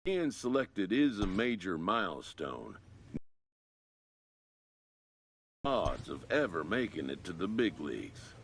Being selected is a major milestone. Odds of ever making it to the big leagues.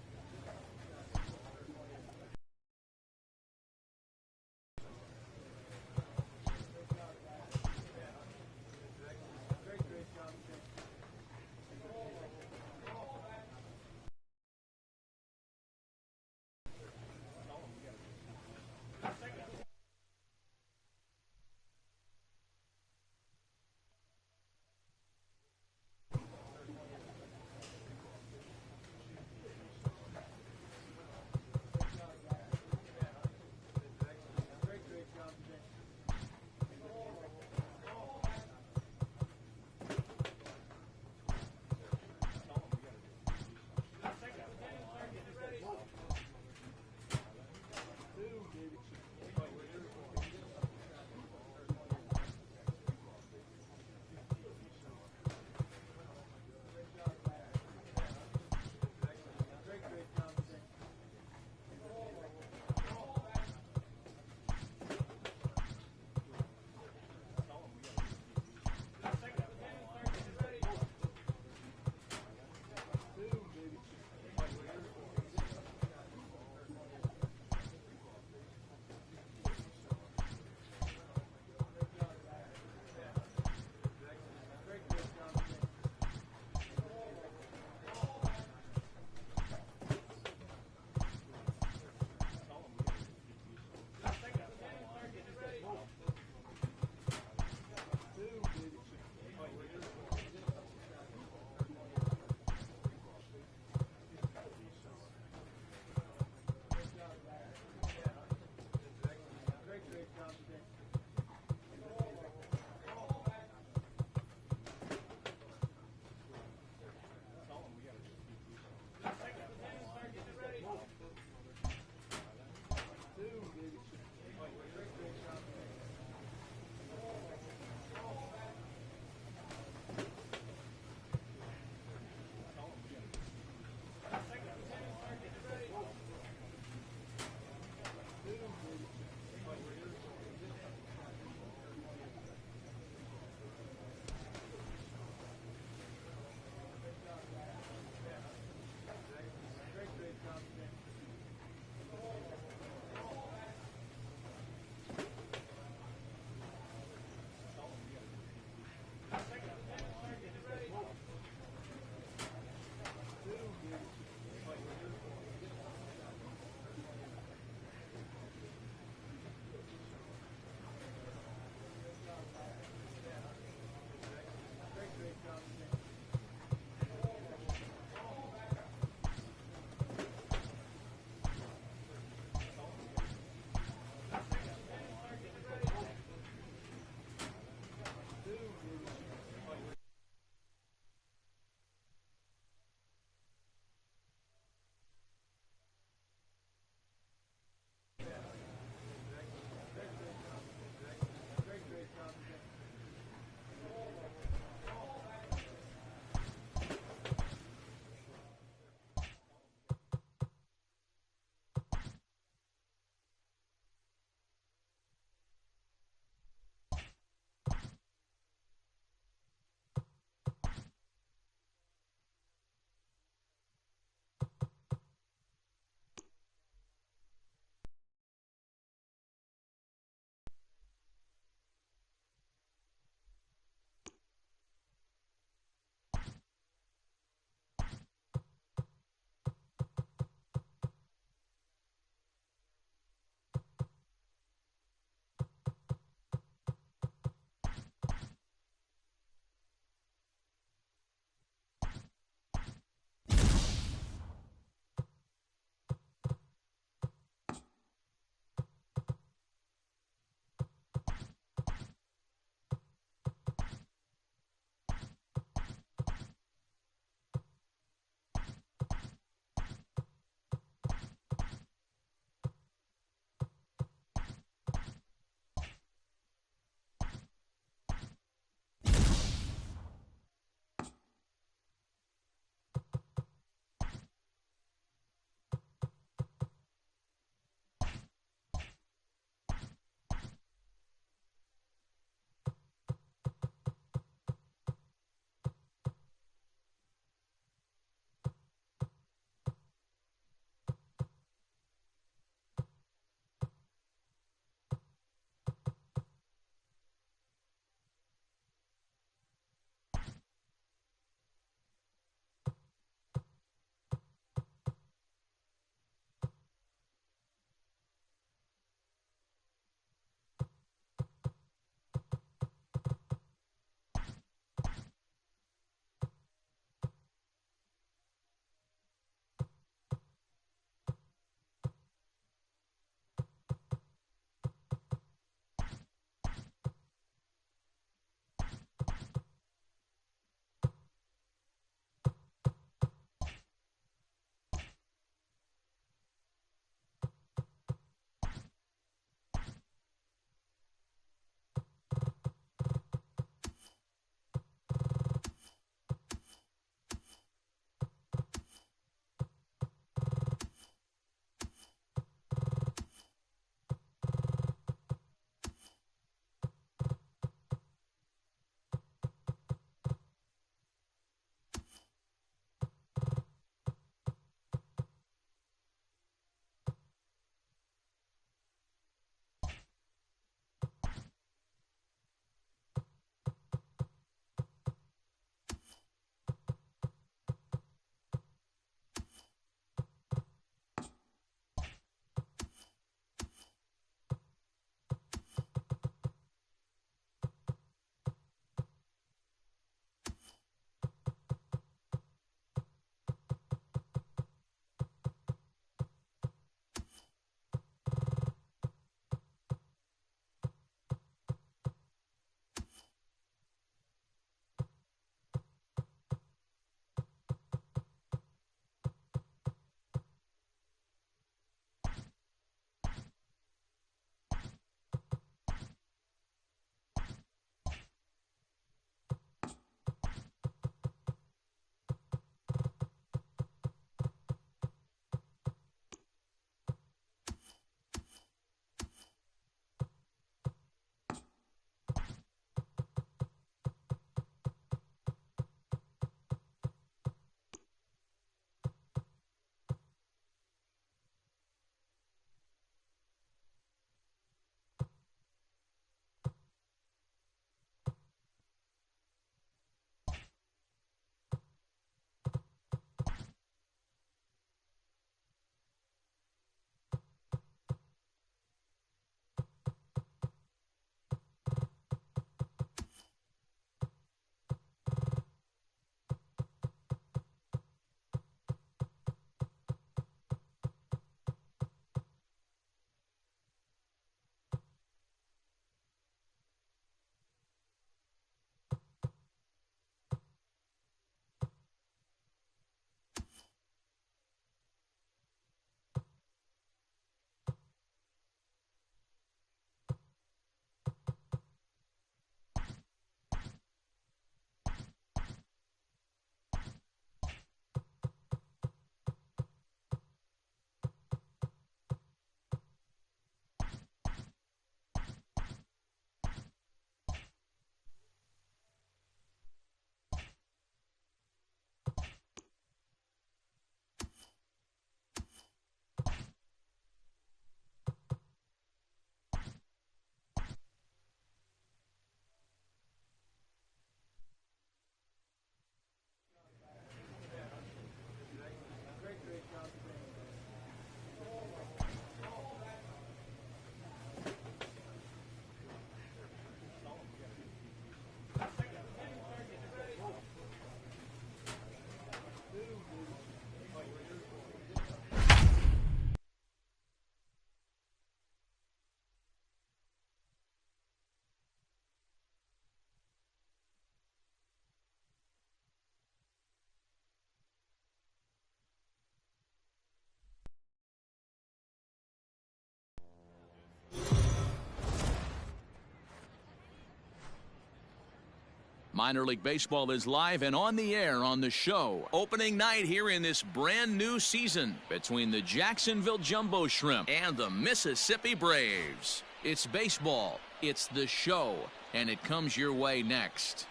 Minor League Baseball is live and on the air on the show. Opening night here in this brand new season between the Jacksonville Jumbo Shrimp and the Mississippi Braves. It's baseball, it's the show, and it comes your way next.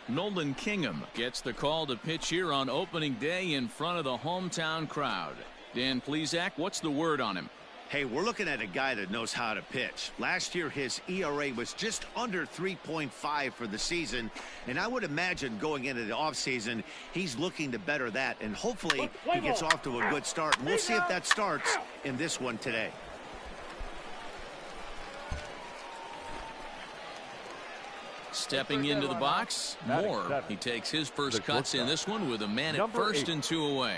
Nolan Kingham gets the call to pitch here on opening day in front of the hometown crowd. Dan Plesac, what's the word on him? Hey, we're looking at a guy that knows how to pitch. Last year, his ERA was just under 3.5 for the season, and I would imagine going into the offseason, he's looking to better that, and hopefully he gets off to a good start. And we'll see if that starts in this one today. Stepping into the box, Mohr. He takes his first cuts in this one with a man at first and 2 away.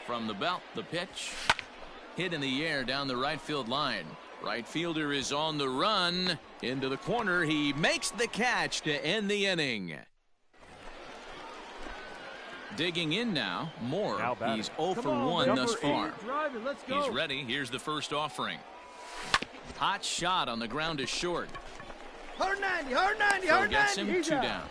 From the belt, the pitch. Hit in the air down the right field line. Right fielder is on the run. Into the corner. He makes the catch to end the inning. Digging in now, Mohr. He's 0 for 1 thus far. He's ready. Here's the first offering. Hot shot on the ground is short. Hard 90, hard 90, So hard 90. gets him 2 down.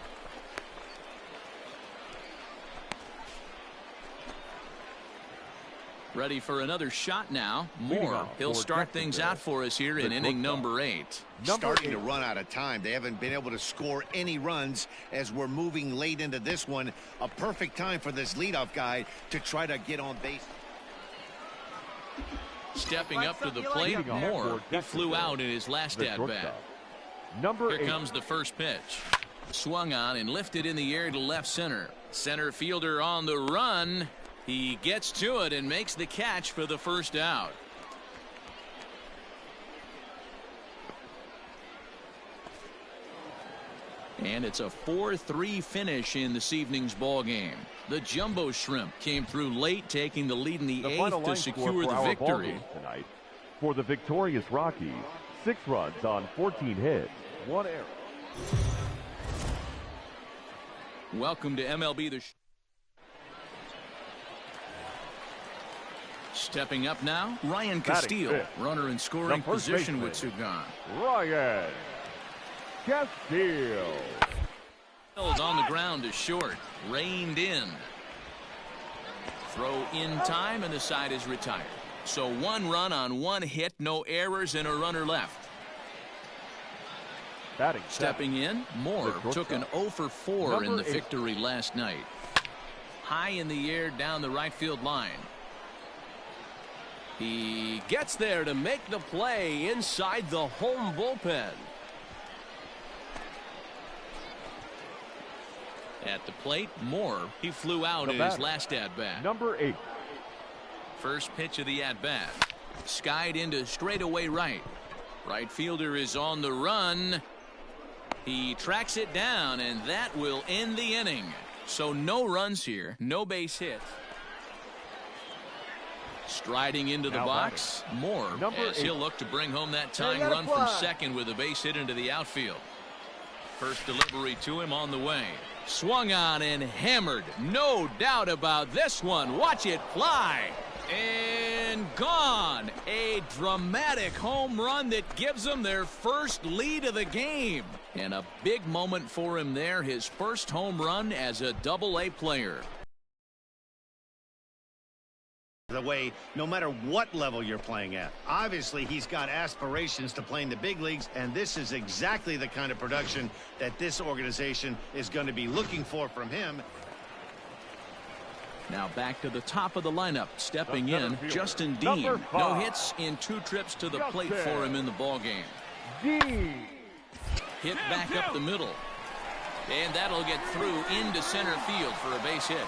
Ready for another shot now. Mohr. He'll start things out for us here in inning number 8. Starting to run out of time. They haven't been able to score any runs as we're moving late into this one. A perfect time for this leadoff guy to try to get on base. Stepping up to the plate, Mohr. He flew out in his last at-bat. Here comes the first pitch. Swung on and lifted in the air to left center. Center fielder on the run. He gets to it and makes the catch for the first out. And it's a 4-3 finish in this evening's ball game. The Jumbo Shrimp came through late, taking the lead in the 8th to secure the victory. Tonight for the victorious Rockies, 6 runs on 14 hits, 1 error. Welcome to MLB the Show. Stepping up now, Ryan Castillo, runner in scoring position with Sugan. Ryan Castillo. On the ground is short, reined in. Throw in time and the side is retired. So 1 run on 1 hit, no errors and a runner left. Batting Stepping in, Mohr took an 0 for 4 in the victory last night. high in the air down the right field line. He gets there to make the play inside the home bullpen. At the plate, Mohr. He flew out in his last at-bat. Number 8. First pitch of the at-bat. Skied into straightaway right. Right fielder is on the run. He tracks it down, and that will end the inning. So no runs here, no base hits. Striding into the box, Mohr, as he'll look to bring home that tying run from second with a base hit into the outfield. First delivery to him on the way. Swung on and hammered. No doubt about this one. Watch it fly. And gone. A dramatic home run that gives them their first lead of the game. And a big moment for him there. His first home run as a Double-A player. The way, no matter what level you're playing at. Obviously, he's got aspirations to play in the big leagues, and this is exactly the kind of production that this organization is going to be looking for from him. Now back to the top of the lineup. Stepping in, Justin Dean. No hits in 2 trips to the plate for him in the ballgame. Hit back up the middle. And that'll get through into center field for a base hit.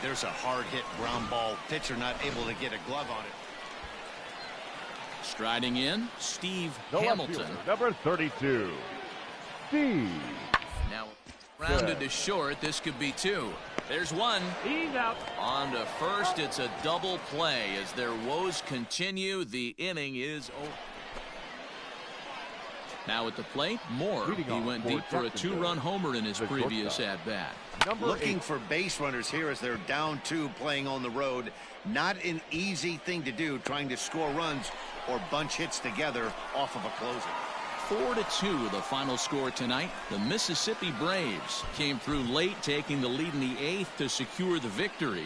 There's a hard hit ground ball. Pitcher not able to get a glove on it. Striding in, Steve Hamilton. Number 32. Steve. Now rounded to short. This could be 2. There's 1. He's out. On to first. It's a double play as their woes continue. The inning is over. Now at the plate, Mohr. He went deep for a 2-run homer in his previous at-bat. Looking for base runners here as they're down 2 playing on the road. Not an easy thing to do, trying to score runs or bunch hits together off of a closer. 4-2 the final score tonight. The Mississippi Braves came through late, taking the lead in the 8th to secure the victory.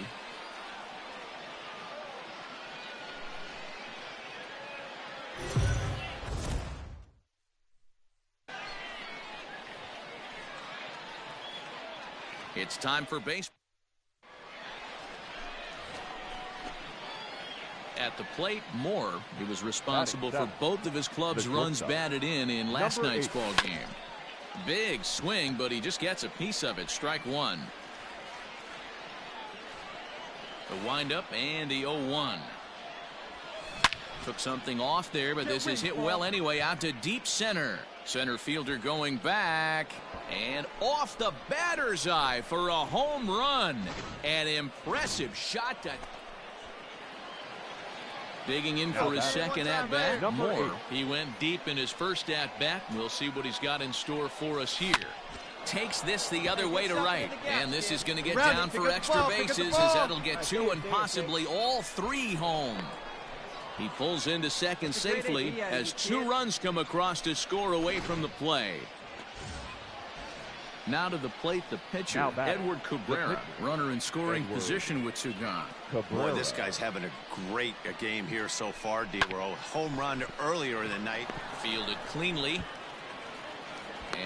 It's time for baseball. At the plate, Mohr. He was responsible for both of his club's runs batted in last night's ball game. Big swing, but he just gets a piece of it. Strike 1. The windup and the 0-1. Took something off there, but this is hit well anyway. Out to deep center. Center fielder going back. And off the batter's eye for a home run. An impressive shot. Digging in for his second at-bat, Mohr. He went deep in his first at-bat. We'll see what he's got in store for us here. Takes this the other way to right. And this is going to get down for extra bases as that'll get 2 and possibly all 3 home. He pulls into second safely as 2 runs come across to score away from the play. Now to the plate, the pitcher, Edward Cabrera, runner in scoring position with 2 gone. Boy, this guy's having a great game here so far, D-Row. Home run earlier in the night. Fielded cleanly.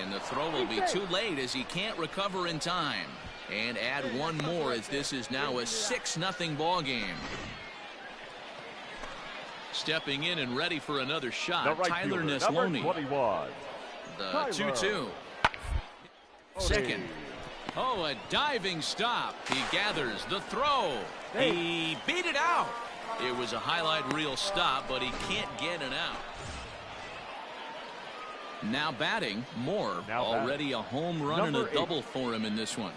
And the throw will be too late as he can't recover in time. And add 1 more as this is now a 6-0 ball game. Stepping in and ready for another shot, Tyler Neslony. The 2-2. Second. Oh, a diving stop. He gathers the throw. He beat it out. It was a highlight reel stop, but he can't get it out. Now batting, Mohr. Already a home run and a double for him in this one.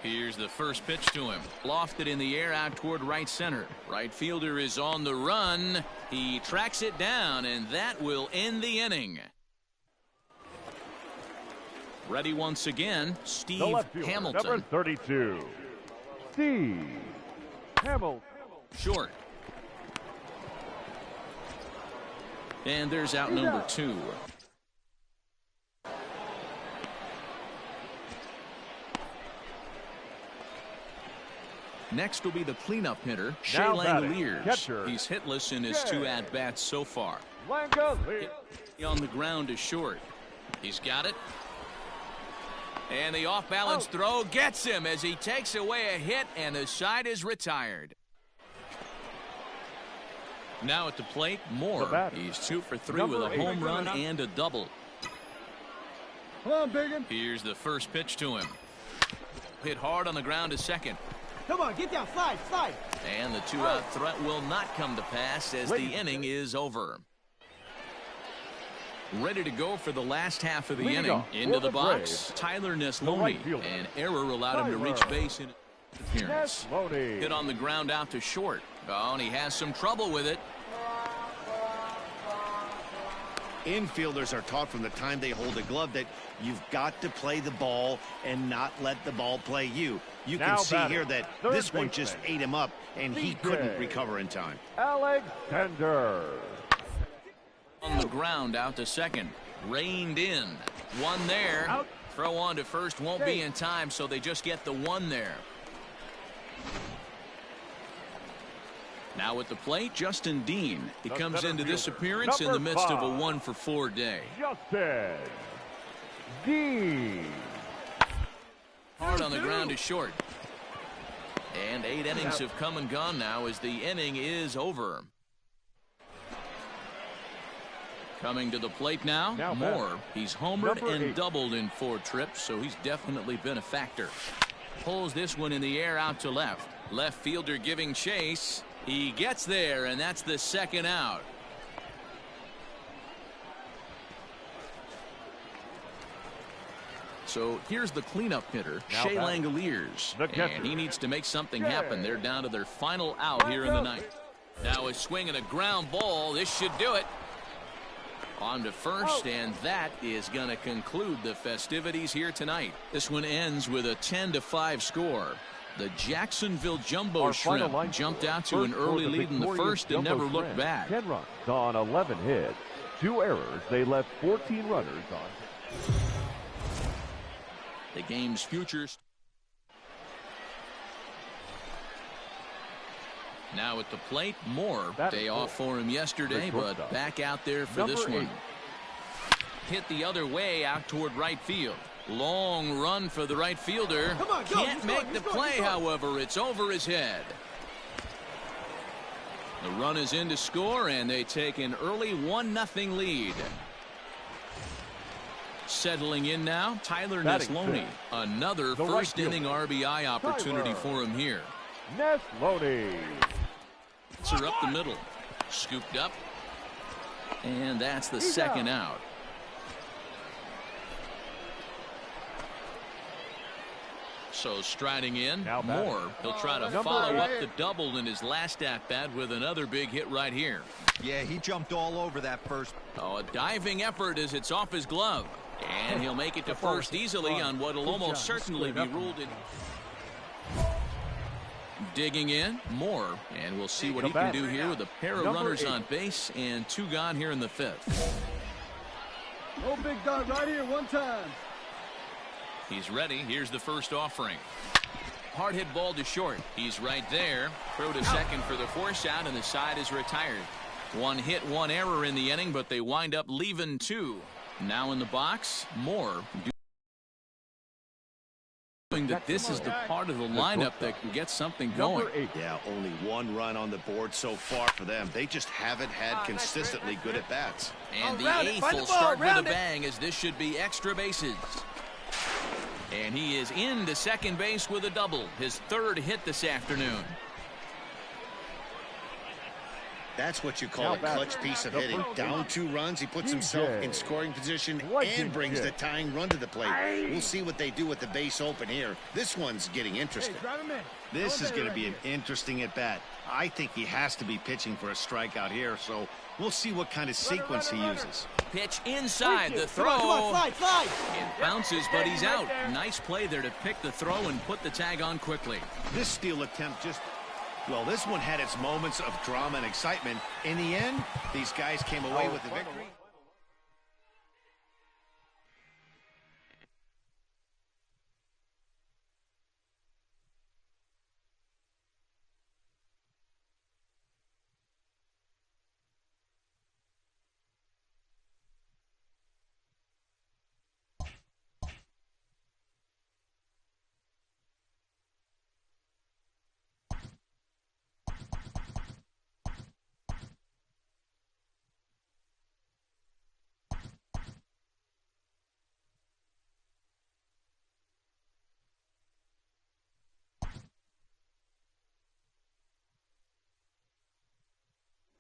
Here's the first pitch to him. Lofted in the air out toward right center. Right fielder is on the run. He tracks it down, and that will end the inning. Ready once again, Steve Hamilton. Number 32, Steve Hamilton. Short. And there's out number 2. Next will be the cleanup hitter, Shea Langeliers. He's hitless in his 2 at-bats so far. On the ground is short. He's got it. And the off-balance throw gets him as he takes away a hit, and the side is retired. Now at the plate, Mohr. He's 2 for 3 with a home run and a double. Come on, Biggin. Here's the first pitch to him. Hit hard on the ground to second. Come on, get down, slide. And the 2-out threat will not come to pass as the inning is over. Ready to go for the last half of the inning. Into the box, Tyler Neslony. An error allowed him to reach base in appearance. Hit on the ground out to short. Oh, and he has some trouble with it. Infielders are taught from the time they hold a glove that you've got to play the ball and not let the ball play you. You can see here that this one just ate him up, and he couldn't recover in time. Alexander. On the ground out to second. Reined in. One there. Out. Throw on to first won't be in time, so they just get the one there. Now at the plate, Justin Dean. He comes into this appearance in the midst of a 1-for-4 day. Justin Dean. Hard on the ground to short. And 8 innings have come and gone now as the inning is over. Coming to the plate now Mohr. He's homered and doubled in 4 trips, so he's definitely been a factor. Pulls this one in the air out to left. Left fielder giving chase. He gets there, and that's the 2nd out. So here's the cleanup hitter, Shea Langoliers. And he needs to make something happen. They're down to their final out here in the 9th. Now a swing and a ground ball. This should do it. On to first, and that is going to conclude the festivities here tonight. This one ends with a 10-5 score. The Jacksonville Jumbo Shrimp jumped out to an early lead in the first and never looked back. 10 runs on 11 hits, 2 errors. They left 14 runners on. The game's futures. Now at the plate, Mohr. Day off for him yesterday, but back out there for this one. Hit the other way out toward right field. Long run for the right fielder. Can't make the play, however. It's over his head. The run is in to score, and they take an early 1-0 lead. Settling in now, Tyler Neslony. Another first-inning RBI opportunity for him here. Neslony. Are up the middle. Scooped up. And that's the 2nd out. So striding in, Mohr. He'll try to follow up the double in his last at-bat with another big hit right here. Yeah, he jumped all over that first. Oh, a diving effort as it's off his glove. And he'll make it to first easily on what will almost certainly be ruled in. Digging in, Mohr, and we'll see what he can do here with a pair of runners on base and 2 gone here in the 5th. No big dog right here, one time. He's ready. Here's the first offering. Hard hit ball to short. He's right there. Throw to second for the force out, and the side is retired. 1 hit, 1 error in the inning, but they wind up leaving 2. Now in the box, Mohr. That this is the part of the lineup that can get something going. Yeah, only 1 run on the board so far for them. They just haven't had consistently good at bats. And the 8th will start with a bang, as this should be extra bases. And he is into second base with a double, his 3rd hit this afternoon. That's what you call a clutch piece of hitting. Down 2 runs, he puts himself in scoring position and brings the tying run to the plate. We'll see what they do with the base open here. This one's getting interesting. This is going to be an interesting at-bat. I think he has to be pitching for a strikeout here, so we'll see what kind of sequence he uses. Pitch inside, the throw. Come on, slide. It bounces, but he's out. Nice play there to pick the throw and put the tag on quickly. This steal attempt just... Well, this one had its moments of drama and excitement. In the end, these guys came away with the victory.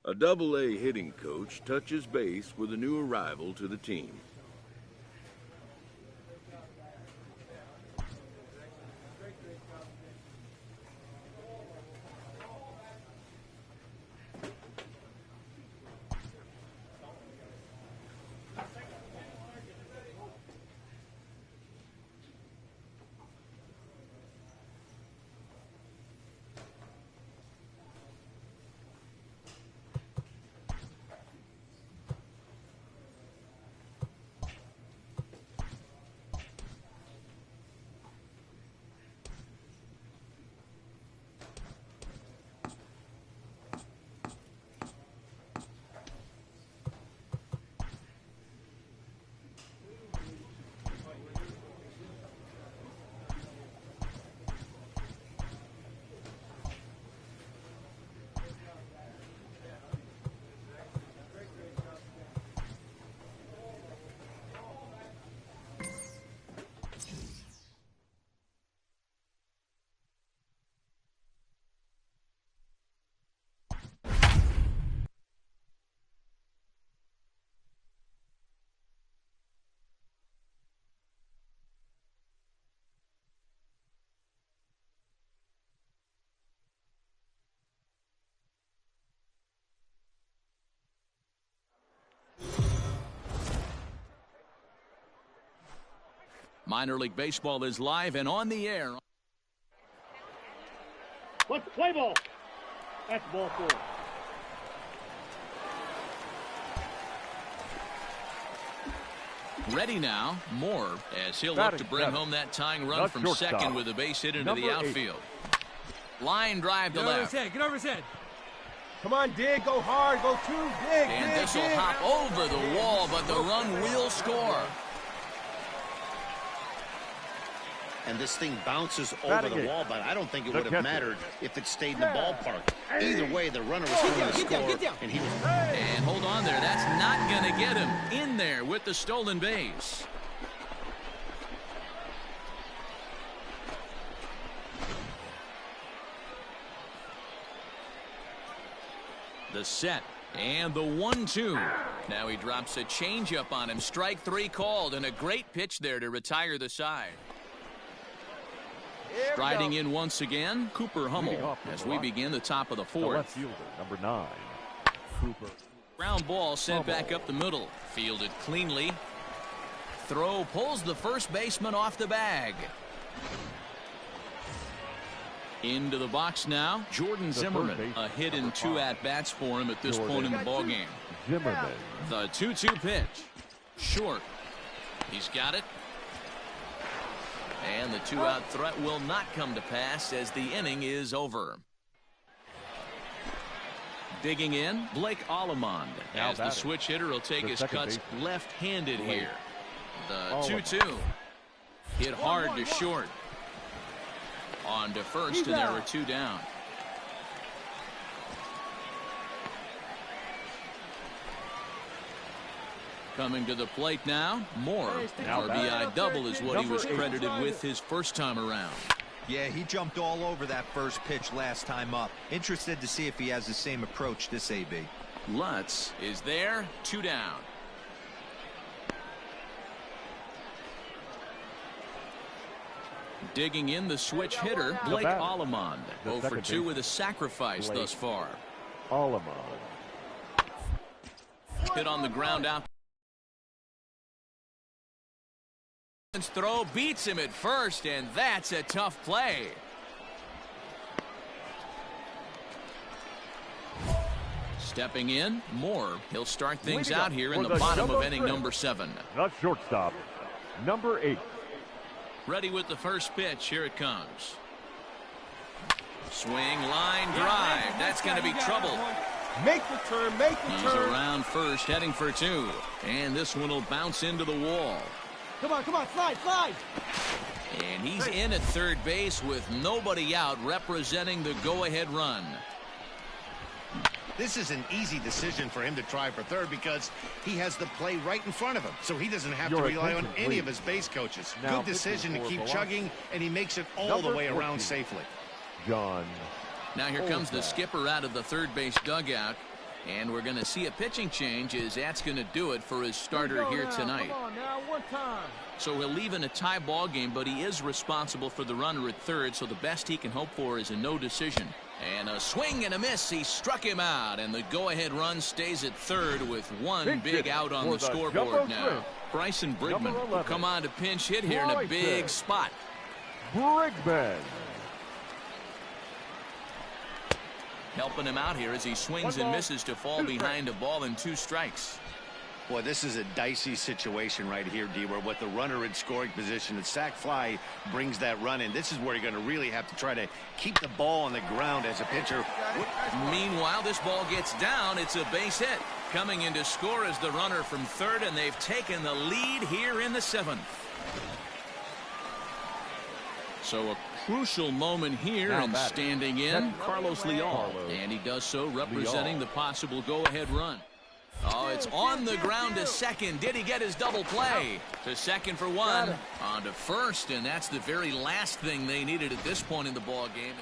A Double-A hitting coach touches base with a new arrival to the team. Minor League Baseball is live and on the air. Let's play ball. That's ball 4. Ready now, Mohr, as he'll look to bring home that tying run from second with a base hit into the outfield. Line drive to left. Get over his head. Come on, dig. Go hard. Go 2. Dig. And this will hop over the wall, but the run will score. And this thing bounces over the wall, but I don't think it would have mattered if it stayed in the ballpark. Either way, the runner was going to score, and he was... And hold on there. That's not going to get him in there with the stolen base. The set and the 1-2. Now he drops a changeup on him. Strike 3 called, and a great pitch there to retire the side. Striding in once again, Cooper Hummel as we begin the top of the 4th. Left fielder, number 9, Cooper. Ground ball sent back up the middle. Fielded cleanly. Throw pulls the first baseman off the bag. Into the box now, Jordan Zimmerman. A hit in 2 at-bats for him at this point in the ballgame. Zimmerman. The 2-2 pitch. Short. He's got it. And the 2-out threat will not come to pass as the inning is over. Digging in, Blake Allemond, as the switch hitter will take his cuts left-handed here. The 2-2. Hit hard to short. On to first, and there are 2 down. Coming to the plate now, Mohr. An RBI double is what he was credited with his first time around. Yeah, he jumped all over that first pitch last time up. Interested to see if he has the same approach this AB. Lutz is there, 2 down. Digging in the switch hitter, Blake Allemond. 0 for 2 with a sacrifice thus far. Allemond. Hit on the ground out. Throw beats him at first, and that's a tough play. Stepping in, Mohr. He'll start things out here in the bottom of inning number 7. The shortstop, number 8. Ready with the first pitch. Here it comes. Swing, line, drive. That's going to be trouble. Make the turn. Make the He's turn. around first, heading for 2. And this one will bounce into the wall. Come on, slide. And he's in at third base with nobody out, representing the go-ahead run. This is an easy decision for him to try for third because he has the play right in front of him, so he doesn't have to rely on any of his base coaches. Good decision to keep chugging, and he makes it all the way around safely. John. Now here comes the skipper out of the third base dugout. And we're going to see a pitching change as that's going to do it for his starter here tonight. Come on now, one time. So he'll leave in a tie ball game, but he is responsible for the runner at third, so the best he can hope for is a no decision. And a swing and a miss. He struck him out, and the go-ahead run stays at third with one big out on the scoreboard now. Bryson Brigman will come on to pinch hit here in a big spot. Brigman. Helping him out here as he swings and misses to fall behind a ball and 2 strikes. Boy, this is a dicey situation right here, D, where with the runner in scoring position, the sac fly brings that run in. This is where you're going to really have to try to keep the ball on the ground as a pitcher. Meanwhile, this ball gets down. It's a base hit. Coming in to score is the runner from third, and they've taken the lead here in the 7th. So a crucial moment here, and standing in, Carlos Leal. And he does so representing the possible go-ahead run. Oh, it's on the ground to second. Did he get his double play? To second for one. On to first, and that's the very last thing they needed at this point in the ball game.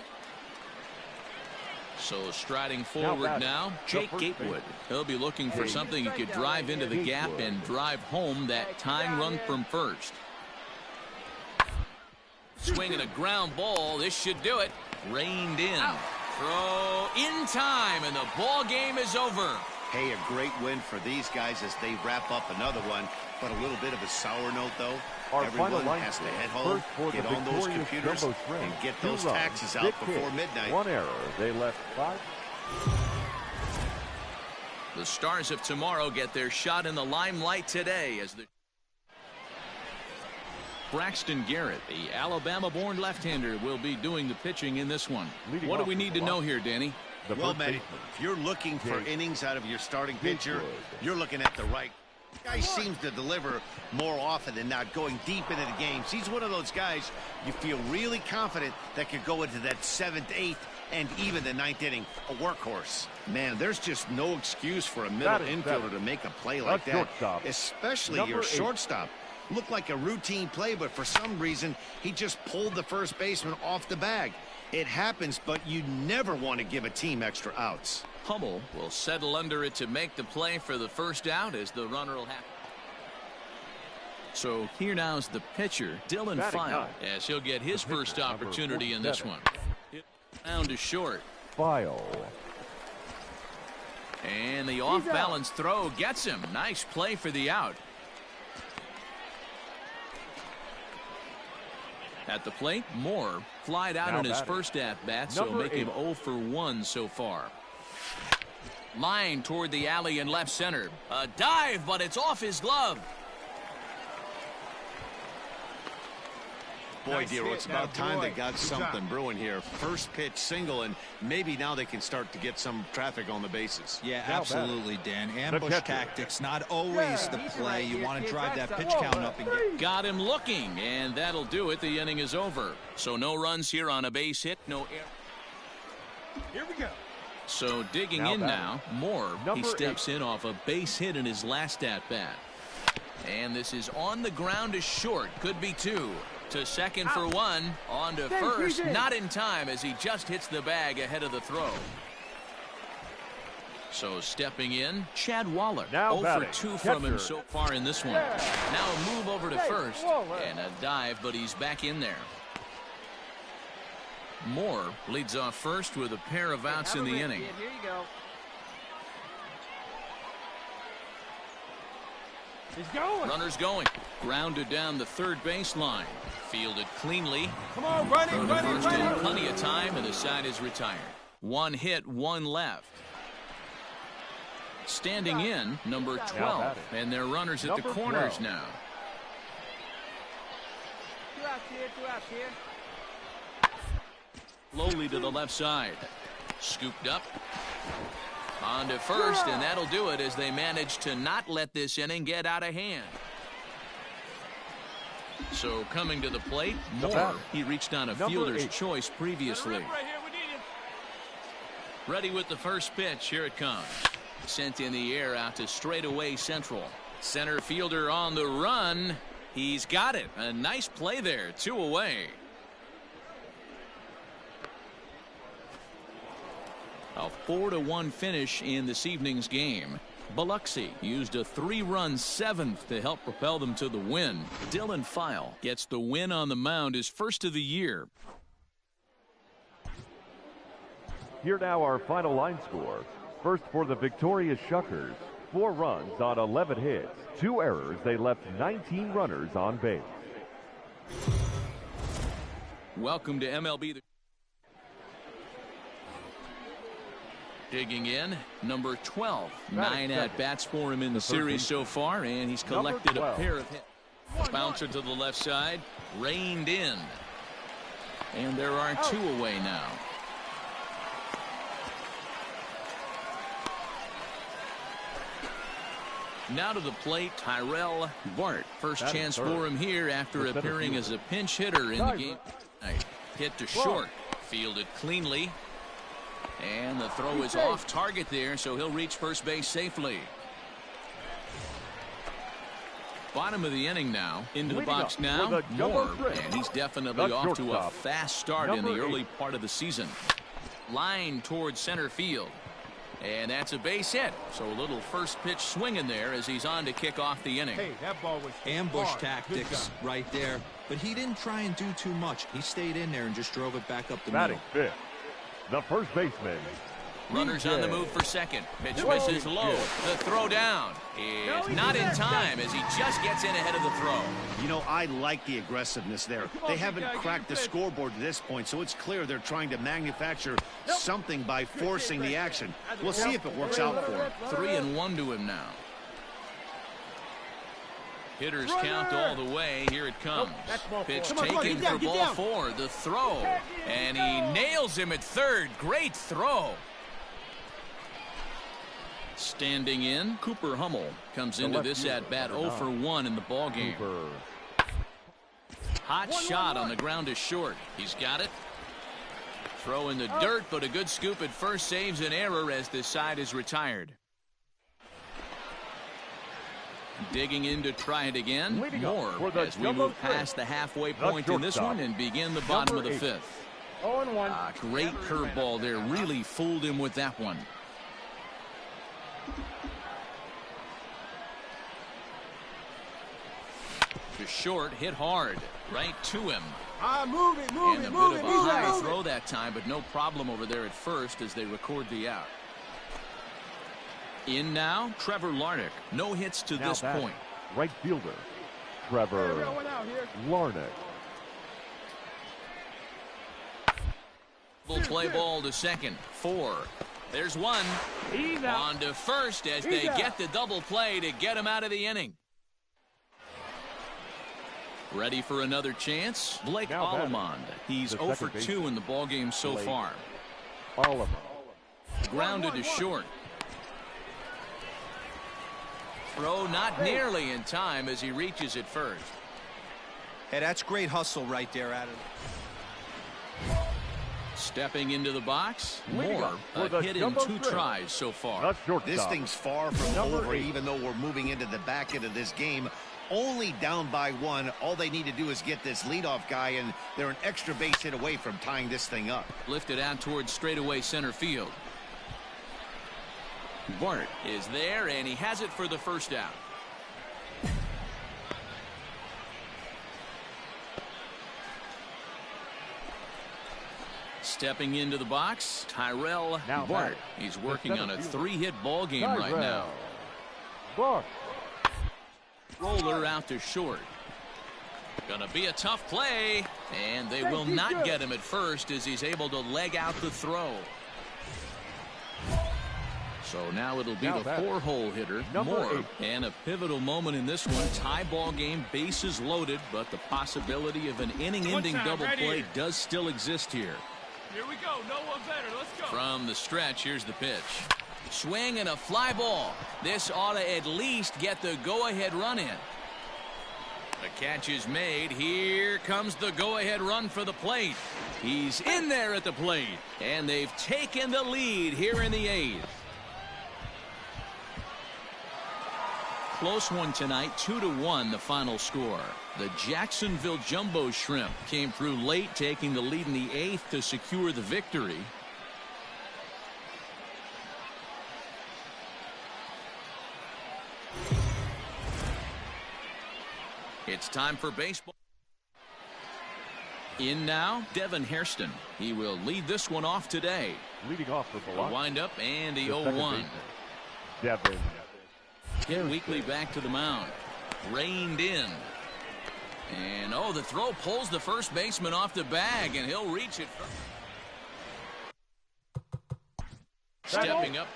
So striding forward now, Jake Gatewood. He'll be looking for something he could drive into the gap and drive home that tying run from first. Swinging a ground ball. This should do it. Reined in. Throw in time, and the ball game is over. Hey, a great win for these guys as they wrap up another one. But a little bit of a sour note, though. Everyone has to head home, get on those computers, and get those taxes out before midnight. 1 error. They left 5. The Stars of tomorrow get their shot in the limelight today as the Braxton Garrett, the Alabama-born left-hander, will be doing the pitching in this one. What do we need to know here, Danny? Well, Matty, if you're looking for innings out of your starting pitcher, you're looking at the right. The guy seems to deliver more often than not, going deep into the games. He's one of those guys you feel really confident that could go into that 7th, 8th, and even the 9th inning. A workhorse. Man, there's just no excuse for a middle infielder to make a play like that, especially your shortstop. Looked like a routine play, but for some reason, he just pulled the first baseman off the bag. It happens, but you never want to give a team extra outs. Hummel will settle under it to make the play for the first out as the runner will have. So here now is the pitcher, Dylan File, as he'll get his first opportunity in this one. Down to short. File. And the off-balance throw gets him. Nice play for the out. At the plate, Mohr flied out in his first at-bat, so make him 0 for 1 so far. Line toward the alley in left center. A dive, but it's off his glove. Boy, dear, it's about time they got something brewing here. First pitch single, and maybe now they can start to get some traffic on the bases. Yeah, absolutely, Dan. Ambush tactics, not always the play. You want to drive that pitch count up and get. Got him looking, and that'll do it. The inning is over. So no runs here on a base hit, no error. Here we go. So digging in now, Mohr. He steps in off a base hit in his last at-bat. And this is on the ground to short. Could be 2. To second for 1. On to first. Not in time as he just hits the bag ahead of the throw. So stepping in, Chad Waller. 0 for 2 from him so far in this one. Now a move over to first. And a dive, but he's back in there. Mohr leads off first with a pair of outs in the inning. Here you go. He's going. Runner's going. Grounded down the third baseline. Fielded cleanly. Come on, run it. Plenty of time, and the side is retired. 1 hit, 1 left. Standing in, number 12. And they're runners at the corners now. 2 outs here, 2 outs here. Slowly to the left side. Scooped up. On to first, and that'll do it as they manage to not let this inning get out of hand. So coming to the plate, Mohr. He reached on a fielder's choice previously. Ready with the first pitch. Here it comes. Sent in the air out to straightaway central. Center fielder on the run. He's got it. A nice play there. 2 away. A 4-1 finish in this evening's game. Biloxi used a 3-run seventh to help propel them to the win. Dylan File gets the win on the mound, his first of the year. Here now our final line score. First for the victorious Shuckers. 4 runs on 11 hits. 2 errors. They left 19 runners on base. Welcome to MLB. Digging in, number 12. 9 at-bats for him in the series so far, and he's collected a pair of hits. Bouncer to the left side, reined in. And there are 2 away now. Now to the plate, Tyrell Bart. First chance for him here after appearing as a pinch hitter in the game. Hit to short, fielded cleanly. And the throw is off target there, so he'll reach first base safely. Bottom of the inning now. Into the box now, Mohr. And he's definitely off to a fast start in the early part of the season. Line towards center field. And that's a base hit. So a little first pitch swinging there as he's on to kick off the inning. Hey, that ball was ambush tactics right there. But he didn't try and do too much. He stayed in there and just drove it back up the middle. Fifth, the first baseman. Runners on the move for second. Pitch misses low. The throw down is not in time as he just gets in ahead of the throw. You know, I like the aggressiveness there. They haven't cracked the scoreboard to this point, so it's clear they're trying to manufacture something by forcing the action. We'll see if it works out for him. 3-1 to him now. Hitters count all the way. Here it comes. Pitch taken for ball 4. The throw. And he nails him at third. Great throw. Standing in, Cooper Hummel comes into this at-bat 0 for 1 in the ballgame. Hot shot on the ground is short. He's got it. Throw in the dirt, but a good scoop at first saves an error as this side is retired. Digging in to try it again. Mohr as we move past the halfway point in this one and begin the bottom of the 5th. 0-1. Great curveball there. Really fooled him with that one. To short, hit hard, right to him. Move it, move and it, a move bit it, of a move high it. throw that time, but no problem over there at first as they record the out. In now, Trevor Larnach. No hits to this point. Right fielder, Trevor Larnach. Full play ball to second. 4. There's one. On to first as they get the double play to get him out of the inning. Ready for another chance? Blake Allemond. He's 0 for 2 in the ballgame so far. Grounded to short. Throw not nearly in time as he reaches it first. Hey, that's great hustle right there, Adam. Stepping into the box, Mohr, a hit in 2 tries so far. This thing's far from over, even though we're moving into the back end of this game. Only down by 1. All they need to do is get this leadoff guy, and they're an extra base hit away from tying this thing up. Lifted out towards straightaway center field. Bart is there, and he has it for the first out. Stepping into the box, Tyrell Bart. He's working on a 3-hit ball game right now. Roller out to short. Gonna be a tough play, and they will not get him at first as he's able to leg out the throw. So now it'll be the 4-hole hitter, Mohr. And a pivotal moment in this one. Tie ball game, bases loaded, but the possibility of an inning-ending double play does still exist here. Here we go. No one better. Let's go. From the stretch, here's the pitch. Swing and a fly ball. This ought to at least get the go-ahead run in. The catch is made. Here comes the go-ahead run for the plate. He's in there at the plate. And they've taken the lead here in the 8th. Close one tonight, 2-1 the final score. The Jacksonville Jumbo Shrimp came through late, taking the lead in the 8th to secure the victory. It's time for baseball. In now, Devin Hairston. He will lead this one off today. Leading off for Biloxi. Wind up and the 0-1. Devin. Hit weekly back to the mound. Reined in. And the throw pulls the first baseman off the bag, and he'll reach it. Stepping up.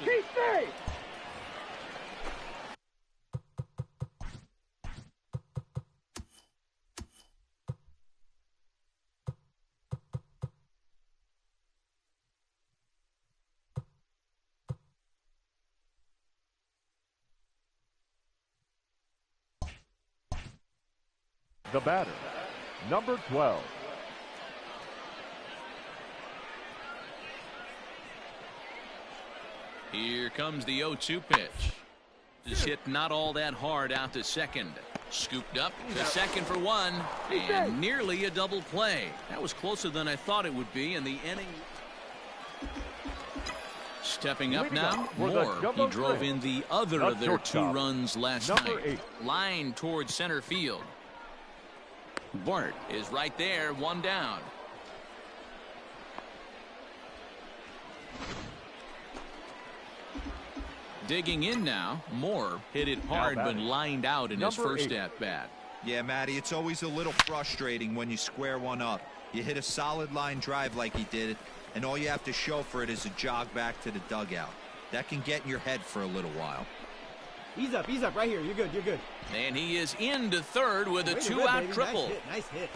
The batter, number 12. Here comes the 0-2 pitch. This hit not all that hard out to second. Scooped up to second for one, and nearly a double play. That was closer than I thought it would be in the inning. Stepping up now, Mohr. He drove in the other of their 2 runs last night. Line towards center field. Bart is right there, 1 down. Digging in now, Mohr hit it hard but lined out in his first at-bat. Yeah, Matty, it's always a little frustrating when you square one up. You hit a solid line drive like he did, and all you have to show for it is a jog back to the dugout. That can get in your head for a little while. He's up right here. You're good. And he is into third with a 2-out triple. Nice hit.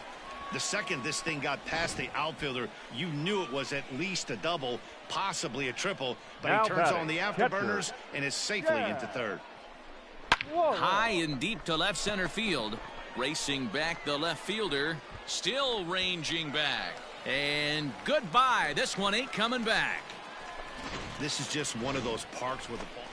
The second this thing got past the outfielder, you knew it was at least a double, possibly a triple, but now he turns on the afterburners and is safely into third. High and deep to left center field. Racing back the left fielder, still ranging back. And goodbye. This one ain't coming back. This is just one of those parks with the ball.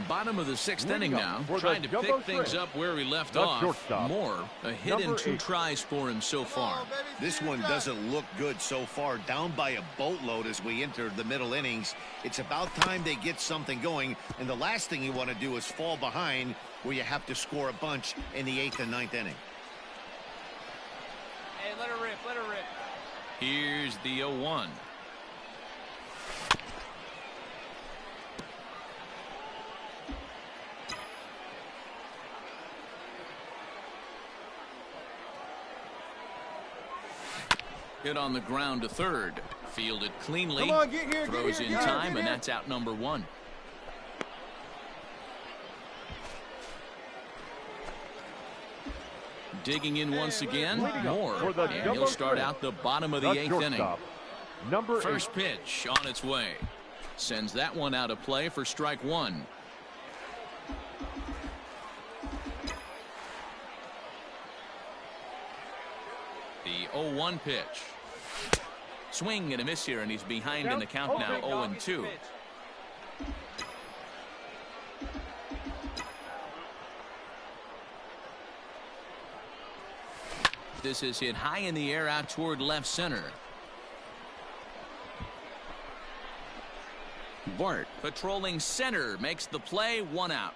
Bottom of the 6th inning now, trying to pick things up where we left off. Mohr, a hit in 2 tries for him so far. This one doesn't look good so far. Down by a boatload as we enter the middle innings. It's about time they get something going, and the last thing you want to do is fall behind where you have to score a bunch in the 8th and 9th inning. Hey, let her rip. Here's the 0-1. Hit on the ground to third. Fielded cleanly. Come on, get here, throws in time, and that's out number 1. Digging in once again, Mohr, and he'll start out the bottom of the 8th inning. First pitch on its way. Sends that one out of play for strike 1. The 0-1 pitch. Swing and a miss here, and he's behind in the count now, 0-2. This is hit high in the air out toward left center. Bart patrolling center makes the play, 1 out.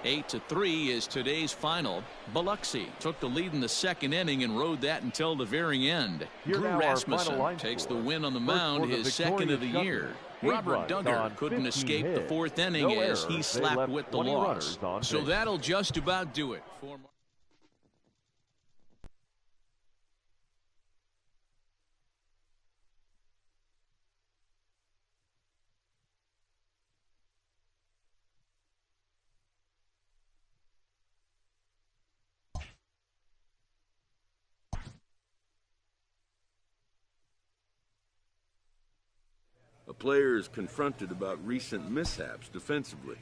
Eight to 3 is today's final. Biloxi took the lead in the 2nd inning and rode that until the very end. Drew Rasmussen takes the win on the mound, his 2nd of the year. Robert Duggar couldn't escape the 4th inning as he slapped with the loss. So that'll just about do it for A player is confronted about recent mishaps defensively.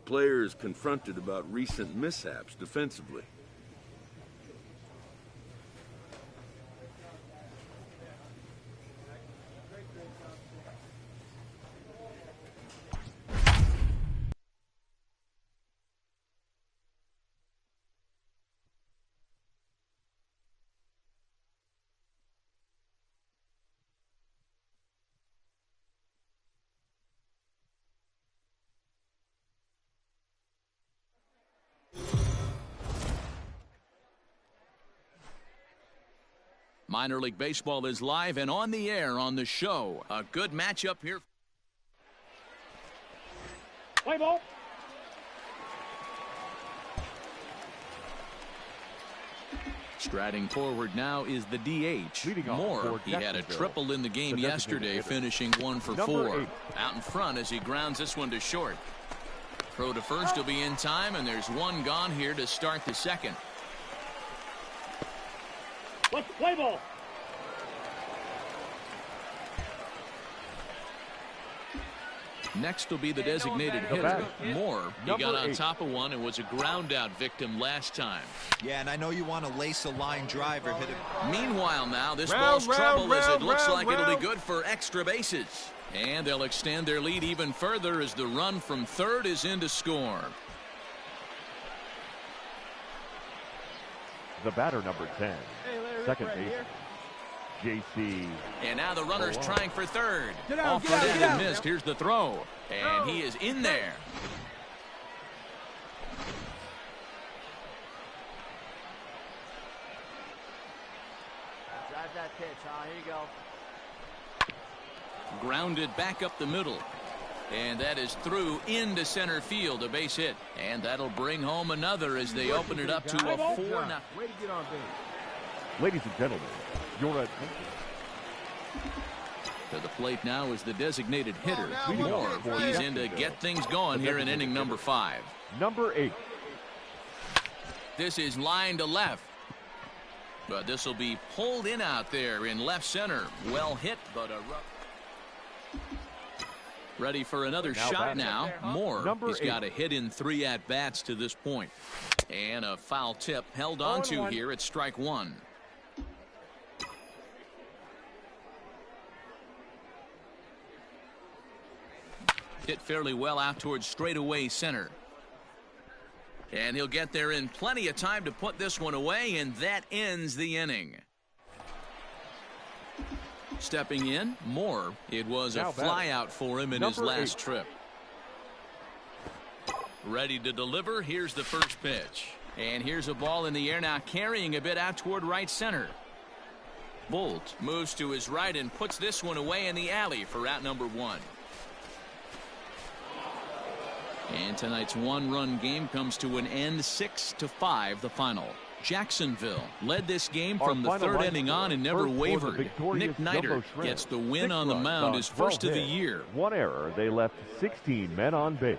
player is confronted about recent mishaps defensively. Minor League Baseball is live and on the air on the show. A good matchup here. Play ball. Striding forward now is the DH, Mohr. He had a triple in the game yesterday, finishing 1 for 4. Out in front as he grounds this one to short. Throw to first will be in time, and there's one gone here to start the second. Let's play ball. Next will be the designated hitter, Mohr. He got on top of one and was a ground out victim last time. Yeah, and I know you want to lace a line drive or hit it. Meanwhile now, this ball's trouble as it looks like it'll be good for extra bases. And they'll extend their lead even further as the run from third is in to score. The batter, number 10, second baseman, JC. And now the runner's trying for third. Get out, Offered it and missed. Here's the throw. And he is in there. Drive that pitch, huh? Here you go. Grounded back up the middle. And that is through into center field, a base hit. And that'll bring home another as they open it up to a 4-0. Way to get on base. Ladies and gentlemen, your attention. To the plate now is the designated hitter, Mohr. He's in to get things going here in inning number 5. Number 8. This is line to left. But this will be pulled in out there in left center. Well hit, but a rough. Ready for another shot now. Mohr. He's got a hit in 3 at-bats to this point. And a foul tip held onto here at strike 1. Hit fairly well out towards straightaway center. And he'll get there in plenty of time to put this one away, and that ends the inning. Stepping in, Mohr. It was a flyout for him in his last trip. Ready to deliver. Here's the first pitch. And here's a ball in the air now, carrying a bit out toward right center. Bolt moves to his right and puts this one away in the alley for out number 1. And tonight's one-run game comes to an end, 6-5 the final. Jacksonville led this game from the third inning on and never wavered. Nick Neidert gets the win on the mound, his first of the year. 1 error. They left 16 men on base.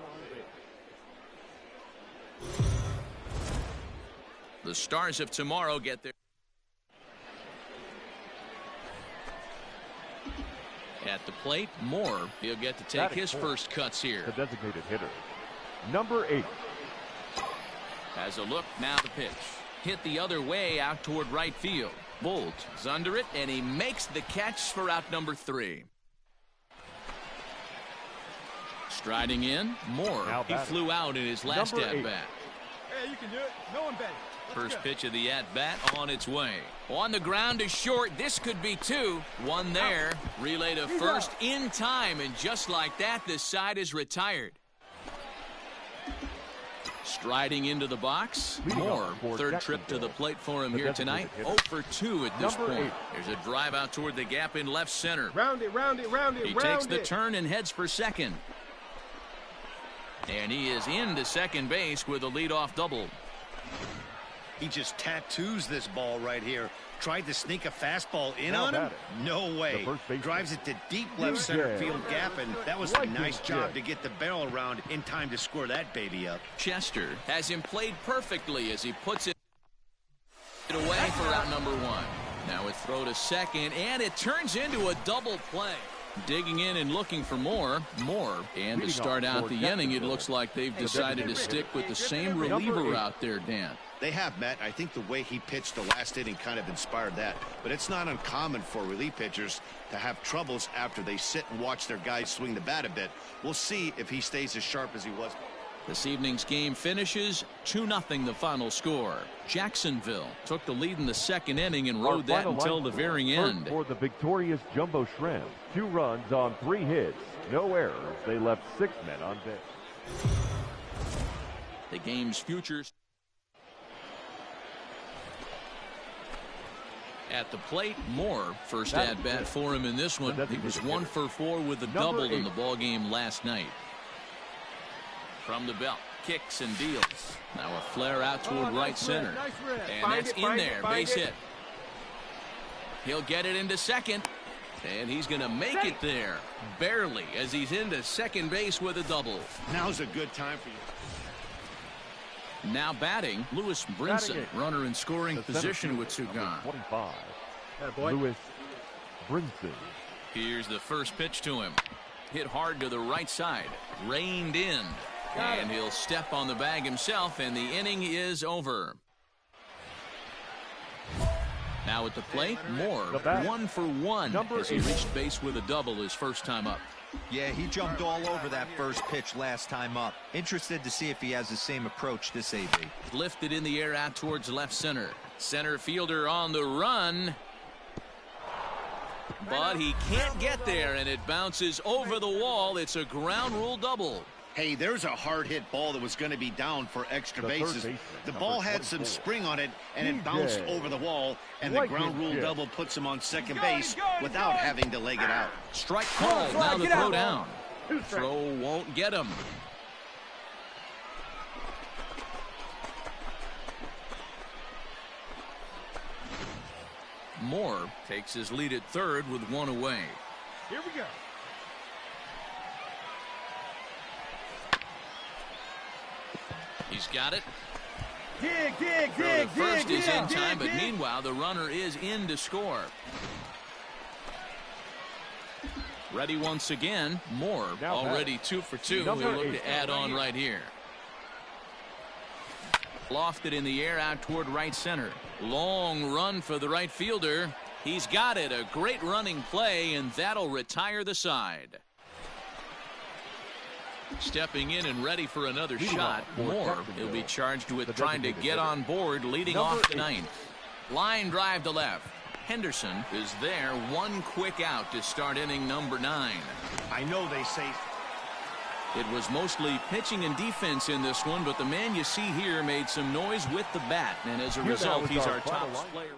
The Stars of tomorrow get their. At the plate, Mohr. He'll get to take his first cuts here. The designated hitter, number 8. Has a look, now the pitch. Hit the other way out toward right field. Bolt is under it, and he makes the catch for out number 3. Striding in, Mohr. He flew out in his last at-bat. Hey, you can do it. No one better. First pitch of the at-bat on its way. On the ground is short. This could be 2. One there. Relay to first in time, and just like that, this side is retired. Striding into the box, Mohr. Third trip to the plate for him here tonight. 0 for 2 at this point. There's a drive out toward the gap in left center. Round it, round it, round it, He takes the turn and heads for second. And he is into second base with a leadoff double. He just tattoos this ball right here. Tried to sneak a fastball in on him. No way. Drives it to deep left center field gap, and that was a nice job to get the barrel around in time to score that baby up. Chester has him played perfectly as he puts it away for out number 1. Now a throw to second, and it turns into a double play. Digging in and looking for more. And to start out the inning, it looks like they've decided to stick with the same reliever out there, Dan. They have, Matt. I think the way he pitched the last inning kind of inspired that. But it's not uncommon for relief pitchers to have troubles after they sit and watch their guys swing the bat a bit. We'll see if he stays as sharp as he was. This evening's game finishes 2-0 the final score. Jacksonville took the lead in the second inning and rode that until the very end. For the victorious Jumbo Shrimp, 2 runs on 3 hits, no errors. They left 6 men on base. The game's futures. At the plate, Mohr, first at bat for him in this one. He was 1 for 4 with a double in the ball game last night. From the belt, kicks and deals. Now a flare out toward right center. And that's in there, base hit. He'll get it into second. And he's going to make it there. Barely, as he's into second base with a double. Now's a good time for you. Now batting, Lewis Brinson, runner in scoring position with 2 gone. 25. Lewis Brinson. Here's the first pitch to him. Hit hard to the right side. Reined in. And he'll step on the bag himself, and the inning is over. Now at the plate, Mohr, 1 for 1 as he reached base with a double his first time up. Yeah, he jumped all over that first pitch last time up. Interested to see if he has the same approach this AB. Lifted in the air out towards left center. Center fielder on the run. But he can't get there, and it bounces over the wall. It's a ground rule double. Hey, there's a hard hit ball that was going to be down for extra bases. The ball had some spring on it, and it bounced over the wall, and the ground rule double puts him on second base without having to leg it out. Strike called. Now the throw down. Throw won't get him. Mohr takes his lead at third with 1 away. Here we go. He's got it. Dig. First is in time, but meanwhile the runner is in to score. Ready once again. Mohr already 2 for 2. He'll look to add on right here. Lofted in the air out toward right center. Long run for the right fielder. He's got it. A great running play, and that'll retire the side. Stepping in and ready for another shot. Mohr, he'll be charged with trying to get on board, leading off the 9th. Line drive to left. Henderson is there. 1 quick out to start inning number 9. I know they say it was mostly pitching and defense in this one, but the man you see here made some noise with the bat, and as a result, he's our top player.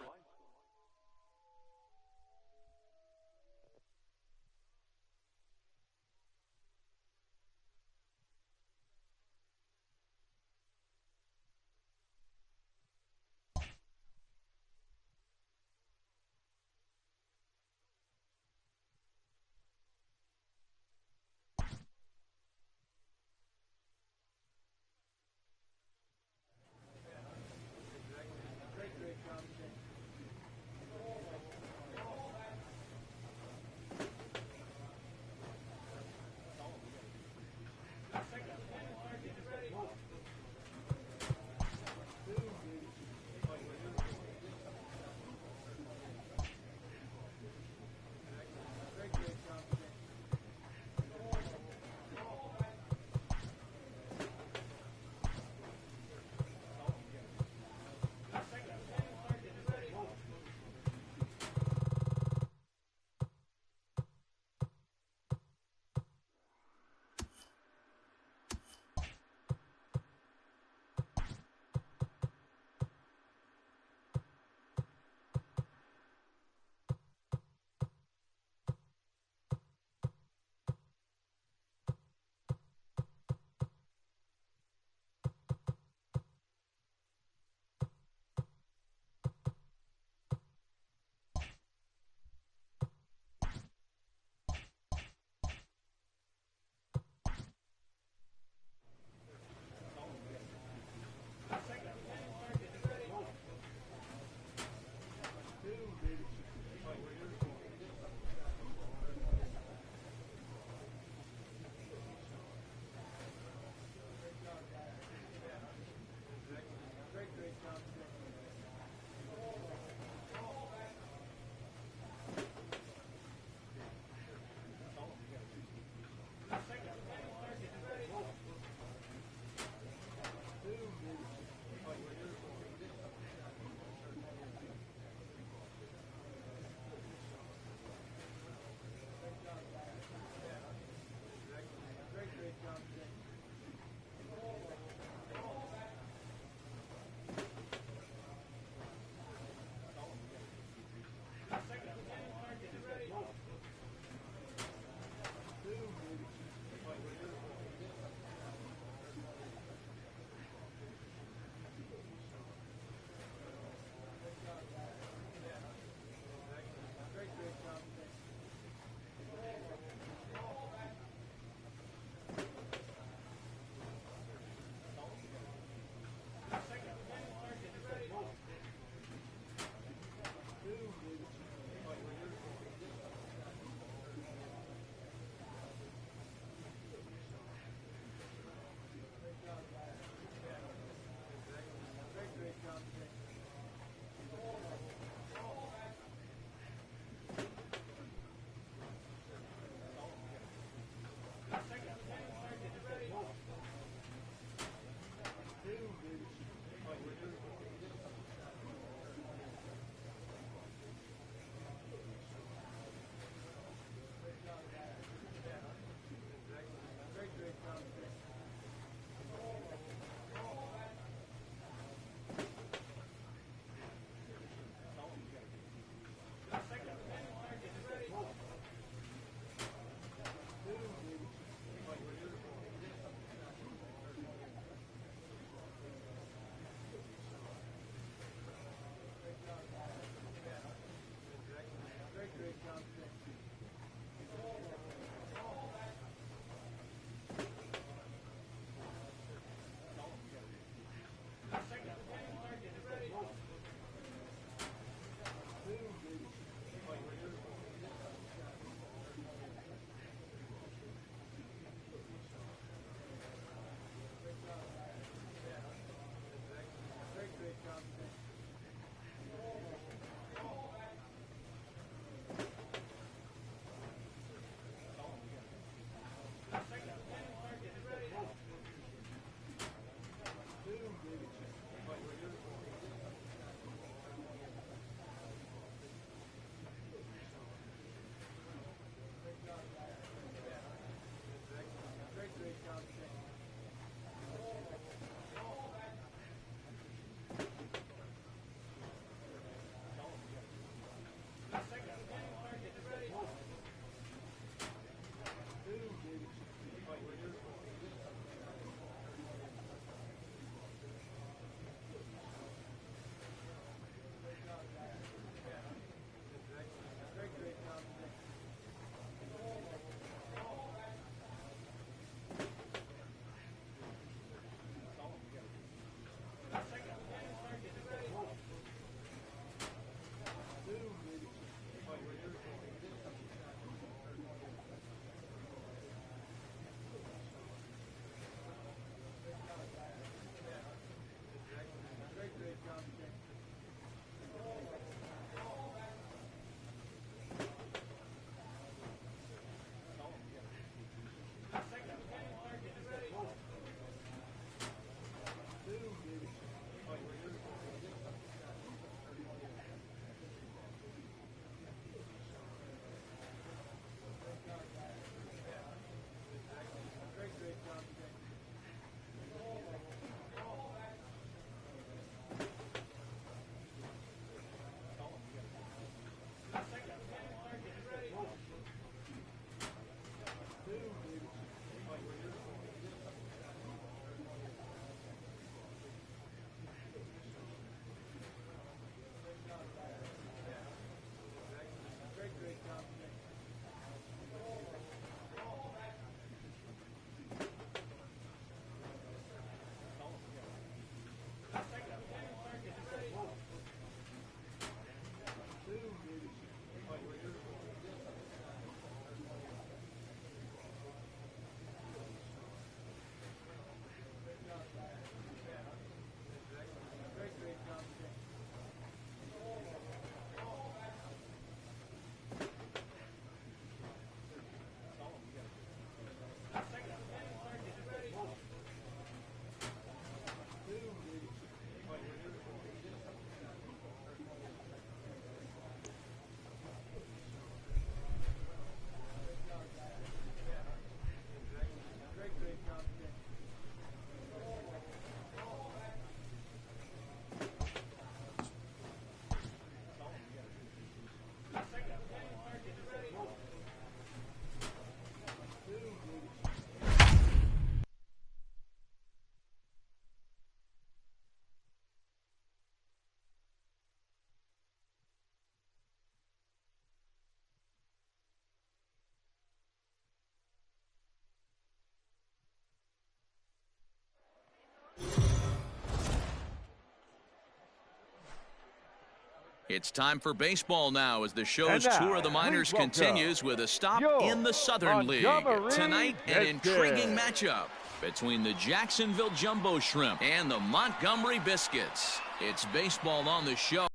It's time for baseball now as the show's tour of the minors continues with a stop in the Southern League. Tonight, an intriguing matchup between the Jacksonville Jumbo Shrimp and the Montgomery Biscuits. It's baseball on the show.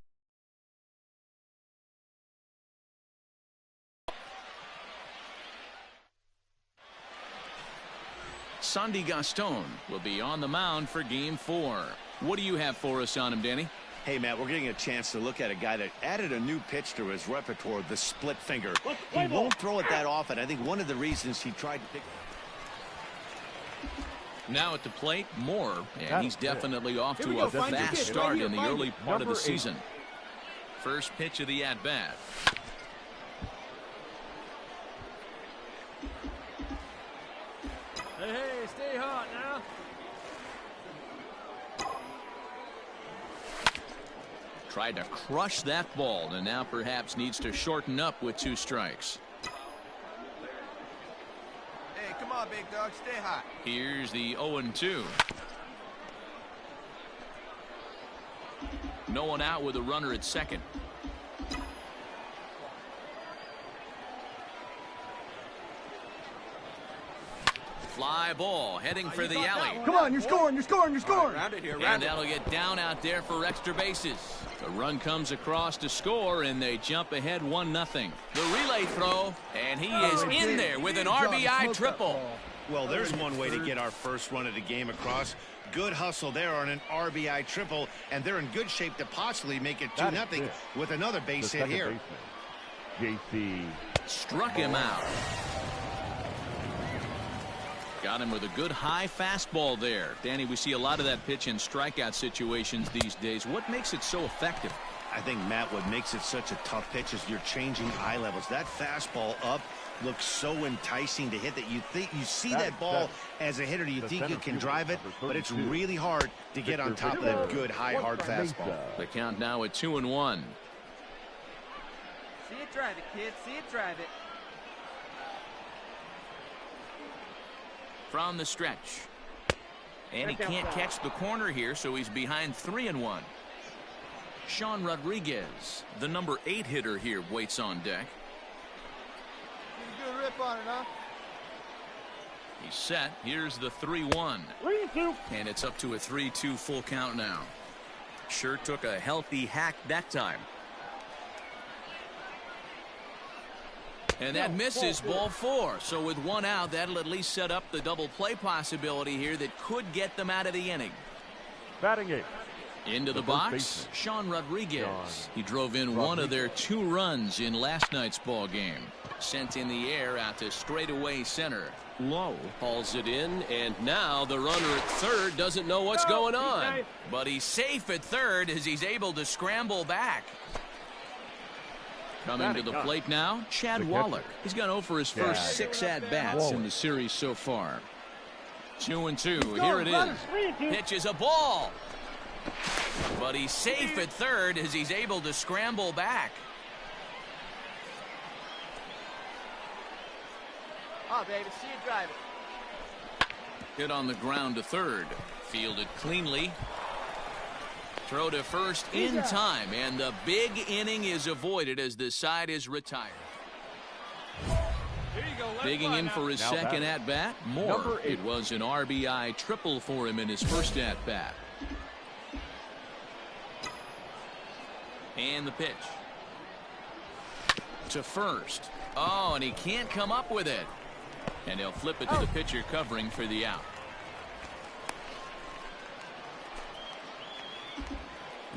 Sandy Gaston will be on the mound for Game 4. What do you have for us on him, Danny? Hey, Matt, we're getting a chance to look at a guy that added a new pitch to his repertoire, the split finger. He won't throw it that often. I think one of the reasons he tried to pick. Now at the plate, Mohr, and he's definitely off to a fast start in the early part of the season. First pitch of the at-bat. Hey, stay hot now. Tried to crush that ball and now perhaps needs to shorten up with 2 strikes. Hey, come on, big dog, stay hot. Here's the 0-2. No one out with a runner at second. Fly ball heading for the alley. Come on, you're scoring, you're scoring, you're scoring. Round it here, And that'll get down out there for extra bases. The run comes across to score, and they jump ahead 1-0. The relay throw, and he is in there with an RBI triple. Well, there's one way to get our first run of the game across. Good hustle there on an RBI triple, and they're in good shape to possibly make it 2-0 with another base hit here. JC Struck him out. Got him with a good high fastball there. Danny, we see a lot of that pitch in strikeout situations these days. What makes it so effective? I think, Matt, what makes it such a tough pitch is you're changing eye levels. That fastball up looks so enticing to hit that you think you see that ball as a hitter, you think you can drive it, but it's really hard to get on top of that good high hard fastball. The count now at 2-1. See it drive it, kid. See it drive it. From the stretch. And he can't catch the corner here, so he's behind 3-1. Sean Rodriguez, the number 8 hitter here, waits on deck. Good rip on it, huh? He's set. Here's the 3-1. 3-2. And it's up to a 3-2 full count now. Sure took a healthy hack that time. And that misses, ball 4. So with 1 out, that'll at least set up the double play possibility here that could get them out of the inning. batting it. Into the box, Sean Rodriguez. He drove in one of their 2 runs in last night's ball game. Sent in the air out to straightaway center. Low hauls it in, and now the runner at third doesn't know what's going on. But he's safe at third as he's able to scramble back. Coming to the plate now, Chad Wallach. He's gone over his first 6 at-bats in the series so far. 2-2. Here it is. Pitch is a ball. But he's safe at third as he's able to scramble back. Oh, baby, see it drive it. Hit on the ground to third. Fielded cleanly. Throw to first in time, and the big inning is avoided as the side is retired. Digging in for his second at-bat, Mohr. It was an RBI triple for him in his first at-bat. And the pitch. To first. Oh, and he can't come up with it. And he'll flip it to the pitcher covering for the out.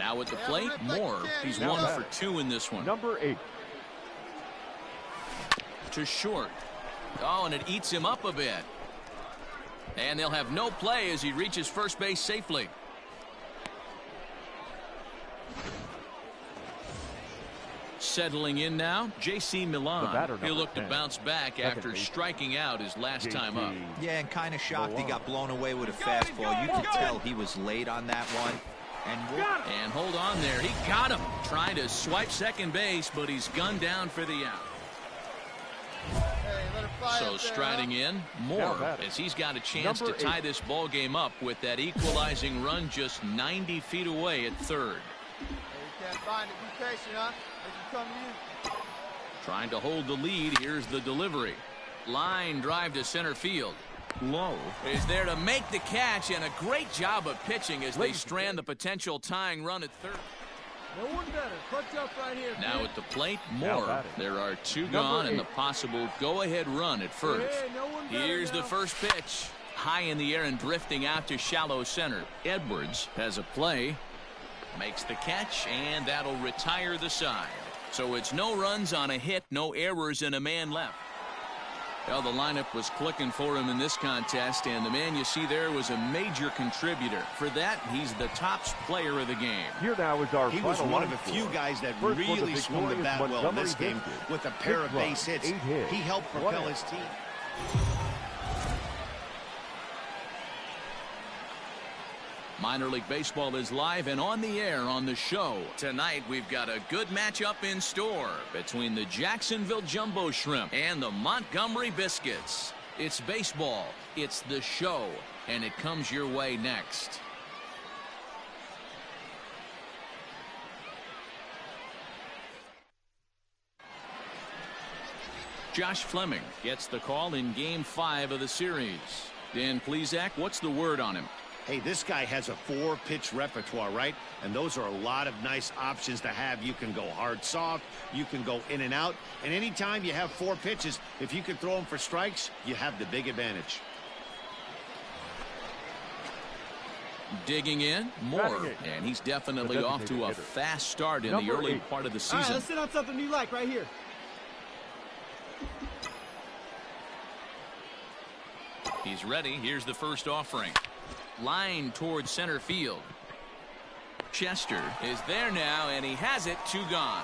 Now at the plate, Mohr. He's 1 for 2 in this one. Number 8. To short. Oh, and it eats him up a bit. And they'll have no play as he reaches first base safely. Settling in now, J.C. Milan. He'll look to bounce back after striking out his last time up. Yeah, and kind of shocked he got blown away with a fastball. You could tell he was late on that one. And hold on there. He got him. Trying to swipe second base, but he's gunned down for the out. So striding in, Mohr, as he's got a chance to tie this ball game up with that equalizing run just 90 feet away at third. Yeah, find it. Be patient, huh? They can come to you. Trying to hold the lead. Here's the delivery. Line drive to center field. Low is there to make the catch, and a great job of pitching as they strand the potential tying run at third. No one better. Clutch up right here. Now at the plate, Mohr. There are two gone and the possible go-ahead run at first. Hey, no one better Here's now. the first pitch. High in the air and drifting out to shallow center. Edwards has a play. Makes the catch, and that'll retire the side. So it's no runs on a hit, no errors, and a man left. Well, the lineup was clicking for him in this contest, and the man you see there was a major contributor. For that, he's the top player of the game. Here now is our He was one of the few guys that really swung the bat well in this game with a pair of base hits. He helped propel his team. Minor League Baseball is live and on the air on the show. Tonight, we've got a good matchup in store between the Jacksonville Jumbo Shrimp and the Montgomery Biscuits. It's baseball, it's the show, and it comes your way next. Josh Fleming gets the call in Game 5 of the series. Dan Plesac, what's the word on him? Hey, this guy has a 4-pitch repertoire, right? And those are a lot of nice options to have. You can go hard, soft. You can go in and out. And anytime you have 4 pitches, if you can throw them for strikes, you have the big advantage. Digging in, Mohr, and he's definitely off to a fast start in the early part of the season. All right, let's sit on something you like right here. He's ready. Here's the first offering. Line towards center field. Chester is there now, and he has it. 2 gone.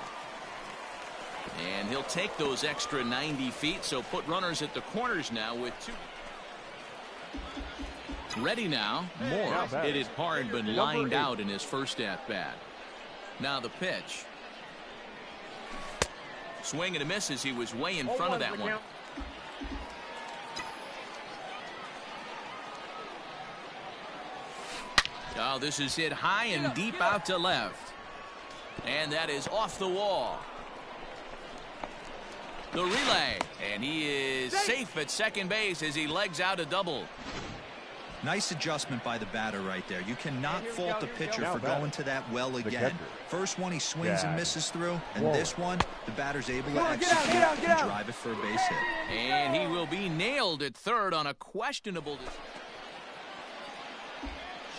And he'll take those extra 90 feet, so put runners at the corners now with 2. Ready now, Mohr hit it hard but lined out in his first at-bat. Now the pitch. Swing and a miss as he was way in front of that one. Oh, this is hit high and deep out to left. And that is off the wall. The relay. And he is safe at second base as he legs out a double. Nice adjustment by the batter right there. You cannot fault the pitcher for going to that well again. First one he swings and misses through, and this one the batter's able to execute and drive it for a base hit. And he will be nailed at third on a questionable decision.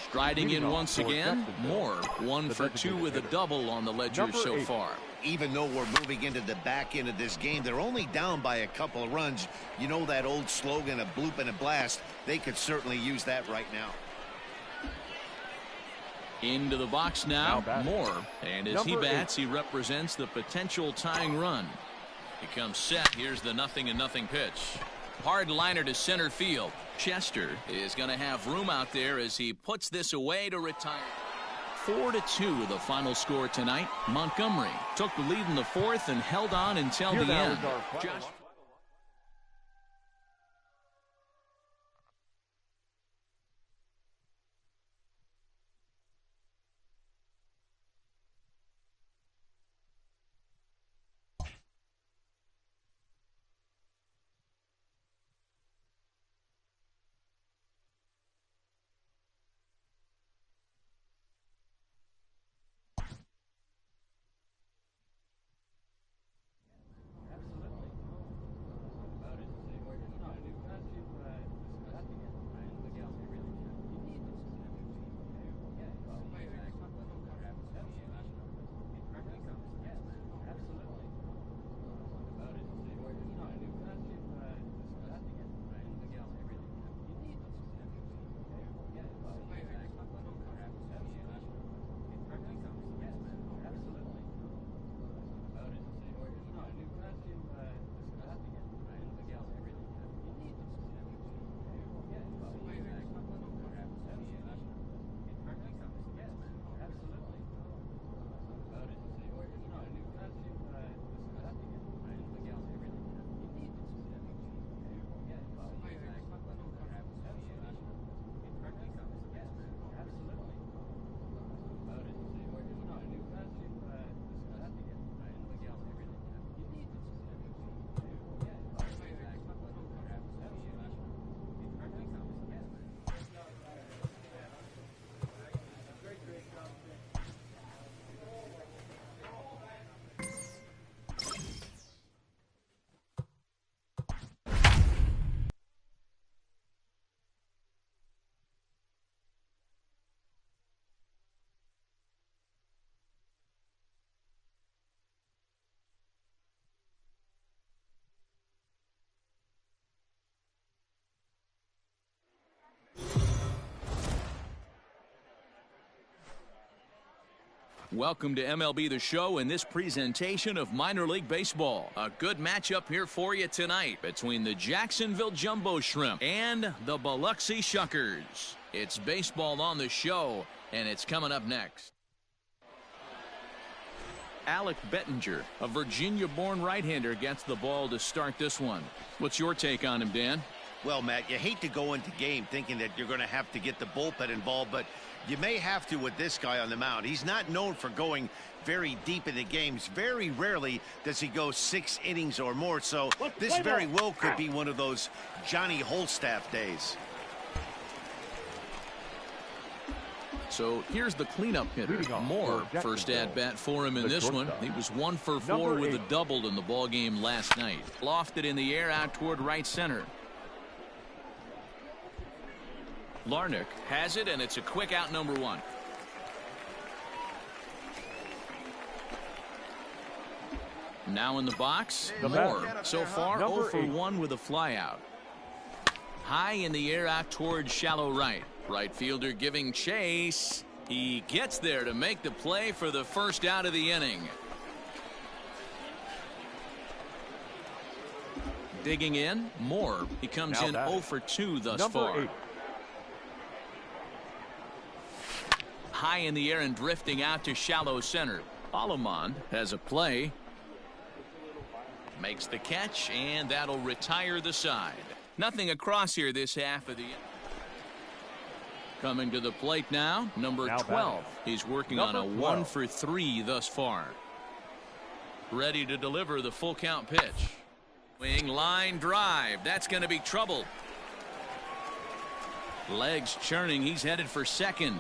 Striding in once again, Mohr 1 for 2 with a double on the ledger so far. Even though we're moving into the back end of this game, they're only down by a couple of runs. You know that old slogan, a bloop and a blast. They could certainly use that right now. Into the box now, Mohr. And as he bats, he represents the potential tying run. He comes set. Here's the 0-0 pitch. Hard liner to center field. Chester is going to have room out there as he puts this away to retire. 4-2 the final score tonight. Montgomery took the lead in the 4th and held on until the end. Josh. Welcome to MLB the Show in this presentation of minor league baseball. A good matchup here for you tonight between the Jacksonville Jumbo Shrimp and the Biloxi Shuckers. It's baseball on the show, and it's coming up next. Alec Bettinger, a Virginia-born right-hander, gets the ball to start this one. What's your take on him, Dan? Well, Matt, you hate to go into game thinking that you're going to have to get the bullpen involved, but you may have to with this guy on the mound. He's not known for going very deep into games. Very rarely does he go 6 innings or more, so this very well could be one of those Johnny Holstaff days. So here's the cleanup hitter, Mohr. First at-bat for him in this one. He was 1 for 4 with a double in the ballgame last night. Lofted in the air out toward right center. Larnach has it, and it's a quick out, number 1. Now in the box, Mohr. So far, 0 for 1 with a flyout. High in the air out toward shallow right. Right fielder giving chase. He gets there to make the play for the first out of the inning. Digging in, Mohr. He comes in 0 for 2 thus far. 8. High in the air and drifting out to shallow center. Alamond has a play. Makes the catch, and that'll retire the side. Nothing across here this half of the inning. Coming to the plate now, number 12. He's working on a 1 for 3 thus far. Ready to deliver the full count pitch. Swing, line drive. That's going to be trouble. Legs churning. He's headed for second.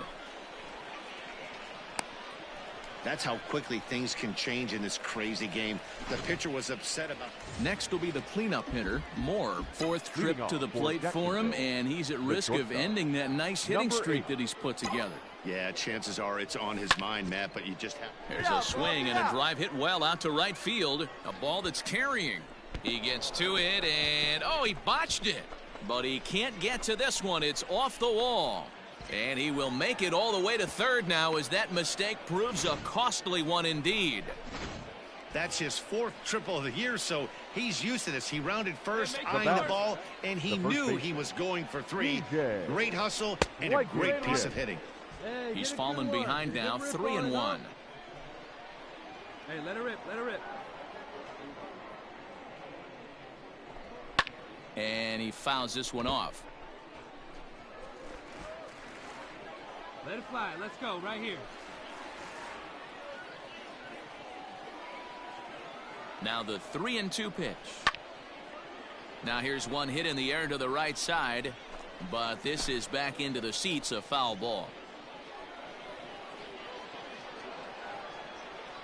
That's how quickly things can change in this crazy game. The pitcher was upset about. Next will be the cleanup hitter, Mohr. 4th trip to the plate for him, and he's at risk of ending that nice hitting streak that he's put together. Yeah, chances are it's on his mind, Matt, but you just have. There's a swing and a drive hit well out to right field. A ball that's carrying. He gets to it, and he botched it. But he can't get to this one. It's off the wall. And he will make it all the way to third now as that mistake proves a costly one indeed. That's his 4th triple of the year, so he's used to this. He rounded first, eyeing the ball, and he knew he was going for 3. Great hustle and a great piece of hitting. He's fallen behind now, 3-1. Hey, let it rip, let it rip. And he fouls this one off. Let it fly. Let's go right here. Now the 3-2 pitch. Now here's one hit in the air to the right side, but this is back into the seats, a foul ball.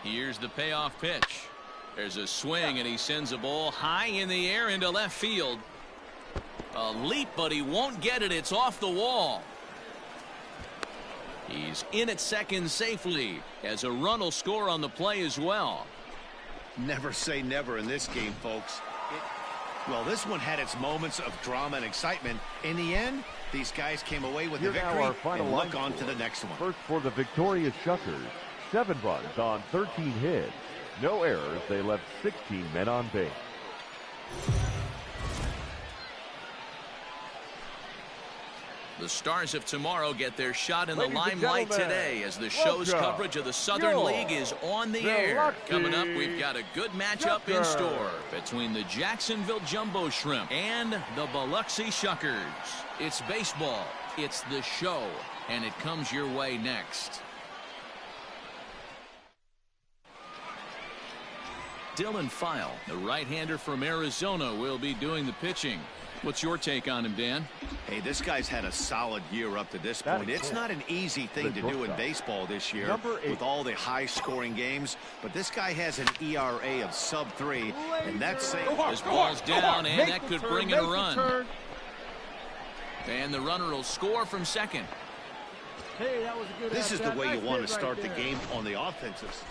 Here's the payoff pitch. There's a swing, and he sends a ball high in the air into left field. A leap, but he won't get it. It's off the wall. He's in at second safely as a run will score on the play as well. Never say never in this game, folks. Well, this one had its moments of drama and excitement. In the end, these guys came away with the victory and look on to the next one. First for the victorious Shuckers, 7 runs on 13 hits. No errors. They left 16 men on base. The Stars of tomorrow get their shot in the limelight today as the show's coverage of the Southern League is on the air. Coming up, we've got a good matchup in store between the Jacksonville Jumbo Shrimp and the Biloxi Shuckers. It's baseball, it's the show, and it comes your way next. Dylan File, the right-hander from Arizona, will be doing the pitching. What's your take on him, Dan? Hey, this guy's had a solid year up to this point. It's not an easy thing to do in baseball this year with all the high-scoring games, but this guy has an ERA of sub-3, and that's saying this ball's down, and that could bring in a run. And the runner will score from second. Hey, that was a good. This is the way you want to start the game on the offensive.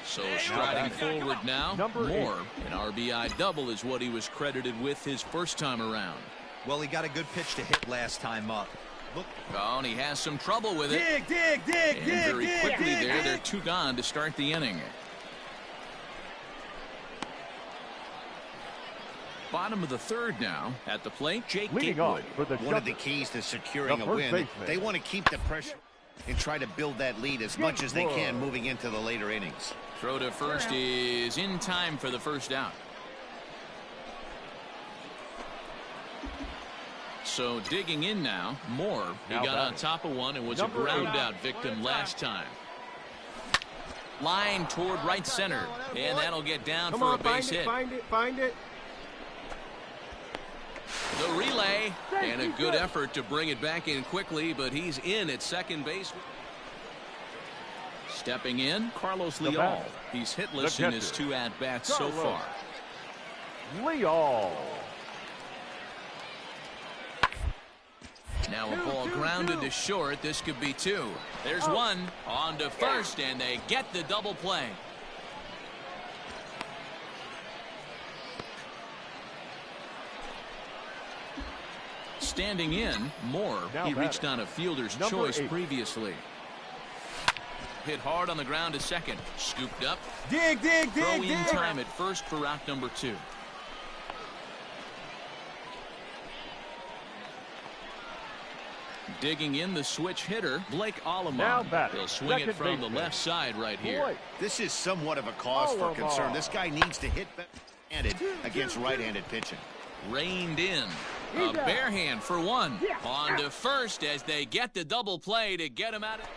So striding forward now, Mohr. An RBI double is what he was credited with his first time around. Well, he got a good pitch to hit last time up. Oh, and he has some trouble with it. Dig. And very quickly there, they're 2 gone to start the inning. Bottom of the 3rd now. At the plate, Jake Gatewood. One of the keys to securing a win. They want to keep the pressure and try to build that lead as much as they can moving into the later innings. Throw to first is in time for the first out. So digging in now, Mohr. He got on top of one and was a ground out victim last time. Line toward right center, and that'll get down for a base hit. Find it. The relay, and a good effort to bring it back in quickly, but he's in at second base. Stepping in, Carlos Leal. He's hitless in his 2 at-bats so far. Leal. Now a ball grounded to short. This could be 2. There's 1 on to first, and they get the double play. Standing in, Mohr. He reached on a fielder's choice previously. Hit hard on the ground to second. Scooped up. Dig. Throw in time at first for out number 2. Digging in the switch hitter, Blake Allman. He'll swing it from the left side right here. This is somewhat of a cause for concern. This guy needs to hit handed against right-handed pitching. Reined in. A bare hand for 1. On to first as they get the double play to get him out of.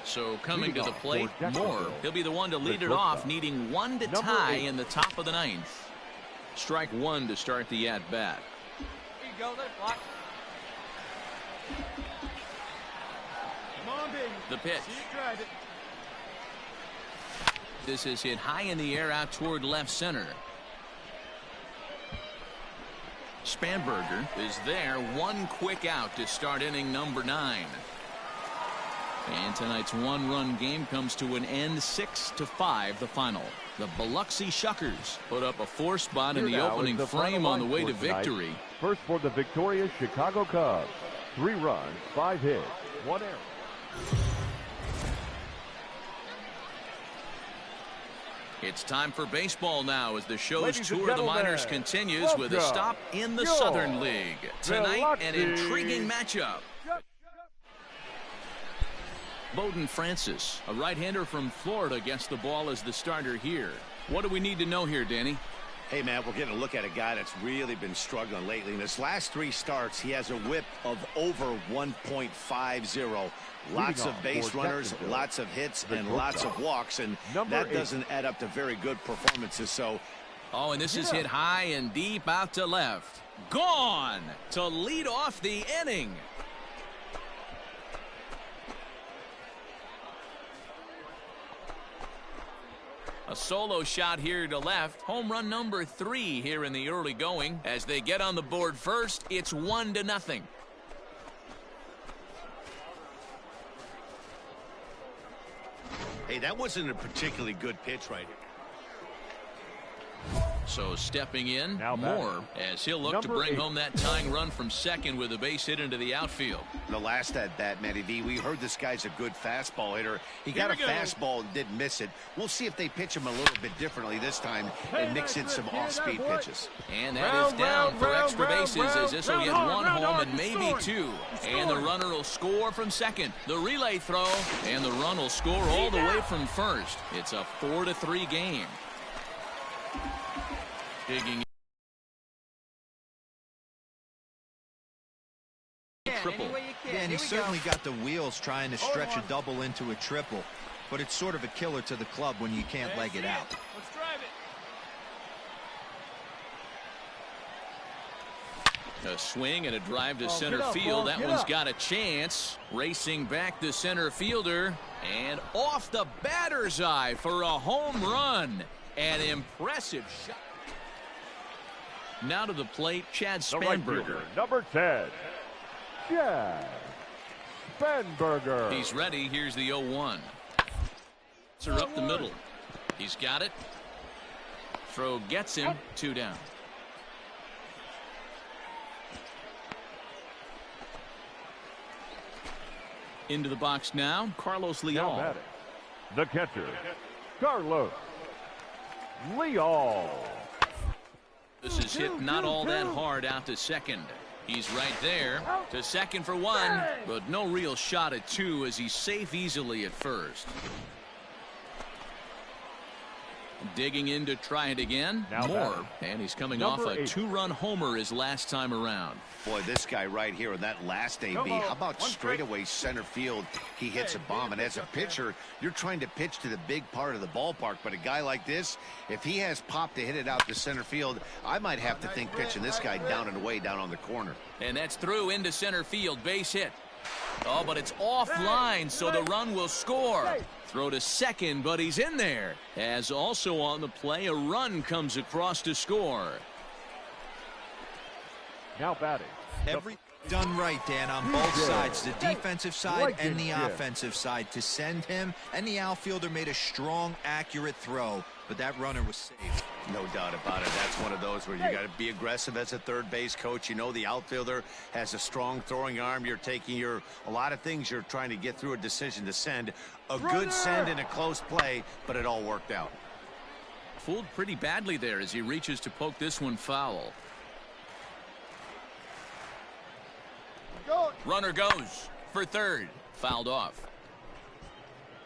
So coming to the plate, Mohr. He'll be the one to lead it off, needing 1 to tie in the top of the 9th. Strike 1 to start the at-bat. Here you go, let it block. Come on, baby. The pitch. See you drive it. This is hit high in the air out toward left center. Spanberger is there. 1 quick out to start inning number 9. And tonight's 1-run game comes to an end, 6-5 the final. The Biloxi Shuckers put up a 4 spot in the opening frame on the way to victory. First for the victorious Chicago Cubs. 3 runs, 5 hits, 1 error. It's time for baseball now as the show's tour of the minors continues with a stop in the Southern League. Tonight, an intriguing matchup. Bowden Francis, a right-hander from Florida, gets the ball as the starter here. What do we need to know here, Danny? Hey, Matt, we're getting a look at a guy that's really been struggling lately. In his last 3 starts, he has a whip of over 1.50. Lots of base runners, lots of hits, and lots of walks, and that doesn't add up to very good performances. So, and this is hit high and deep out to left. Gone to lead off the inning. A solo shot here to left. Home run number 3 here in the early going. As they get on the board first, it's 1-0. Hey, that wasn't a particularly good pitch right here. So stepping in, Mohr, as he'll look to bring home that tying run from second with a base hit into the outfield. The last at bat, Matty V, we heard this guy's a good fastball hitter. He got a fastball and didn't miss it. We'll see if they pitch him a little bit differently this time and mix in some off-speed pitches. And that is down for extra bases as this will get 1 home and maybe 2. And the runner will score from second. The relay throw, and the run will score all the way from first. It's a 4-3 game. Digging triple. Yeah, and he certainly got the wheels trying to stretch a double into a triple, but it's sort of a killer to the club when you can't leg it out. Let's drive it. A swing and a drive to center field. That one's got a chance. Racing back the center fielder, and off the batter's eye for a home run. An impressive shot. Now to the plate, Chad Spanberger. Number 10, Chad Spanberger. He's ready. Here's the 0-1. Sir up the middle. He's got it. Throw gets him. 2 down. Into the box now, Carlos Leal. The catcher, Carlos Leal. This is hit not all that hard out to second. He's right there to second for one, but no real shot at two as he's safe easily at first. Digging in to try it again. Mohr, and he's coming off a 2-run homer his last time around. Boy, this guy right here in that last AB, how about straightaway center field? He hits a bomb, and as a pitcher, you're trying to pitch to the big part of the ballpark, but a guy like this, if he has pop to hit it out to center field, I might have to think pitching this guy down and away down on the corner. And that's through into center field, base hit. Oh, but it's offline, so the run will score. Throw to second, but he's in there. As also on the play, a run comes across to score. Now batting. Every done right, Dan, on both sides, the defensive side and the offensive side. To send him, and the outfielder made a strong, accurate throw, but that runner was safe. No doubt about it. That's one of those where you got to be aggressive as a third base coach. You know the outfielder has a strong throwing arm. You're taking a lot of things you're trying to get through a decision to send. A good send and a close play, but it all worked out. Fooled pretty badly there as he reaches to poke this one foul. Runner goes for third. Fouled off.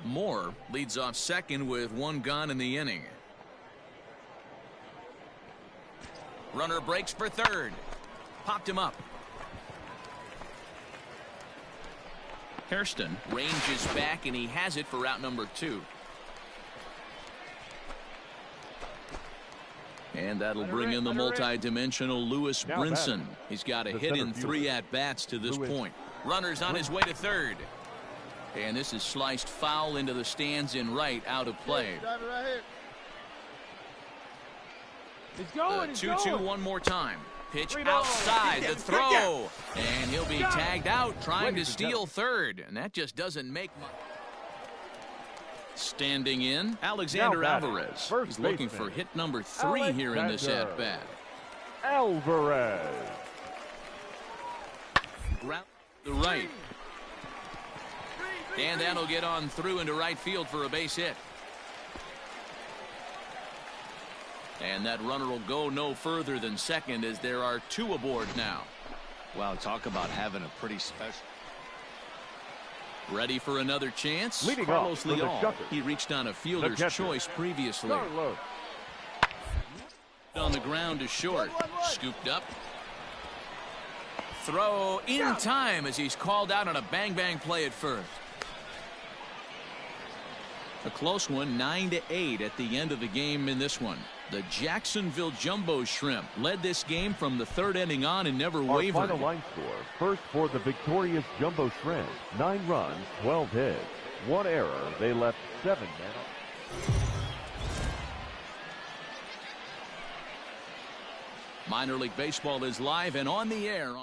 Mohr leads off second with one gone in the inning. Runner breaks for third. Popped him up. Hairston ranges back, and he has it for out number 2. And that'll bring in the multi-dimensional Lewis Brinson. He's got a hit in 3 at-bats to this point. Runner's on his way to third. And this is sliced foul into the stands in right, out of play. It's going, 2-2 one more time. Pitch outside, the throw. And he'll be tagged out trying to steal third. And that just doesn't make much. Standing in, Alexander Alvarez. He's looking for hit number 3 here in this at-bat. Alvarez. Ground to the right. And that'll get on through into right field for a base hit. And that runner will go no further than second as there are 2 aboard now. Wow, talk about having a pretty special. Ready for another chance? Leading Carlos off Leal. He reached on a fielder's choice previously. On the ground to short. Scooped up. Throw in time as he's called out on a bang-bang play at first. A close one, 9-8 at the end of the game in this one. The Jacksonville Jumbo Shrimp led this game from the 3rd inning on and never wavered. Our final line score, first for the victorious Jumbo Shrimp, 9 runs, 12 hits, 1 error. They left 7 men. Minor League Baseball is live and on the air.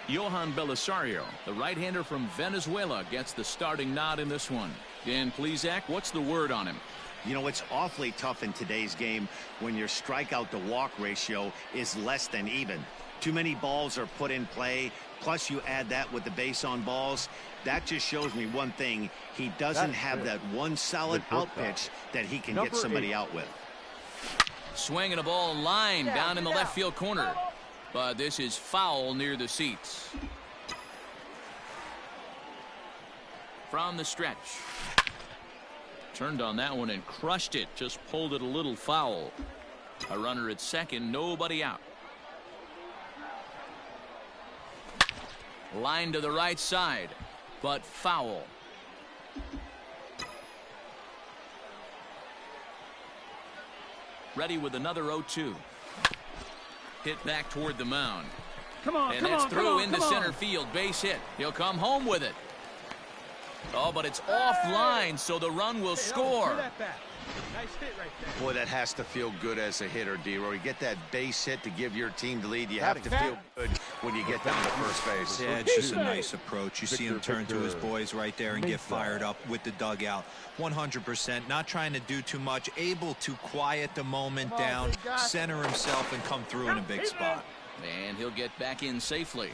Johan Belisario, the right-hander from Venezuela, gets the starting nod in this one. Dan Plesac, what's the word on him? You know, it's awfully tough in today's game when your strikeout to walk ratio is less than even. Too many balls are put in play, plus you add that with the base on balls. That just shows me one thing. He doesn't have that one solid out pitch that he can get somebody out with. Swinging a ball line down in the left field corner. But this is foul near the seats. From the stretch. Turned on that one and crushed it. Just pulled it a little foul. A runner at second, nobody out. Line to the right side, but foul. Ready with another 0-2. Hit back toward the mound. Come on, and that's through into center field. Base hit. He'll come home with it. Oh, but it's offline, so the run will score. Nice hit right there. Boy, that has to feel good as a hitter, D-Roy. You get that base hit to give your team the lead. You have to feel good when you get down to first base. Yeah, it's just a nice approach. You see him turn to his boys right there and get fired up with the dugout. 100%, not trying to do too much, able to quiet the moment down, center himself, and come through in a big spot. And he'll get back in safely.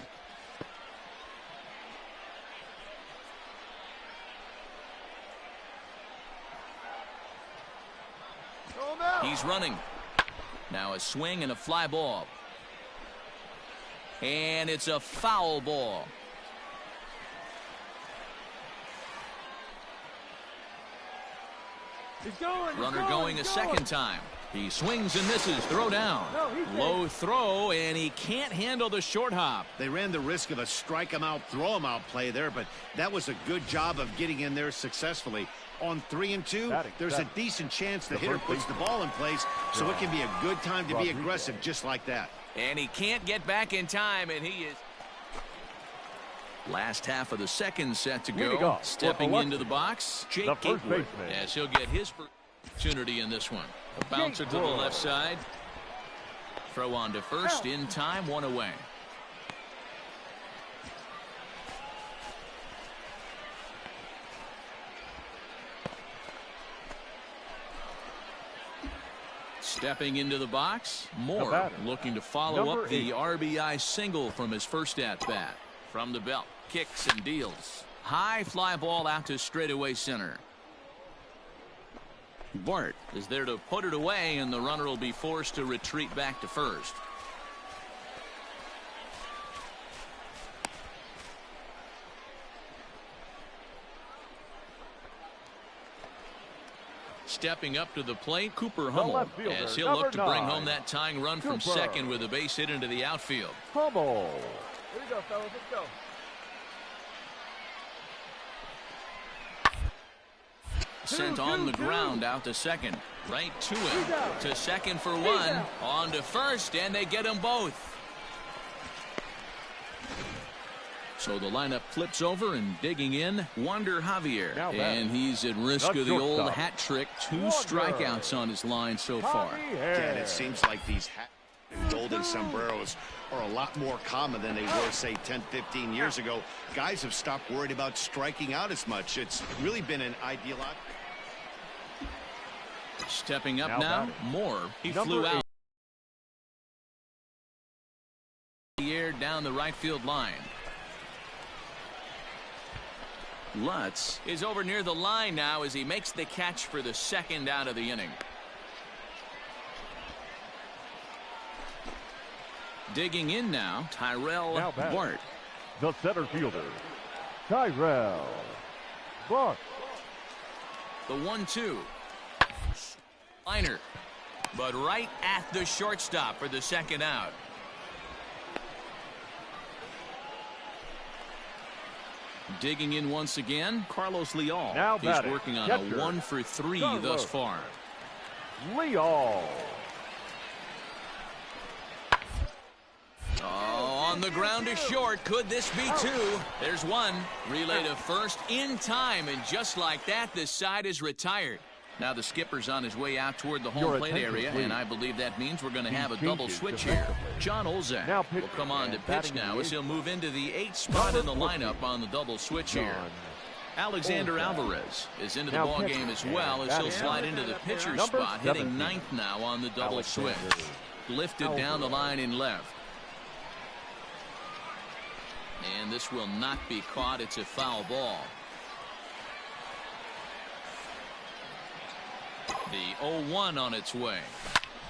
He's running. Now a swing and a fly ball. And it's a foul ball. He's going. Runner going a second time. He swings and misses. Throw down. Low throw, and he can't handle the short hop. They ran the risk of a strike him out, throw him out play there, but that was a good job of getting in there successfully. On 3-2, there's a decent chance the hitter puts the ball in place, so it can be a good time to be aggressive just like that. And he can't get back in time, and he is. Last half of the second set to go. Stepping into the box, Jake Gatewood, as he'll get his opportunity in this one. A bouncer to the left side. Throw on to first in time, one away. Stepping into the box, Mohr looking to follow up the RBI single from his first at-bat. From the belt, kicks and deals. High fly ball out to straightaway center. Bart is there to put it away, and the runner will be forced to retreat back to first. Stepping up to the plate, Cooper Hummel, as he'll look to bring home that tying run from second with a base hit into the outfield. Hummel. Here we go, fellas. Let's go. Sent on the ground out to second. Right to him. To second for one. On to first, and they get them both. So the lineup flips over, and digging in, Wander Javier. And he's at risk of the old hat trick. 2 strikeouts on his line so far. And it seems like these hat and golden sombreros are a lot more common than they were, say, 10, 15 years ago. Guys have stopped worried about striking out as much. It's really been an ideal. Stepping up now, Mohr. He flew out the air down the right field line. Lutz is over near the line now as he makes the catch for the second out of the inning. Digging in now, Tyrell Bart. The center fielder, Tyrell Bart. The 1-2. Liner, but right at the shortstop for the second out. Digging in once again, Carlos Leal. He's working on a 1-for-3 thus far. Leal. On the ground to short. Could this be 2? There's one. Relay to first in time, and just like that, this side is retired. Now the skipper's on his way out toward the home plate area, and I believe that means we're going to have a double switch here. John Olzak will come on to pitch now as he'll move into the 8th spot in the lineup on the double switch here. Alexander Alvarez is into the ball game as well as he'll slide into the pitcher's spot, hitting 9th now on the double switch. Lifted down the line in left. And this will not be caught. It's a foul ball. The 0-1 on its way.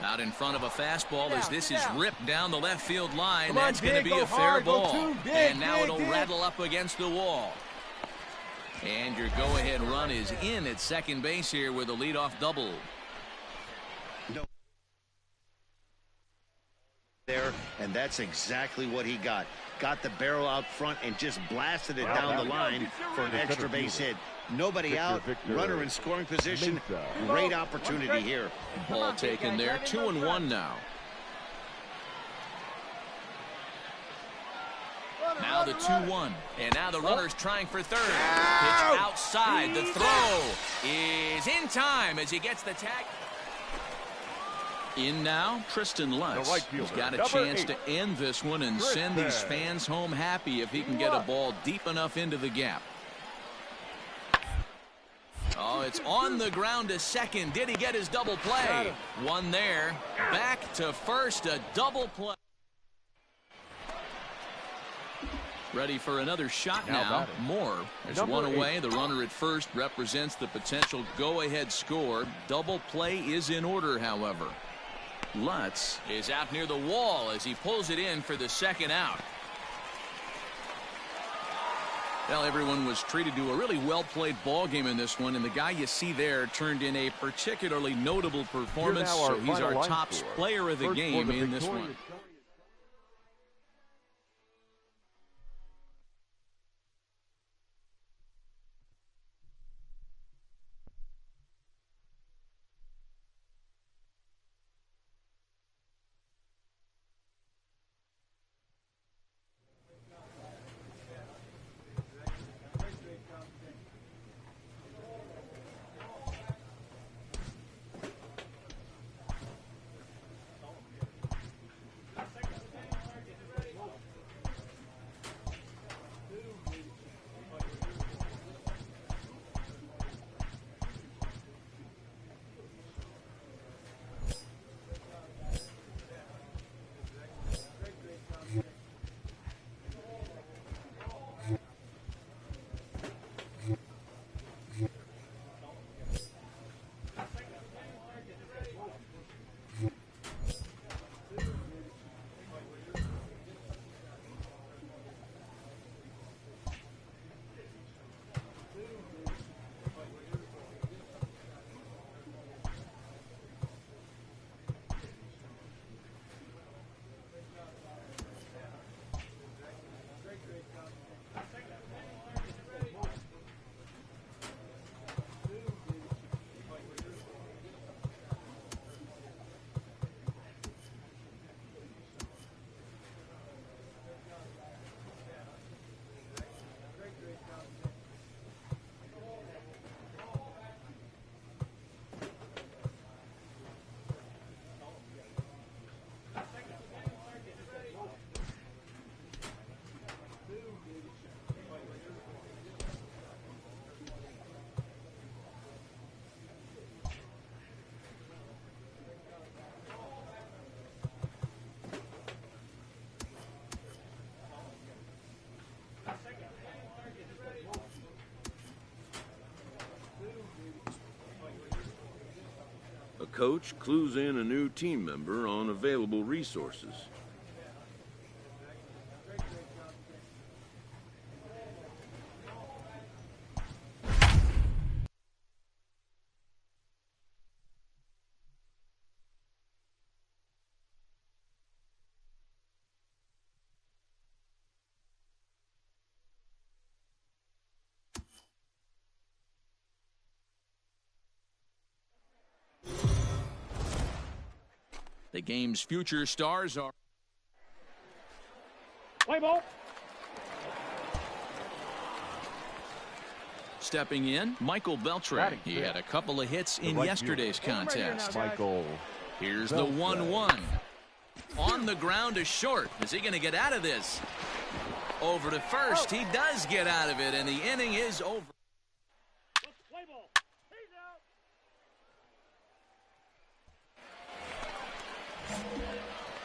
Out in front of a fastball as this is ripped down the left field line. That's going to be a fair ball. And now it'll rattle up against the wall. And your go-ahead run is in at second base here with a leadoff double. There, and that's exactly what he got. Got the barrel out front and just blasted it down the line for an extra base hit. Nobody out, runner in scoring position. Great opportunity here. Ball taken there, 2-1 now. Now the 2-1, and now the runner's trying for third. Pitch outside. The throw is in time as he gets the tag. In now, Tristan Lutz. He's got a chance to end this one and send these fans home happy if he can get a ball deep enough into the gap. Oh, it's on the ground to second. Did he get his double play? One there. Back to first, a double play. Ready for another shot now. Mohr is one away. The runner at first represents the potential go-ahead score. Double play is in order, however. Lutz is out near the wall as he pulls it in for the second out. Well, everyone was treated to a really well-played ball game in this one, and the guy you see there turned in a particularly notable performance. So he's our top player of the game in this one. A coach clues in a new team member on available resources. The game's future stars are Play ball. stepping in. Michael Beltran. He had a couple of hits in yesterday's contest. Here's the 1-1. On the ground to short. Is he going to get out of this? Over to first. He does get out of it, and the inning is over. Play ball. He's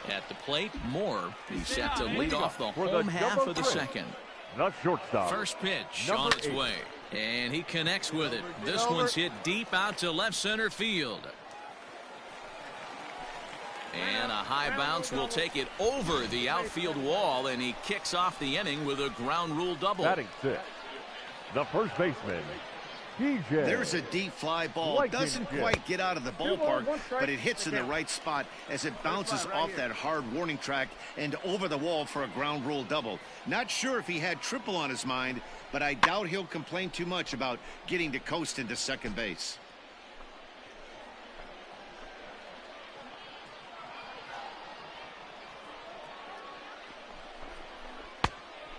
out. At the plate, Mohr is set to lead off the home half of the second. The shortstop. First pitch on its way, and he connects with it. This one's hit deep out to left center field. And a high bounce will take it over the outfield wall, and he kicks off the inning with a ground rule double. Batting sixth, the first baseman, DJ. There's a deep fly ball. Doesn't quite get out of the ballpark, but it hits in the right spot as it bounces off that hard warning track and over the wall for a ground rule double. Not sure if he had triple on his mind, but I doubt he'll complain too much about getting to coast into second base.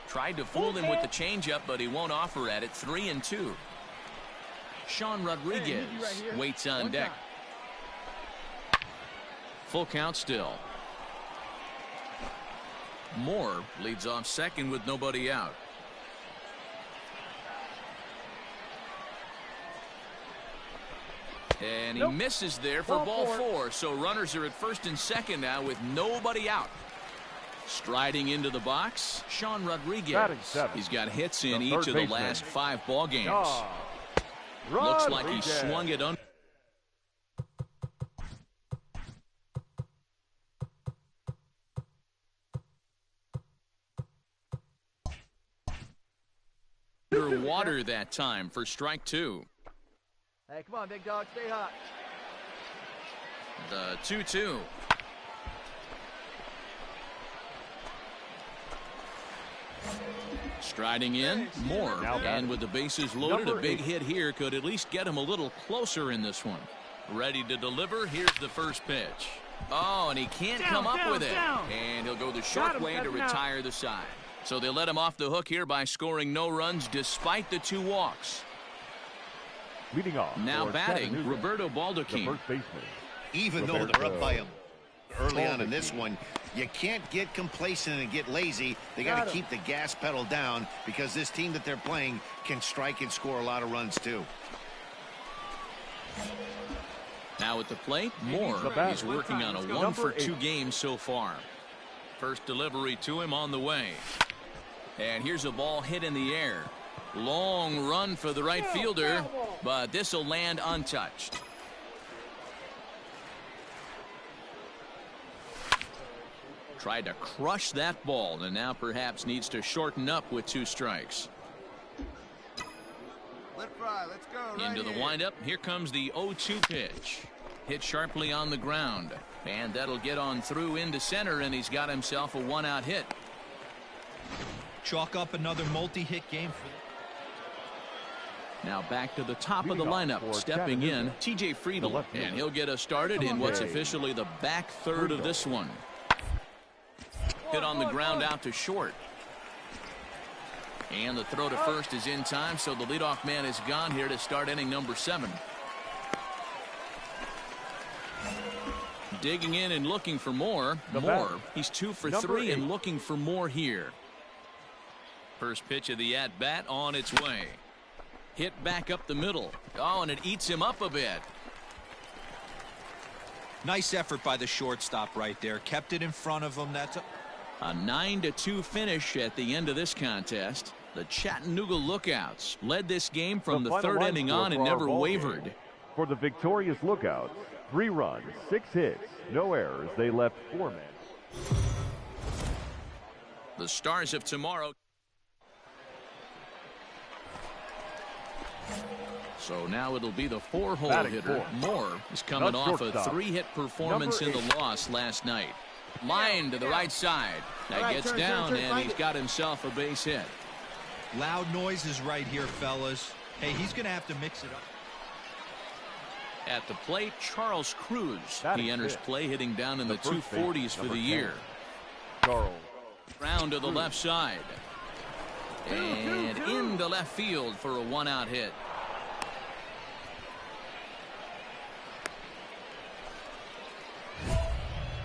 Tried to fool him with the changeup, but he won't offer at it. 3-2. Sean Rodriguez waits on deck. Full count still. Mohr leads off second with nobody out. And he misses there for ball four. So runners are at first and second now with nobody out. Striding into the box, Sean Rodriguez. He's got hits in each of the last 5 ball games. Looks like he swung it under. Underwater that time for strike 2. Hey, come on, big dog, stay hot. The 2-2. Striding in, Mohr, and with the bases loaded, a big hit here could at least get him a little closer in this one. Ready to deliver, here's the first pitch. Oh, and he can't come up with it. And he'll go the short way to retire the side. So they let him off the hook here by scoring no runs despite the 2 walks. Leading off now batting, Roberto Baldacchini. Even though they're up by him early on in this one, you can't get complacent and get lazy. They got to keep the gas pedal down because this team that they're playing can strike and score a lot of runs too. Now at the plate, Mohr. He's working on a 1-for-2 game so far. First delivery to him on the way. And here's a ball hit in the air. Long run for the right fielder, but this will land untouched. Tried to crush that ball and now perhaps needs to shorten up with 2 strikes. Let fly, let's go. Into the windup. Here comes the 0-2 pitch. Hit sharply on the ground. And that'll get on through into center, and he's got himself a 1-out hit. Chalk up another multi-hit game for them. Now back to the top of the lineup. Stepping in, T.J. Friedl. And he'll get us started in what's officially the back third of this one. Hit on the ground out to short. And the throw to first is in time, so the leadoff man is gone here to start inning number 7. Digging in and looking for more. Mohr, he's 2 for 3 and looking for more here. First pitch of the at-bat on its way. Hit back up the middle. Oh, and it eats him up a bit. Nice effort by the shortstop right there. Kept it in front of him. That's a 9-2 finish at the end of this contest. The Chattanooga Lookouts led this game from the 3rd inning on and never wavered. For the victorious Lookouts, 3 runs, 6 hits, no errors. They left 4 men. The Stars of tomorrow. So now it'll be the 4-hole hitter. Mohr is coming off a 3-hit performance in the loss last night. Line to the right side. That gets down, and he's got himself a base hit. Loud noises right here, fellas. Hey, he's going to have to mix it up. At the plate, Charles Cruz. He enters play hitting down in the 240s for the year. Round to the left side. And into left field for a 1-out hit.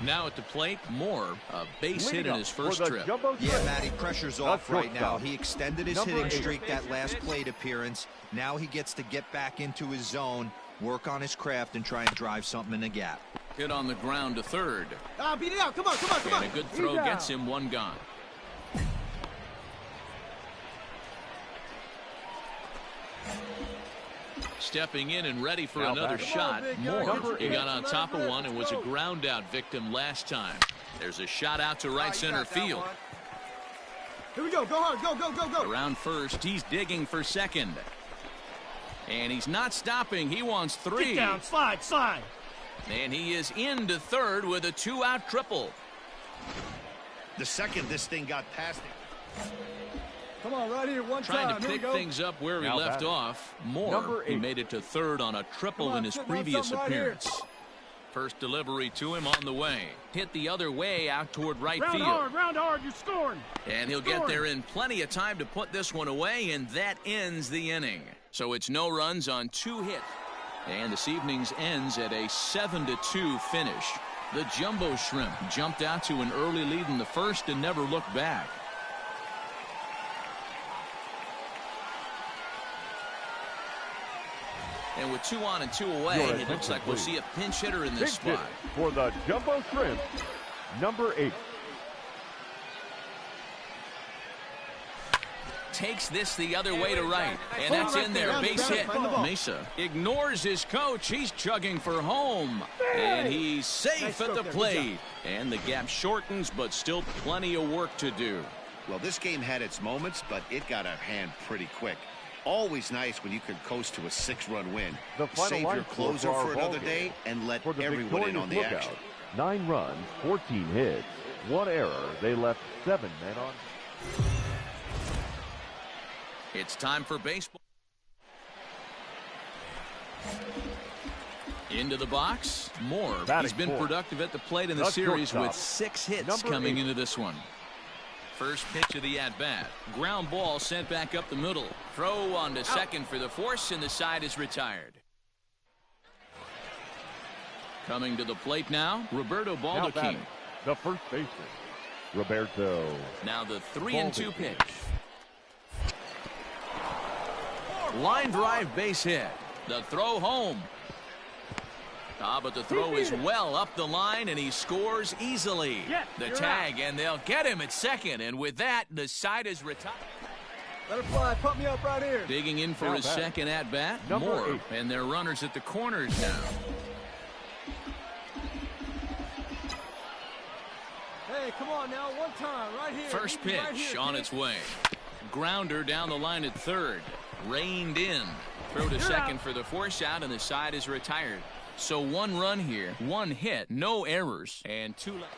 Now at the plate, Mohr, a base hit in his first trip. Yeah, Matty, pressure's off right now. He extended his hitting streak that last plate appearance. Now he gets to get back into his zone, work on his craft, and try and drive something in the gap. Hit on the ground to third. Beat it out. Come on, come on, come on. And a good throw gets him 1 gone. Stepping in and ready for another shot. Mohr, he got on top of one and was a ground out victim last time. There's a shot out to right center field. Here we go. Go hard. Go, go, go, go. Around first, he's digging for second. And he's not stopping. He wants 3. Get down, slide, slide. And he is into third with a 2-out triple. The second this thing got past him. Come on, right here, one Trying time. to pick things up where he left off. Mohr, he made it to third on a triple in his previous appearance. First delivery to him on the way. Hit the other way out toward right field. Round hard, you're scoring. And he'll get there in plenty of time to put this one away, and that ends the inning. So it's no runs on 2 hits. And this evening's ends at a 7-2 finish. The Jumbo Shrimp jumped out to an early lead in the first and never looked back. And with 2 on and 2 away, it looks like we'll see a pinch hitter in this spot. For the Jumbo Shrimp, number 8. takes this the other way to right. And that's in there. Base hit. Mesa ignores his coach. He's chugging for home. And he's safe at the plate. And the gap shortens, but still plenty of work to do. Well, this game had its moments, but it got out of hand pretty quick. Always nice when you can coast to a 6-run win. Save your closer for another day and let everyone in on the action. 9 runs, 14 hits, 1 error. They left 7 men on. It's time for baseball. Into the box, Mohr. He's been productive at the plate in the series with 6 hits coming into this one. First pitch of the at-bat. Ground ball sent back up the middle. Throw on to second for the force, and the side is retired. Coming to the plate now, Roberto Baldacchini. The first baseman, Roberto. Now the 3-2 pitch. Line drive base hit. The throw home. But the throw is well up the line, and he scores easily. The tag, and they'll get him at second. And with that, the side is retired. Let it fly. Put me up right here. Digging in for his second at-bat, Mohr. And their runners at the corners now. Hey, come on now. One time. Right here. First pitch right on its way. Grounder down the line at third. Reined in. Throw to second for the force out, and the side is retired. So 1 run here, 1 hit, no errors, and 2 left.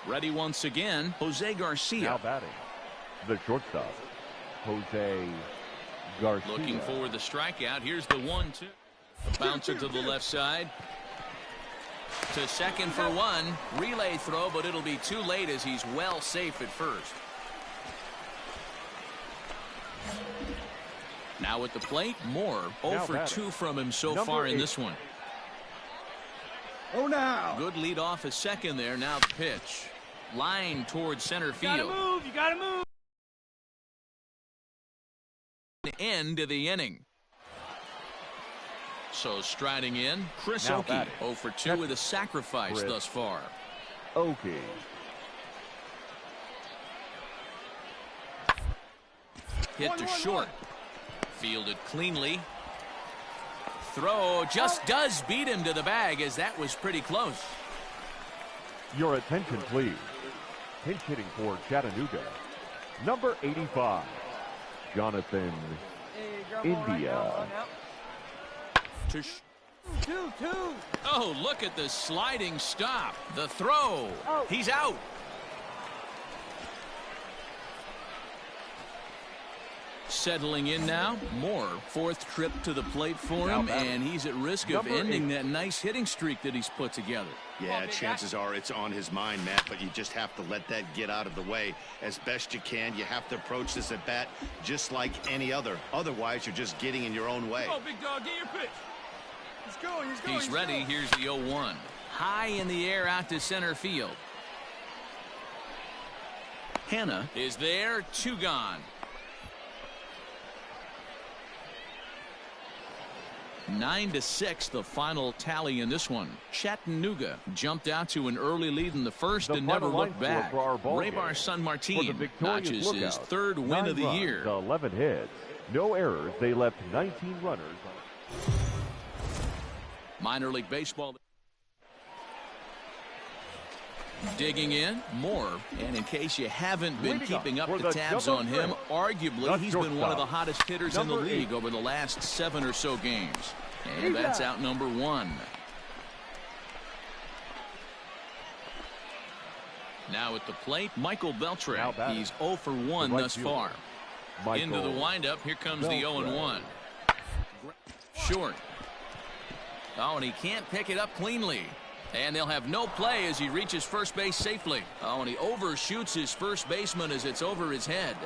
Ready once again, Jose Garcia. Now batting, the shortstop, Jose Garcia. Looking for the strikeout. Here's the 1-2. A bouncer to the left side. To second for 1. Relay throw, but it'll be too late as he's well safe at first. Now at the plate, Mohr 0 for 2 from him so far in this one. Oh, now. Good lead off at second there. Now the pitch. Line towards center field. You gotta move. You gotta move. End of the inning. So striding in, Chris Oakey. 0 for 2 with a sacrifice thus far. Oakey. Hit to short. Fielded cleanly. Throw just does beat him to the bag, as that was pretty close. Your attention, please. Pinch hitting for Chattanooga, number 85, Jonathan India. Oh, look at the sliding stop. The throw. He's out. Settling in now, Mohr, 4th trip to the plate for him, and he's at risk of ending that nice hitting streak that he's put together. Yeah, chances are it's on his mind, Matt, but you just have to let that get out of the way as best you can. You have to approach this at bat just like any other. Otherwise, you're just getting in your own way. Oh, big dog, get your pitch. He's going. He's ready. Here's the 0-1. High in the air out to center field. Hanna is there. 2 gone. 9-6 the final tally in this one. Chattanooga jumped out to an early lead in the first and never looked back. Raybar Sanmartin notches his 3rd win of the year. 11 hits, no errors. They left 19 runners. Minor League Baseball. Digging in, Mohr. And in case you haven't been keeping up the tabs on him, arguably he's been one of the hottest hitters in the league over the last 7 or so games. And that's out number 1. Now at the plate, Michael Beltre. He's 0 for 1 thus far. Into the windup, here comes the 0-1. Short. Oh, and he can't pick it up cleanly. And they'll have no play as he reaches first base safely. Oh, and he overshoots his first baseman as it's over his head.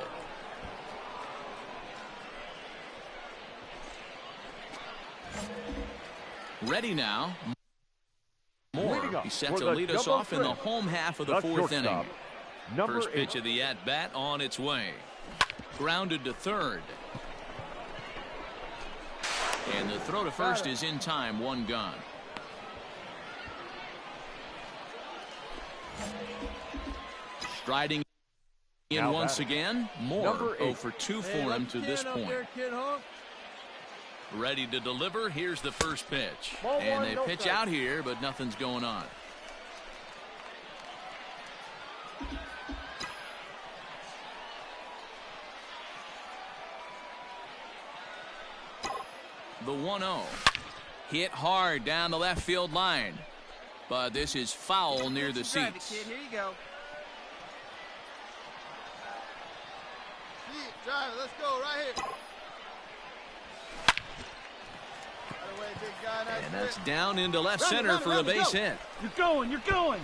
Ready now. Mohr. He's set to lead us off in the home half of the 4th inning. First pitch of the at-bat on its way. Grounded to third. And the throw to first is in time. 1 gone. Striding in once again. Mohr 0 for 2 for him to this point. Ready to deliver. Here's the first pitch. And they pitch out here, but nothing's going on. The 1-0. Hit hard down the left field line. But this is foul near the seats. Here you go. Drive it. Let's go right here. Away, big guy. Nice and that's down into left center for a base hit. You're going. You're going.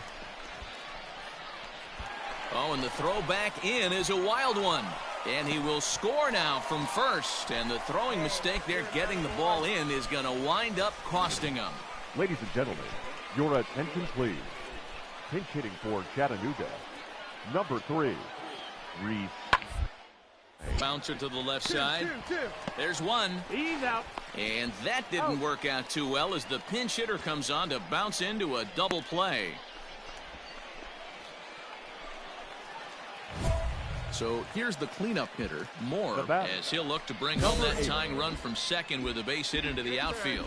Oh, and the throw back in is a wild one. And he will score now from first. And the throwing mistake there getting the ball in is going to wind up costing him. Ladies and gentlemen, your attention please. Pinch hitting for Chattanooga, number 3, Reese. Bouncer to the left side. There's one. He's out. And that didn't work out too well as the pinch hitter comes on to bounce into a double play. So here's the cleanup hitter, Mohr, as he'll look to bring home that tying run from second with a base hit into the outfield.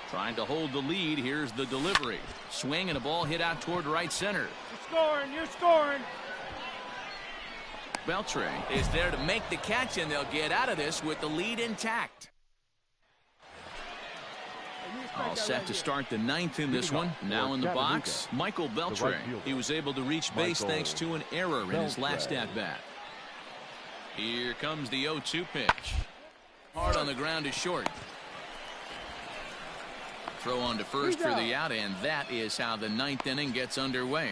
Trying to hold the lead. Here's the delivery. Swing and a ball hit out toward right center. You're scoring. You're scoring. Beltre is there to make the catch, and they'll get out of this with the lead intact. All set to start the 9th in this one. Now in the box, Michael Beltre. He was able to reach base thanks to an error in his last at-bat. Here comes the 0-2 pitch. Hard on the ground to short. Throw on to first for the out, and that is how the 9th inning gets underway.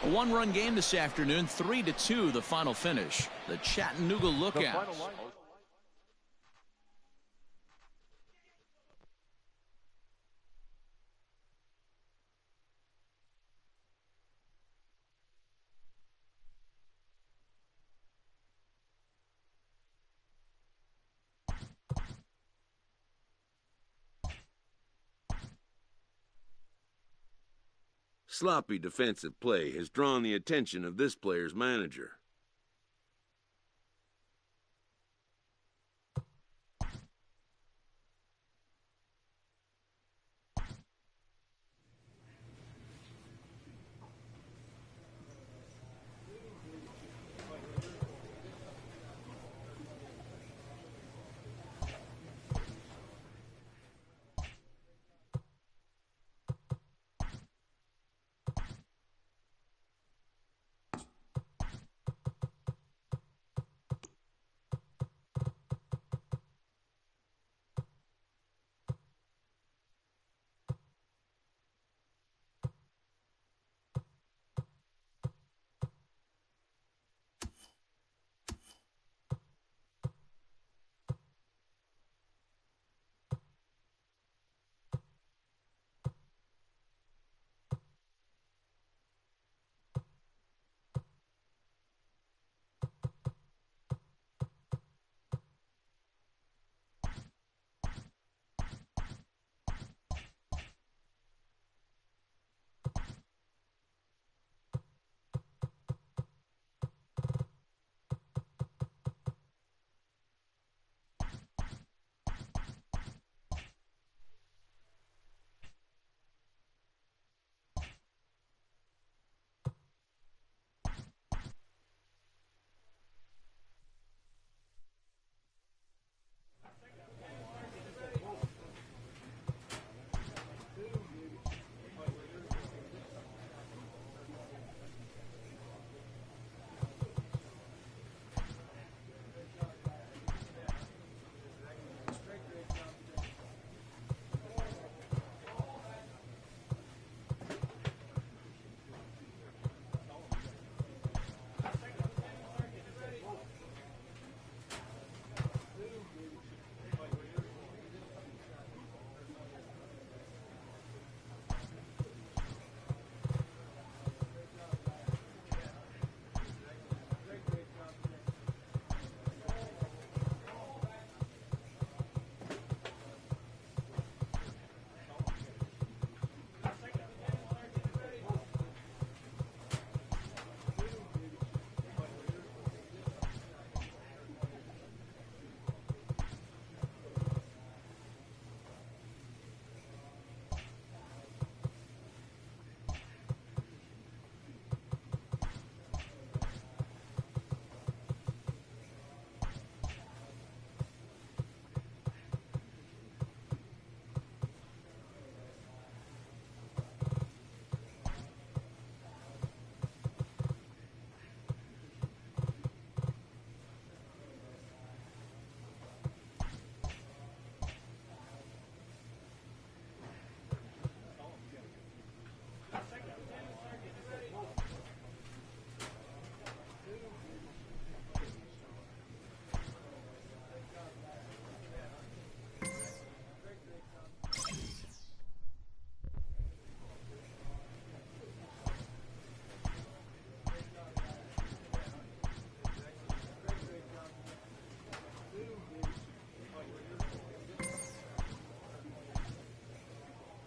A 1-run game this afternoon, 3-2 the final finish. The Chattanooga Lookouts. Sloppy defensive play has drawn the attention of this player's manager.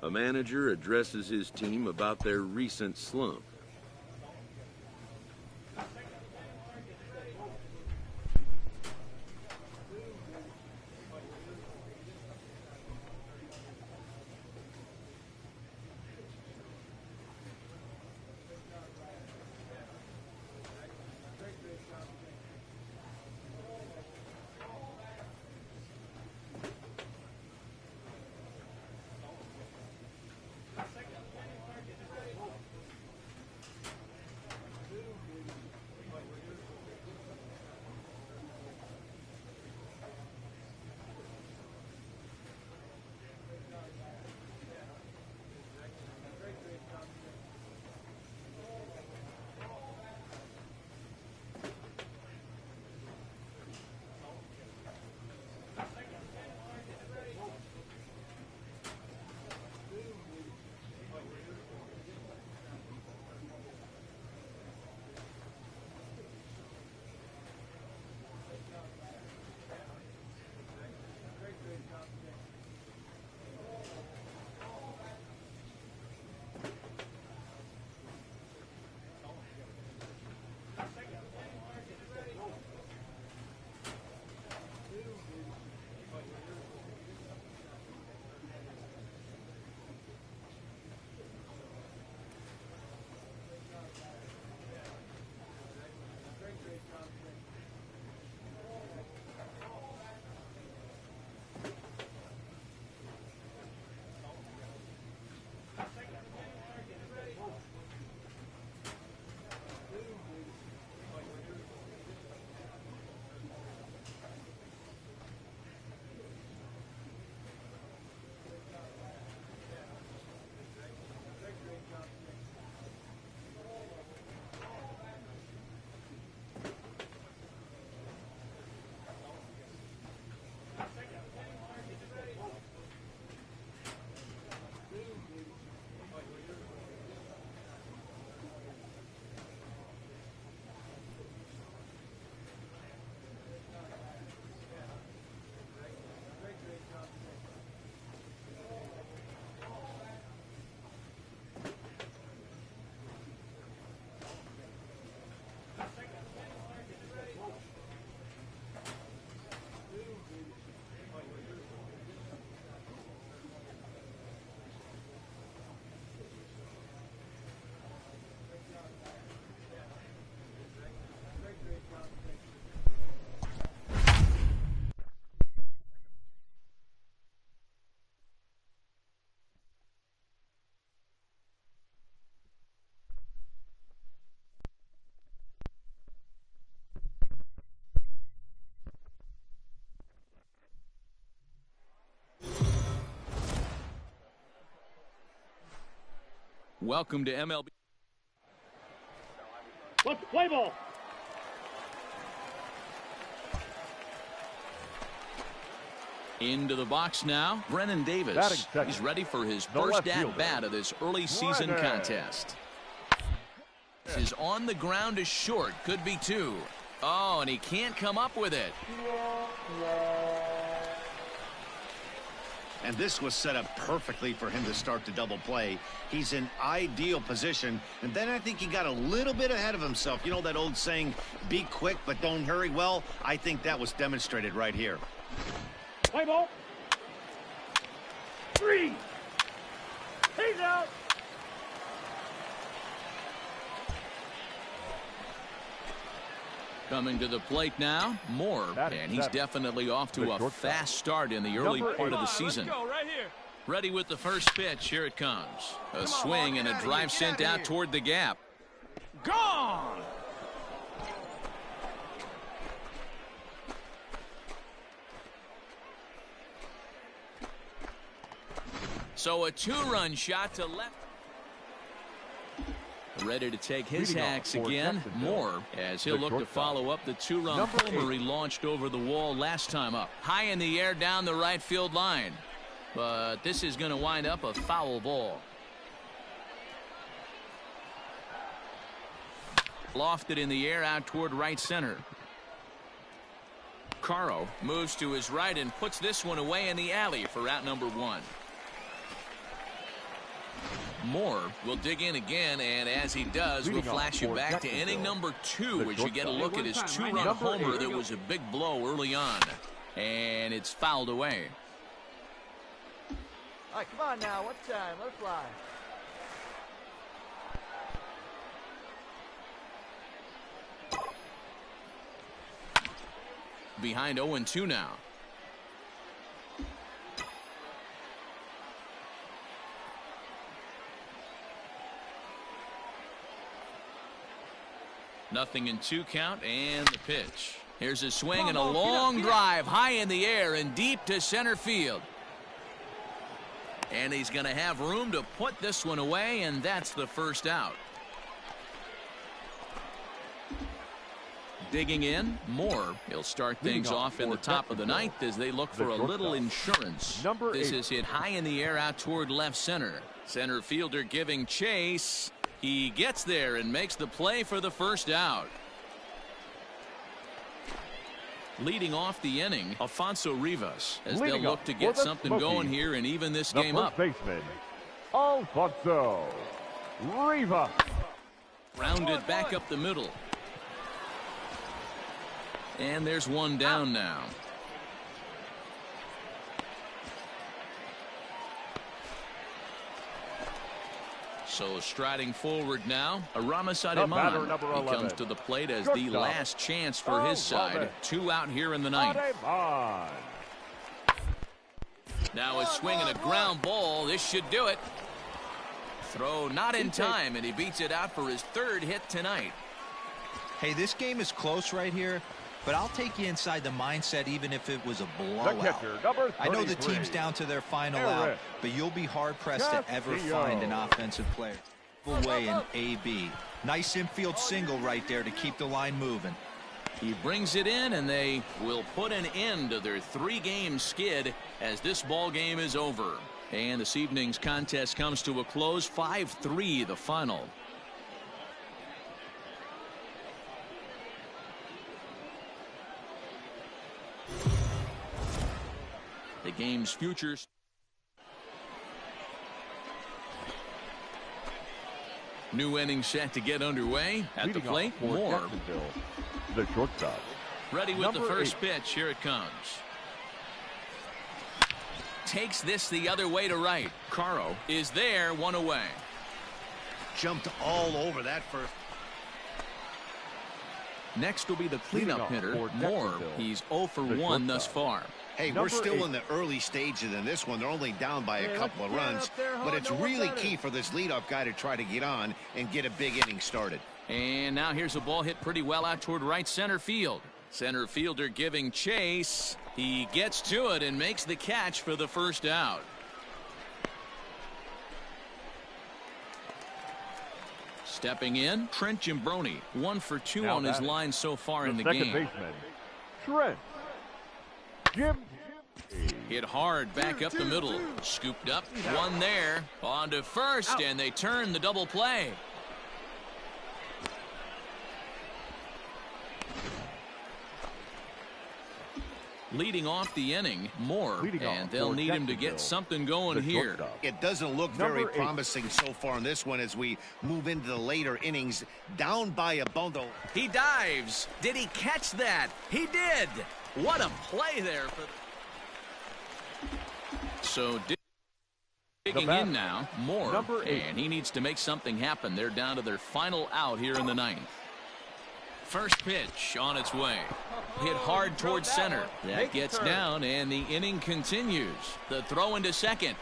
A manager addresses his team about their recent slump. Welcome to MLB. Let's play ball. Into the box now, Brennan Davis. He's ready for his first at-bat of this early season contest. This is on the ground to short. Could be two. Oh, and he can't come up with it. And this was set up perfectly for him to start the double play. He's in ideal position. And then I think he got a little bit ahead of himself. You know that old saying, be quick but don't hurry? Well, I think that was demonstrated right here. Play ball. 3. He's out. Coming to the plate now, Mohr, and he's definitely off to a fast start in the early part of the season. Let's go right here. Ready with the first pitch. Here it comes. A swing and a drive sent out toward the gap. Gone. So a two-run shot to left. Ready to take his hacks again, Mohr, as he'll look to follow up the two-run homer he launched over the wall last time up. High in the air down the right field line. But this is going to wind up a foul ball. Lofted in the air out toward right center. Caro moves to his right and puts this one away in the alley for out number 1. Mohr will dig in again, and as he does, we'll flash you back to inning number 2 as you get a look at his 2-run homer that was a big blow early on. And it's fouled away. All right, come on now. One time. Let it fly. Behind 0-2 now. Nothing in 2 count, and the pitch. Here's a swing and a long drive high in the air and deep to center field. And he's going to have room to put this one away, and that's the first out. Digging in, Mohr. He'll start things off in the top of the 9th as they look for a little insurance. This is hit high in the air out toward left center. Center fielder giving chase. He gets there and makes the play for the first out. Leading off the inning, Alfonso Rivas, as they'll look to get something going here and even this game up. Baseman, Alfonso Rivas. Rounded back up the middle. And there's one down now. So striding forward now, Aramis Ademan. He comes to the plate as the last chance for his side. 2 out here in the 9th. Now a swing and a ground ball. This should do it. Throw not in time, and he beats it out for his 3rd hit tonight. Hey, this game is close right here, but I'll take you inside the mindset even if it was a blowout. I know the team's down to their final out, but you'll be hard-pressed to ever find an offensive player. Away in AB. Nice infield single right there to keep the line moving. He brings it in, and they will put an end to their 3-game skid as this ball game is over. And this evening's contest comes to a close, 5-3 the final. The game's futures. New inning set to get underway. At the plate, Mohr. The shortstop. Ready with the first pitch. Here it comes. Takes this the other way to right. Caro is there, 1 away. Jumped all over that first. Next will be the cleanup hitter, Mohr. He's 0 for 1 thus far. Hey, we're still in the early stages in this one. They're only down by a couple of runs, but it's really key for this leadoff guy to try to get on and get a big inning started. And now here's a ball hit pretty well out toward right center field. Center fielder giving chase. He gets to it and makes the catch for the first out. Stepping in, Trent Jimbroni, 1 for 2 on his line so far in the game. Second baseman, Trent Jim. Hit hard back up the middle. Scooped up, 1 there. On to first, and they turn the double play. Leading off the inning, Mohr, and they'll need him to get something going here. It doesn't look very promising so far in this one as we move into the later innings. Down by a bundle. He dives. Did he catch that? He did. What a play there. So digging in now, Mohr, and he needs to make something happen. They're down to their final out here in the 9th. First pitch on its way. Hit hard towards center. That gets down, and the inning continues. The throw into second.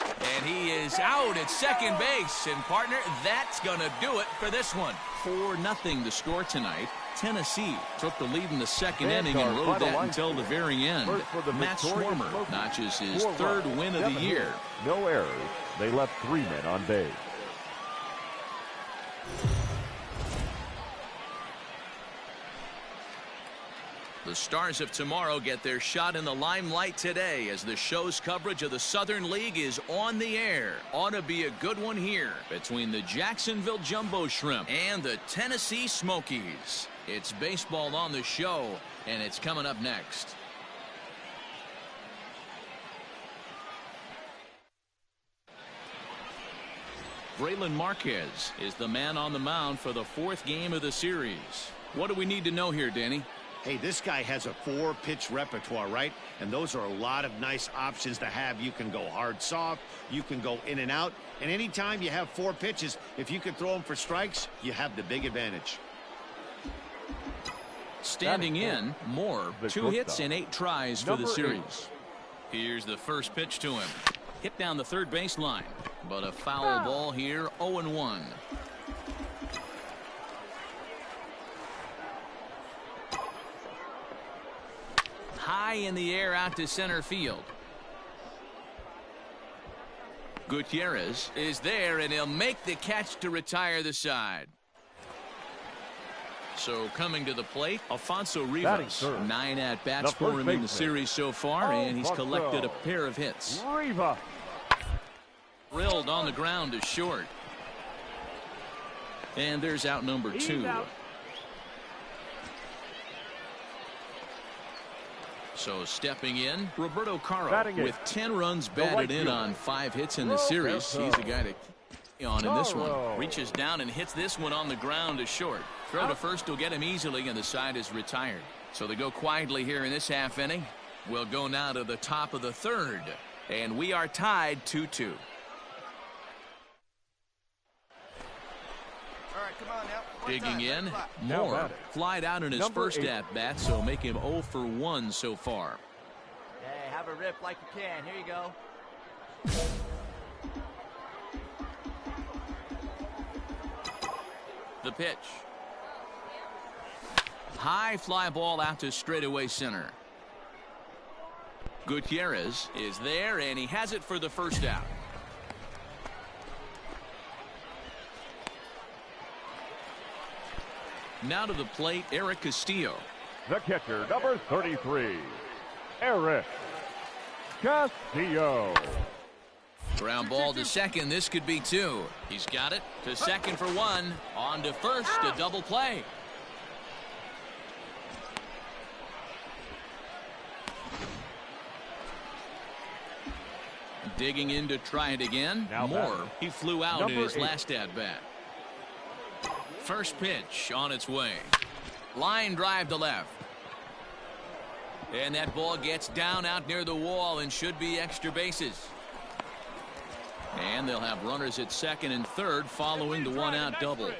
And he is out at second base. And, partner, that's going to do it for this one. 4-0 the score tonight. Tennessee took the lead in the second inning and rode that until the very end. Matt Swarmer notches his 3rd win of the year. No errors. They left 3 men on base. The Stars of tomorrow get their shot in the limelight today as the show's coverage of the Southern League is on the air. Ought to be a good one here between the Jacksonville Jumbo Shrimp and the Tennessee Smokies. It's baseball on the show, and it's coming up next. Rylan Marquez is the man on the mound for the 4th game of the series. What do we need to know here, Danny? Hey, this guy has a 4-pitch repertoire, right? And those are a lot of nice options to have. You can go hard, soft. You can go in and out. And anytime you have 4 pitches, if you can throw them for strikes, you have the big advantage. Standing in, Mohr, 2 hits and 8 tries for the series. Here's the first pitch to him. Hit down the third baseline, but a foul ball here, 0-1. High in the air out to center field. Gutierrez is there, and he'll make the catch to retire the side. So coming to the plate, Alfonso Rivas. 9 at-bats for him in the series so far, and he's collected a pair of hits. Drilled on the ground to short. And there's out number 2. So stepping in, Roberto Caro with 10 runs batted in on 5 hits in the series. He's the guy to on in this one. Reaches down and hits this one on the ground to short. Throw to first will get him easily, and the side is retired. So they go quietly here in this half inning. We'll go now to the top of the 3rd, and we are tied 2-2. Digging in, Mohr flied out in his first at-bat, so make him 0 for 1 so far. Hey, have a rip like you can. Here you go. The pitch. High fly ball out to straightaway center. Gutierrez is there, and he has it for the first out. Now to the plate, Eric Castillo. The catcher, number 33, Eric Castillo. Ground ball to second. This could be 2. He's got it to second for 1. On to first, a double play. Digging in to try it again. Mohr, he flew out in his last at-bat. First pitch on its way. Line drive to left. And that ball gets down out near the wall and should be extra bases. And they'll have runners at second and third following the 1-out double.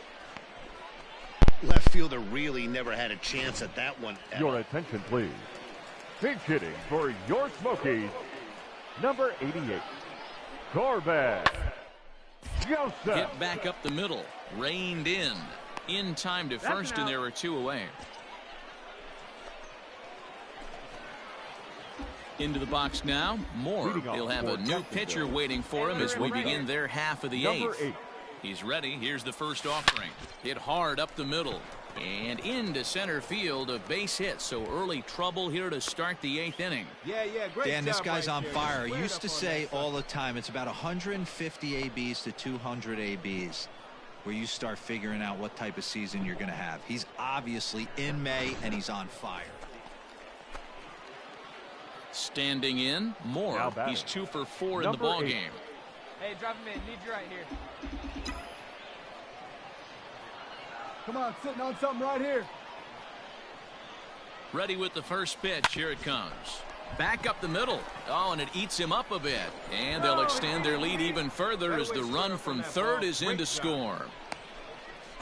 Left fielder really never had a chance at that one. Your attention, please. Pinch hitting for your Smokies, number 88, Corbin Joseph. Hit back up the middle. Reined in time to first, and there were 2 away. Into the box now, Mohr. He'll have a new pitcher waiting for him as we begin their half of the 8th. He's ready. Here's the first offering. Hit hard up the middle and into center field, a base hit. So early trouble here to start the 8th inning. Yeah, great. Dan, this guy's on fire. I used to say all the time it's about 150 ABs to 200 ABs where you start figuring out what type of season you're going to have. He's obviously in May, and he's on fire. Standing in, Mohr. He's 2 for 4 in the ball game. Hey, drop him in. Need you right here. Come on, sitting on something right here. Ready with the first pitch. Here it comes. Back up the middle. Oh, and it eats him up a bit. And they'll extend their lead even further as the run from third is in to score.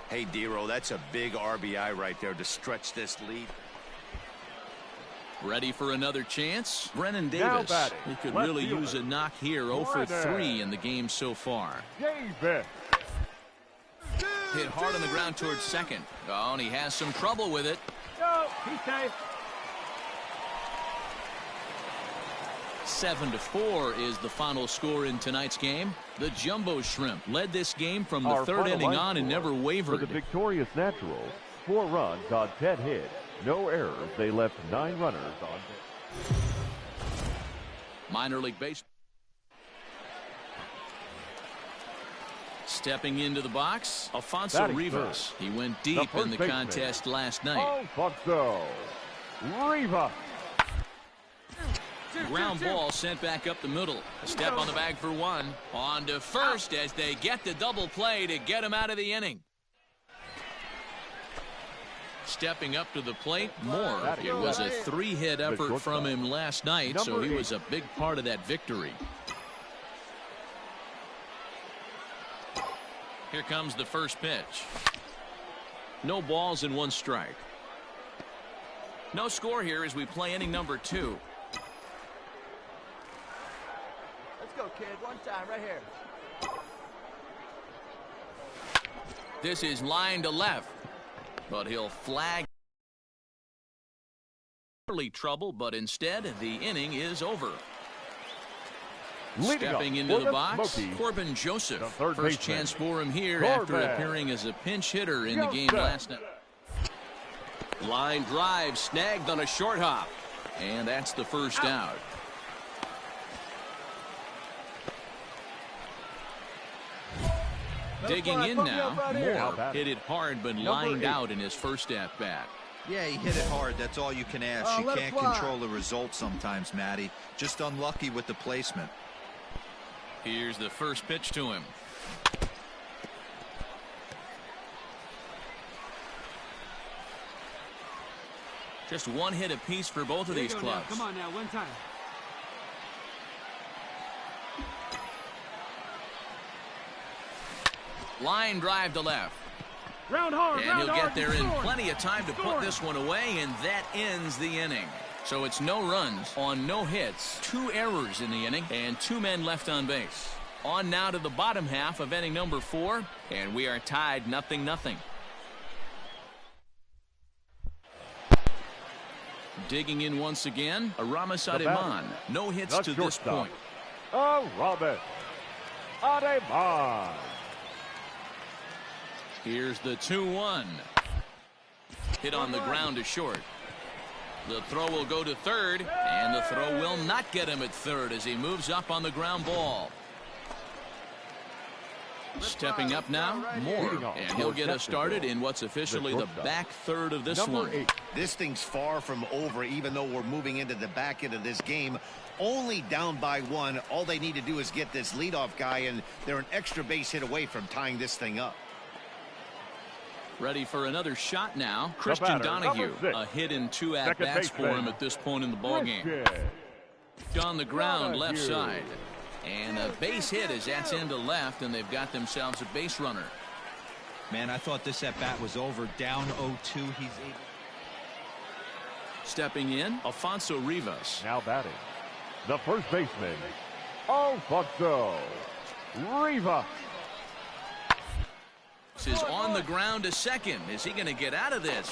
Hey, Dero, that's a big RBI right there to stretch this lead. Ready for another chance? Brennan Davis. He could really use a knock here. 0 for 3 in the game so far. Davis. Hit hard on the ground towards second. Oh, and he has some trouble with it. No, he's safe. 7-4 is the final score in tonight's game. The Jumbo Shrimp led this game from the 3rd inning on and never wavered. For the victorious Naturals, 4 runs on 10 hits, no errors. They left 9 runners on base. Minor league baseball. Stepping into the box, Alfonso Rivas. He went deep in the contest last night. Alfonso Rivas. Ground ball sent back up the middle. A step on the bag for one. On to first as they get the double play to get him out of the inning. Stepping up to the plate, Mohr. It was a 3-hit effort from him last night, so he was a big part of that victory. Here comes the first pitch. No balls and 1 strike. No score here as we play inning number 2. Let's go, kid. One time, right here. This is line to left, but he'll flag early trouble, but instead the inning is over. Stepping into the box, Corbin Joseph. First chance for him here after appearing as a pinch hitter in the game last night. Line drive snagged on a short hop, and that's the first out. Digging in now, Mohr hit it hard but lined out in his first at-bat. Yeah, he hit it hard. That's all you can ask. You can't control the result sometimes, Matty. Just unlucky with the placement. Here's the first pitch to him. Just 1 hit apiece for both of these clubs. Come on now, one time. Line drive to left. Round hard, and he'll get there in plenty of time to put this one away, and that ends the inning. So it's no runs on no hits, 2 errors in the inning, and 2 men left on base. On now to the bottom half of inning number 4, and we are tied 0-0. Digging in once again, Aramis Ademan. No hits to this point. Aramis Ademan. Here's the 2-1. Hit on the ground to short. The throw will go to third, and the throw will not get him at third as he moves up on the ground ball. Stepping up now, Mohr, and he'll get us started in what's officially the back third of this one. This thing's far from over, even though we're moving into the back end of this game. Only down by 1. All they need to do is get this leadoff guy, and they're an extra base hit away from tying this thing up. Ready for another shot now. Christian Donahue, a hit in 2 at-bats for him at this point in the ballgame. On the ground, left side. And a base hit as that's into left, and they've got themselves a base runner. Man, I thought this at-bat was over. Down 0-2. He's able. Stepping in, Alfonso Rivas. Now batting, the first baseman, Alfonso Rivas. Is on the ground to second. Is he going to get out of this?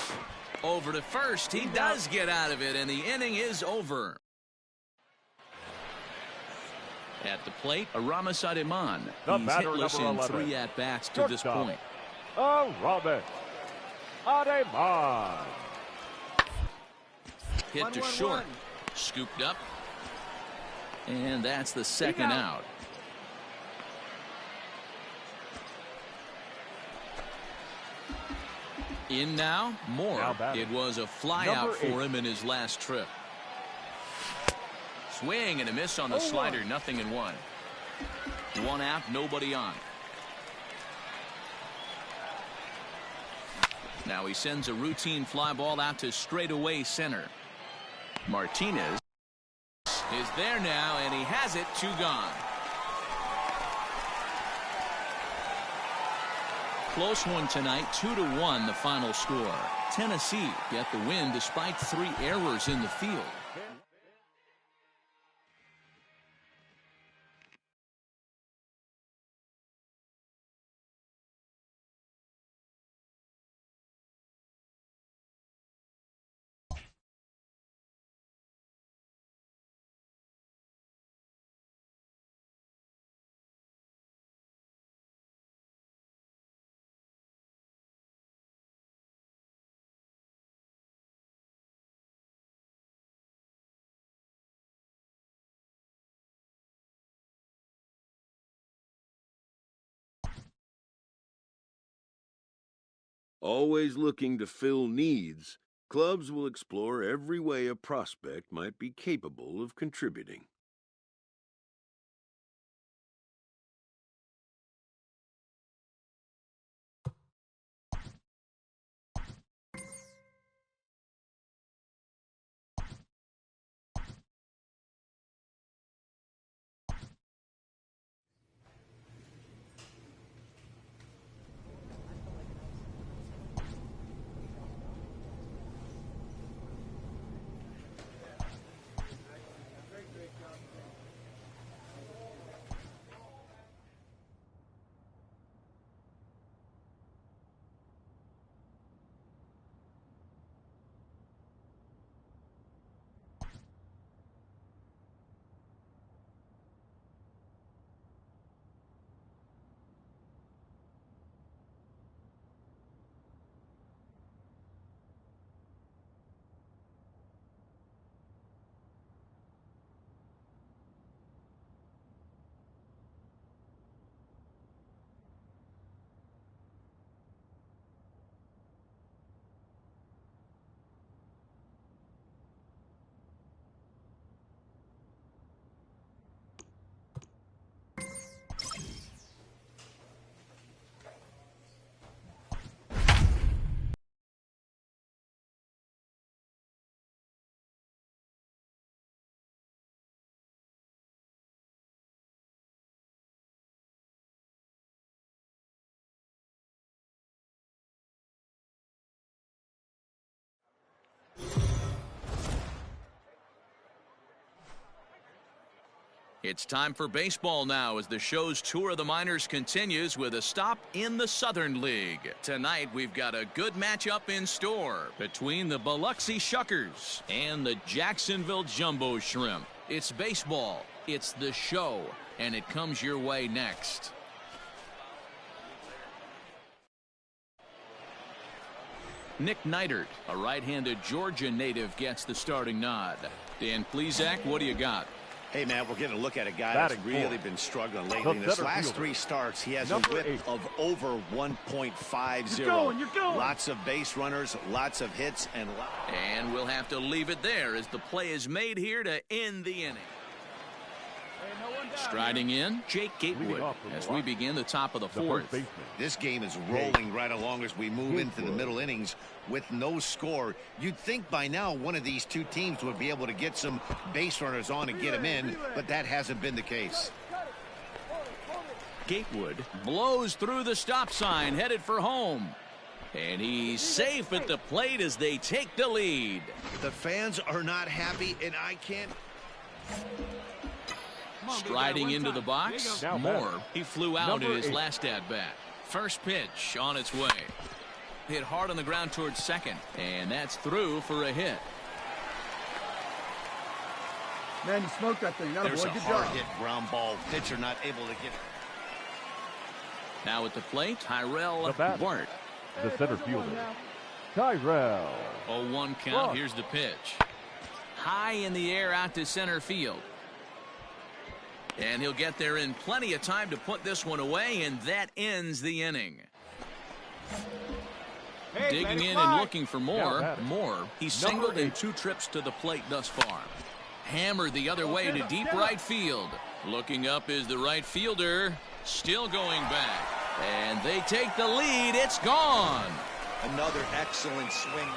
Over to first. He does get out of it, and the inning is over. At the plate, Aramis Ademan. He's hitless in 3 at-bats to this point. Aramis Ademan. Hit to short. Scooped up. And that's the second out. In now, Mohr. It was a flyout for him in his last trip. Swing and a miss on the slider, 0-1. 1 out, nobody on. Now he sends a routine fly ball out to straightaway center. Martinez is there now, and he has it, 2 gone. Close one tonight, 2-1 the final score. Tennessee get the win despite 3 errors in the field. Always looking to fill needs, Clubs will explore every way a prospect might be capable of contributing. It's time for baseball now as the show's tour of the minors continues with a stop in the Southern League. Tonight we've got a good matchup in store between the Biloxi Shuckers and the Jacksonville Jumbo Shrimp. It's baseball, it's the show, and it comes your way next. Nick Neidert, a right-handed Georgia native, gets the starting nod. Dan Plesac, what do you got? Hey, man, we're getting a look at a guy that's really been struggling lately. In his last 3 starts, he has a whip of over 1.50. You're going. Lots of base runners, lots of hits, and we'll have to leave it there as the play is made here to end the inning. Striding in, Jake Gatewood as we begin the top of the 4th. This game is rolling right along as we move into the middle innings with no score. You'd think by now one of these two teams would be able to get some base runners on and get them in, but that hasn't been the case. Gatewood blows through the stop sign, headed for home. And he's safe at the plate as they take the lead. The fans are not happy, and I can't... Striding into the box, Mohr. He flew out in his last at-bat. First pitch on its way. Hit hard on the ground towards second, and that's through for a hit. Man, you smoked that thing. That There's boy. a Good hard job. hit ground ball. Pitcher not able to get it. Now at the plate, Tyrell Bart. The center fielder, Tyrell. 0-1 count. Here's the pitch. High in the air out to center field. And he'll get there in plenty of time to put this one away, and that ends the inning. Digging in and looking for more. Mohr, he's singled in 2 trips to the plate thus far. Hammered the other way to deep right field. Looking up is the right fielder. Still going back. And they take the lead. It's gone. Another excellent swing.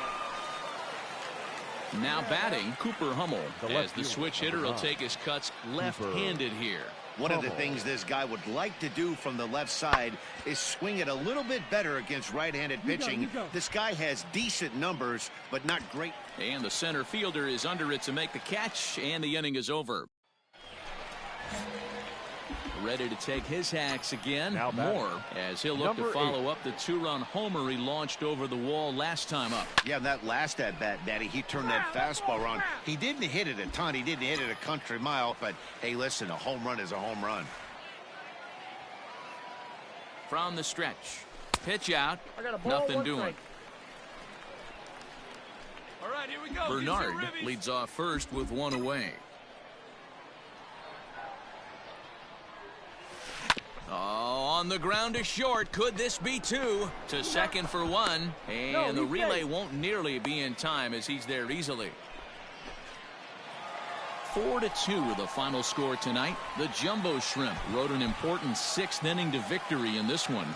Now batting, Cooper Hummel, as the switch hitter will take his cuts left-handed here. One of the things this guy would like to do from the left side is swing it a little bit better against right-handed pitching. This guy has decent numbers, but not great. And the center fielder is under it to make the catch, and the inning is over. Ready to take his hacks again. Mohr, as he'll look to follow up the 2-run homer he launched over the wall last time up. Yeah, that last at-bat, Daddy, he turned that fastball around. He didn't hit it a ton. He didn't hit it a country mile. But, hey, listen, a home run is a home run. From the stretch. Pitch out. Nothing doing. All right, here we go. Bernard leads off first with 1 away. On the ground to short. Could this be two? To second for one. And the relay won't nearly be in time as he's there easily. 4-2 the final score tonight. The Jumbo Shrimp rode an important 6th inning to victory in this one.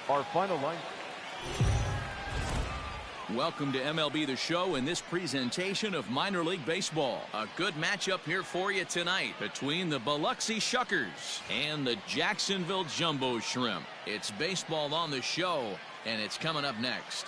Our final line. Welcome to MLB The Show in this presentation of minor league baseball. A good matchup here for you tonight between the Biloxi Shuckers and the Jacksonville Jumbo Shrimp. It's baseball on the show, and it's coming up next.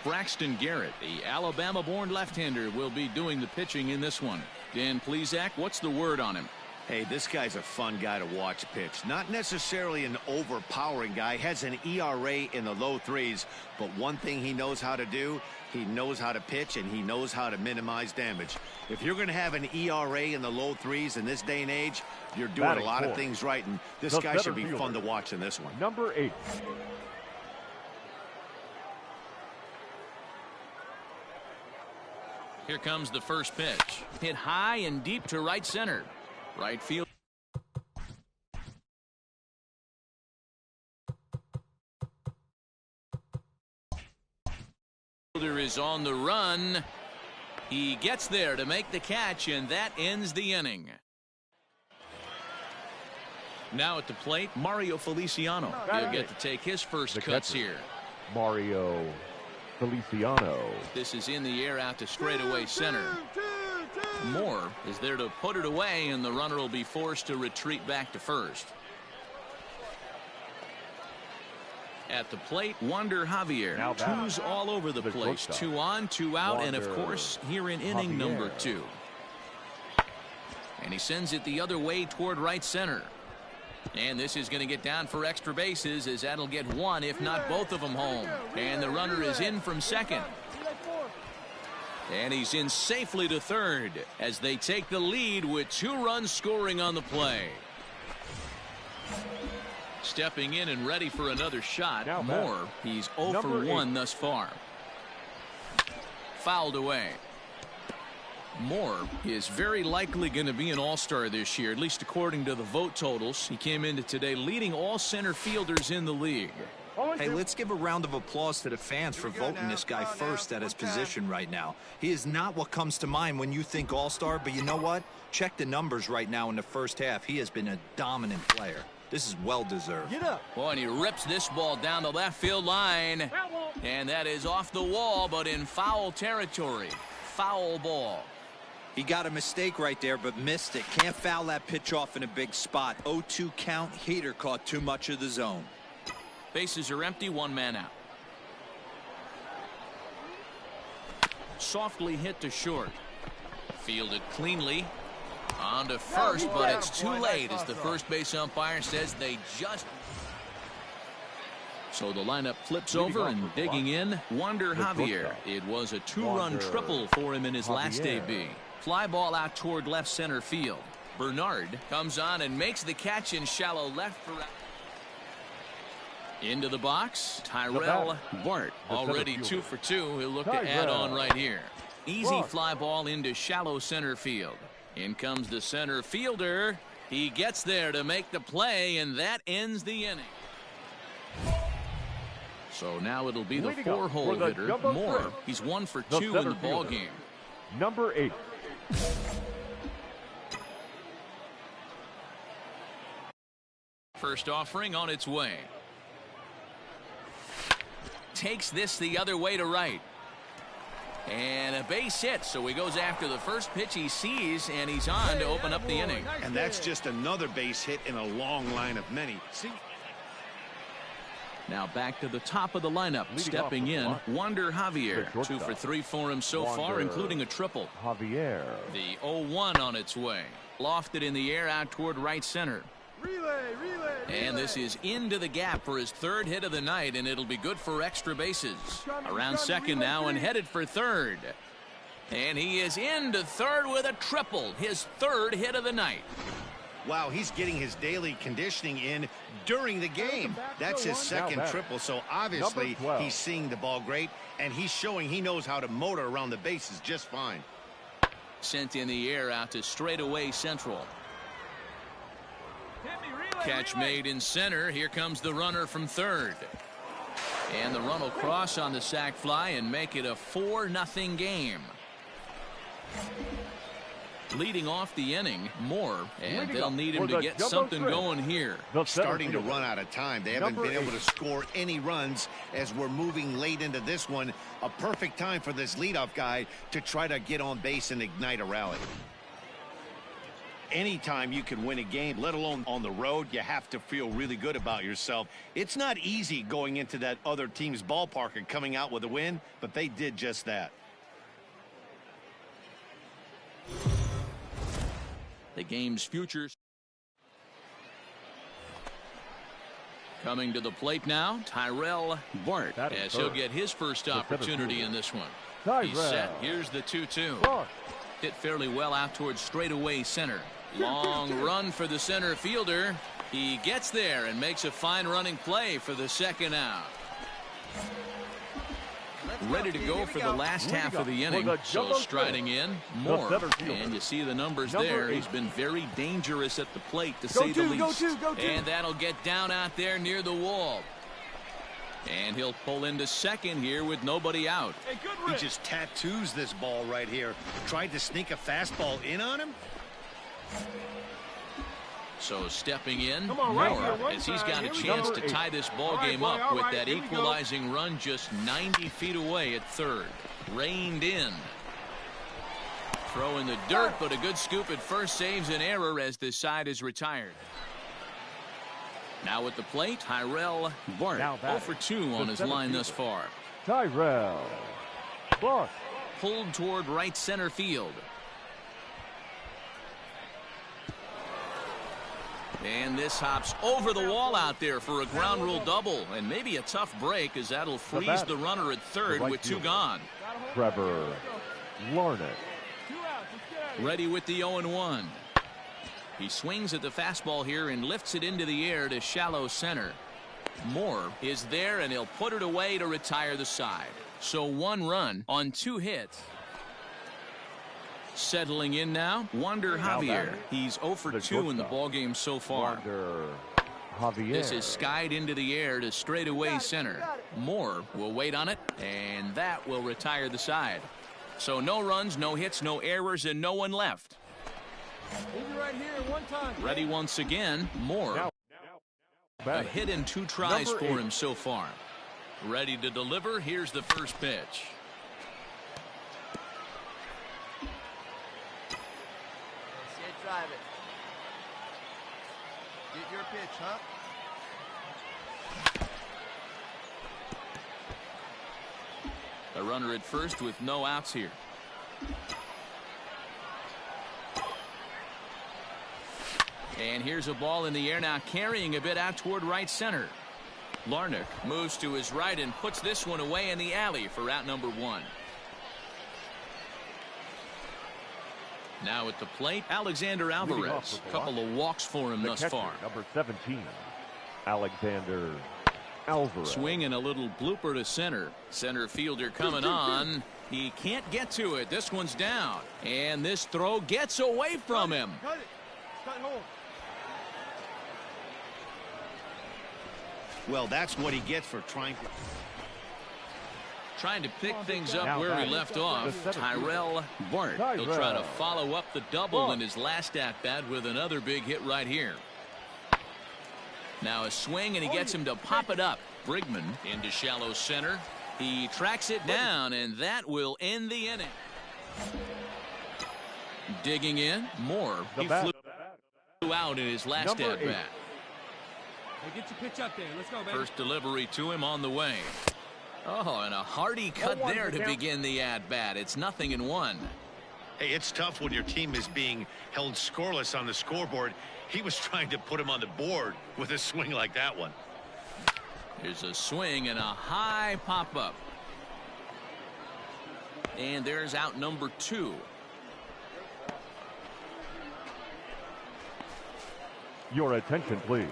Braxton Garrett, the Alabama-born left-hander, will be doing the pitching in this one. Dan Plesac, what's the word on him? Hey, this guy's a fun guy to watch pitch. Not necessarily an overpowering guy. Has an ERA in the low 3s. But one thing he knows how to do, he knows how to pitch, and he knows how to minimize damage. If you're going to have an ERA in the low 3s in this day and age, you're doing a lot of things right. And this guy should be fun to watch in this one. Number 8. Here comes the first pitch. Hit high and deep to right center. Right field. Fielder is on the run. He gets there to make the catch, and that ends the inning. Now at the plate, Mario Feliciano. He'll get to take his first cuts here. Mario Feliciano. This is in the air out to straightaway center. Mohr is there to put it away, and the runner will be forced to retreat back to first. At the plate, Wander Javier. Twos all over the place. 2 on, 2 out, and of course here in inning number 2. And he sends it the other way toward right center. And this is going to get down for extra bases, as that'll get one, if not both of them, home. And the runner is in from second. And he's in safely to third as they take the lead with 2 runs scoring on the play. Stepping in and ready for another shot, Mohr. He's 0 for 1 thus far. Fouled away. Mohr is very likely going to be an all-star this year, at least according to the vote totals. He came into today leading all center fielders in the league. Hey, let's give a round of applause to the fans for voting this guy first at his position right now. He is not what comes to mind when you think all-star, but you know what? Check the numbers right now in the first half. He has been a dominant player. This is well-deserved. Get up. Boy, and he rips this ball down the left field line. And that is off the wall, but in foul territory. Foul ball. He got a mistake right there, but missed it. Can't foul that pitch off in a big spot. 0-2 count. Hader caught too much of the zone. Bases are empty, 1 man out. Softly hit to short. Fielded cleanly. On to first, but it's too late as the first base umpire says they just... So the lineup flips over, and digging in, Wander Javier. It was a 2-run triple for him in his last AB. Fly ball out toward left center field. Bernard comes on and makes the catch in shallow left for right. Into the box, Tyrell Bart, already 2 for 2. He'll look to add on right here. Easy fly ball into shallow center field. In comes the center fielder. He gets there to make the play, and that ends the inning. So now it'll be the 4-hole hitter, Mohr. He's 1 for 2 in the ball game. Number 8. First offering on its way. Takes this the other way to right. And a base hit, so he goes after the first pitch he sees, and he's on to open up the inning. And that's just another base hit in a long line of many. See? Now back to the top of the lineup. Stepping in, Wander Javier. 2 for 3 for him so far, including a triple. Javier. The 0-1 on its way. Lofted in the air out toward right center. And this is into the gap for his 3rd hit of the night, and it'll be good for extra bases. Around second now and headed for third. And he is into third with a triple, his 3rd hit of the night. Wow, he's getting his daily conditioning in during the game. That's his second triple, so obviously he's seeing the ball great, and he's showing he knows how to motor around the bases just fine. Sent in the air out to straightaway central. Catch made in center. Here comes the runner from third. And the run will cross on the sac fly and make it a 4-0 game. Leading off the inning, Mohr, and they'll need him to get something going here. Starting to run out of time. They haven't been able to score any runs as we're moving late into this one. A perfect time for this leadoff guy to try to get on base and ignite a rally. Anytime you can win a game, let alone on the road, you have to feel really good about yourself. It's not easy going into that other team's ballpark and coming out with a win, but they did just that. The game's futures. Coming to the plate now, Tyrell Bart, as he'll get his first opportunity in this one. He's set. Here's the 2-2. Hit fairly well out towards straightaway center. Long run for the center fielder. He gets there and makes a fine running play for the second out. Ready to go for the last half of the inning. So striding in, Mohr. And you see the numbers there. He's been very dangerous at the plate, to say the least. And that'll get down out there near the wall. And he'll pull into second here with nobody out. He just tattoos this ball right here. Tried to sneak a fastball in on him. So stepping in, Mohr, as he's got a chance to tie this ball game up with that equalizing run just 90 feet away at third. Reined in. Throw in the dirt, but a good scoop at first saves an error as this side is retired. Now at the plate, Tyrell Bart, 0 for 2 on his line thus far. Tyrell Bart. Pulled toward right center field. And this hops over the wall out there for a ground rule double, and maybe a tough break, as that'll freeze the runner at third with 2 gone. Trevor Larnett. Ready with the 0-1. He swings at the fastball here and lifts it into the air to shallow center. Mohr is there, and he'll put it away to retire the side. So 1 run on 2 hits. Settling in now, Wander Javier. He's 0 for 2 in the ballgame so far. This is skied into the air to straightaway center. Mohr will wait on it, and that will retire the side. So no runs, no hits, no errors, and no one left. Right here, 1 time. Ready once again, Mohr. A hit and 2 tries for him so far. Ready to deliver. Here's the first pitch. Drive it. Get your pitch, huh? A runner at first with no outs here. And here's a ball in the air now, carrying a bit out toward right center. Larnett moves to his right and puts this one away in the alley for out number 1. Now at the plate, Alexander Alvarez. A couple of walks for him thus far. Number 17, Alexander Alvarez. Swing and a little blooper to center. Center fielder coming on. He can't get to it. This one's down. And this throw gets away from him. Cut it. Cut home. Well, that's what he gets for trying to pick things up where he left off. Tyrell Bart. He'll try to follow up the double in his last at-bat with another big hit right here. Now a swing, and he gets him to pop it up. Brigman into shallow center. He tracks it down, and that will end the inning. Digging in, Mohr. He flew out in his last at-bat. Hey, get your pitch up there. Let's go, baby. First delivery to him on the way. Oh, and a hearty cut there to begin the at-bat. It's 0-1. Hey, it's tough when your team is being held scoreless on the scoreboard. He was trying to put him on the board with a swing like that one. There's a swing and a high pop-up. And there's out number 2. Your attention, please.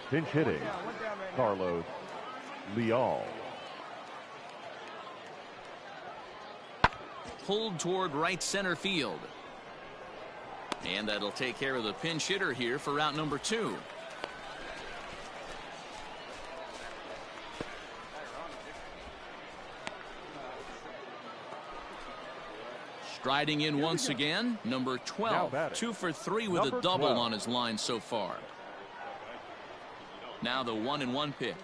Pinch hitting, Carlos Leal. Pulled toward right center field. And that'll take care of the pinch hitter here for out number 2. Striding in once again, number 12, 2 for 3 with a double on his line so far. Now the 1-1 pitch.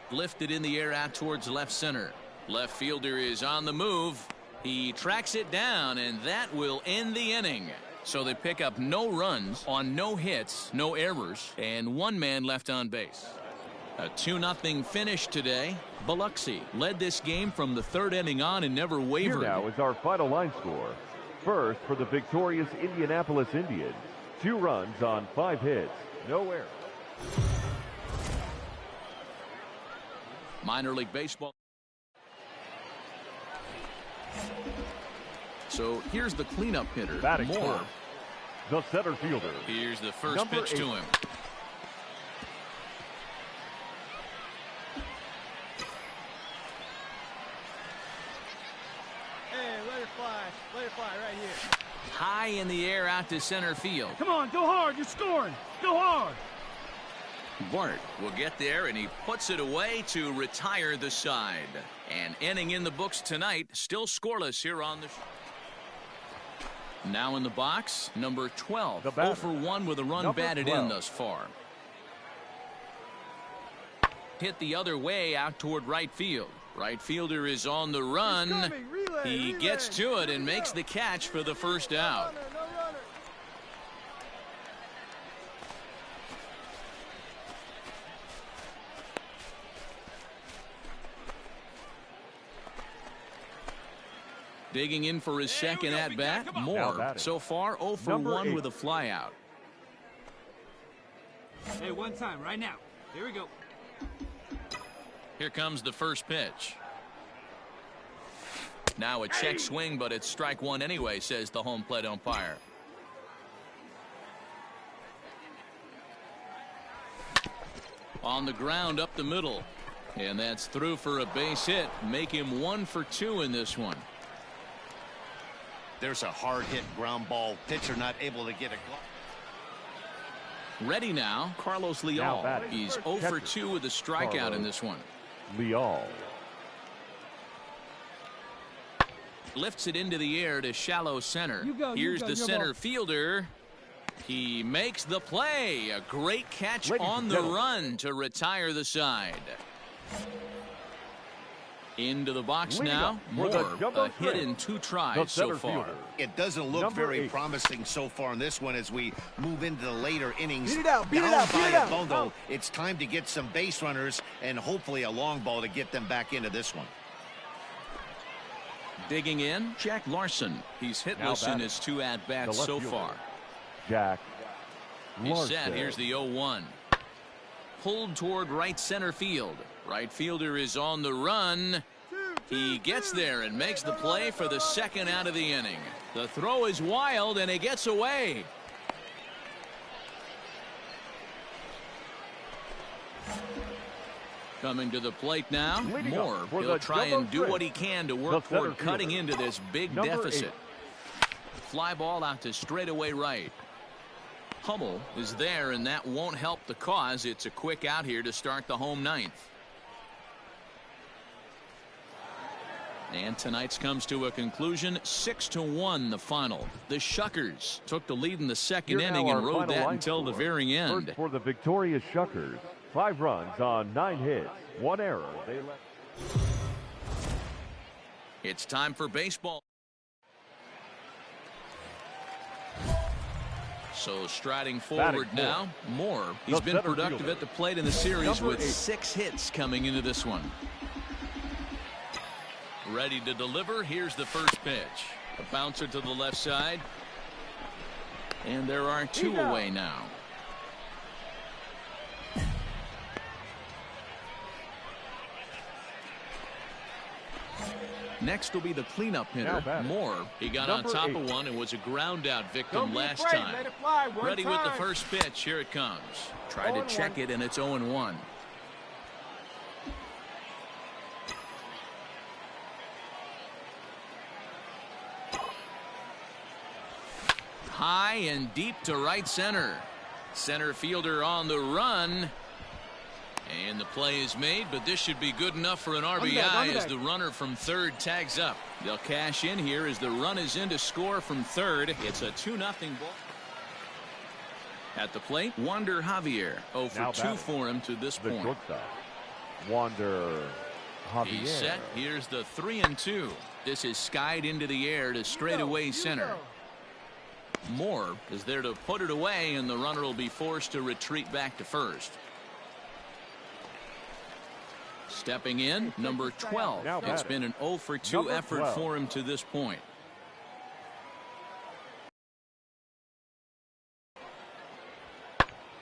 Lifted in the air out towards left center. Left fielder is on the move. He tracks it down, and that will end the inning. So they pick up no runs on no hits, no errors, and 1 man left on base. A 2-0 finish today. Biloxi led this game from the 3rd inning on and never wavered. Here now is our final line score. First for the victorious Indianapolis Indians. 2 runs on 5 hits, no errors. Minor League Baseball. So here's the cleanup hitter, Mohr. The center fielder. Here's the first pitch to him. Hey, let it fly. Let it fly right here. High in the air out to center field. Come on, go hard. You're scoring. Go hard. Bart will get there, and he puts it away to retire the side. An inning in the books tonight, still scoreless here on the show. Now in the box, number 12, 0 for 1 with a run batted in thus far. Hit the other way out toward right field. Right fielder is on the run. He gets to it and makes the catch for the first out. Digging in for his second at-bat, Mohr. So far, 0 for 1 with a flyout. Hey, one time, right now. Here we go. Here comes the first pitch. Now a check swing, but it's strike 1 anyway, says the home plate umpire. On the ground up the middle. And that's through for a base hit. Make him 1 for 2 in this one. There's a hard hit ground ball. Pitcher not able to get it. Ready now, Carlos Leal. He's 0 for 2 with a strikeout in this one. Leal. Lifts it into the air to shallow center. Here's the center fielder. He makes the play. A great catch on the run to retire the side. Into the box now. Mohr, a hit in 2 tries so far. It doesn't look very promising so far in this one as we move into the later innings. Beat it out, beat it Down out, by beat it a out. bundle. It's time to get some base runners and hopefully a long ball to get them back into this one. Digging in, Jack Larson. He's hitless in his 2 at-bats so far. Jack He's set. Here's the 0-1. Pulled toward right center field. Right fielder is on the run. He gets there and makes the play for the second out of the inning. The throw is wild, and he gets away. Coming to the plate now, Mohr. He'll try and do what he can to work toward cutting into this big deficit. Fly ball out to straightaway right. Hummel is there, and that won't help the cause. It's a quick out here to start the home 9th. And tonight's comes to a conclusion, 6-1 the final. The Shuckers took the lead in the second inning and rode that until the very end. First for the victorious Shuckers, 5 runs on 9 hits, 1 error. They left. It's time for baseball. So striding forward now, Mohr. He's been productive at the plate in the series with 6 hits coming into this one. Ready to deliver. Here's the first pitch. A bouncer to the left side. And there are 2 away now. Next will be the cleanup hitter, Mohr. He got on top of one and was a ground-out victim last time. Ready with the first pitch. Here it comes. Try to check it, and it's 0-1. High and deep to right center. Center fielder on the run. And the play is made, but this should be good enough for an RBI as the runner from third tags up. They'll cash in here as the run is in to score from third. It's a 2-0 ball. At the plate, Wander Javier. 0 for 2 for him to this point. Wander Javier. He's set. Here's the 3-2. This is skied into the air to straightaway center. Mohr is there to put it away, and the runner will be forced to retreat back to first. Stepping in, number 12. It's been an 0 for 2 effort for him to this point.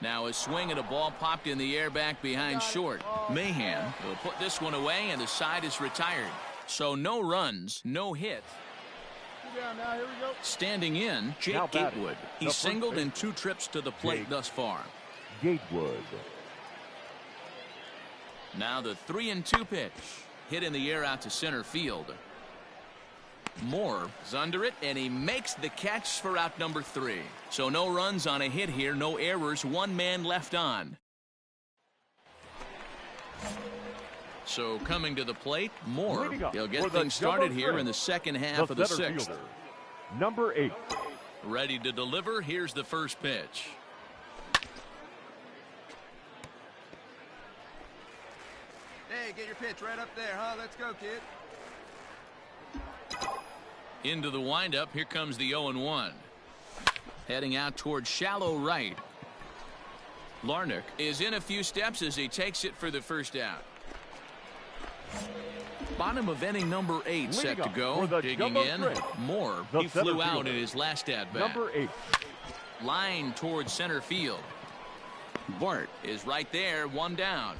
Now a swing and a ball popped in the air back behind short. Mahan will put this one away, and the side is retired. So no runs, no hits. Standing in, Jake Gatewood. He singled in 2 trips to the plate thus far. Gatewood. Now the 3-2 pitch. Hit in the air out to center field. Mohr is under it, and he makes the catch for out number 3. So no runs on a hit here, no errors, 1 man left on. So coming to the plate, Mohr. He'll get things started here in the second half of the 6th. Fielder, number 8. Ready to deliver. Here's the first pitch. Hey, get your pitch right up there, huh? Let's go, kid. Into the windup. Here comes the 0-1. Heading out towards shallow right. Larnach is in a few steps as he takes it for the first out. Bottom of inning number 8 set to go. Digging in, Mohr. He flew out in his last at-bat. Number 8. Line towards center field. Bart is right there, 1 down.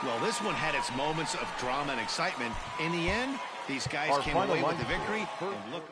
Well, this one had its moments of drama and excitement. In the end, these guys came away with the victory. And look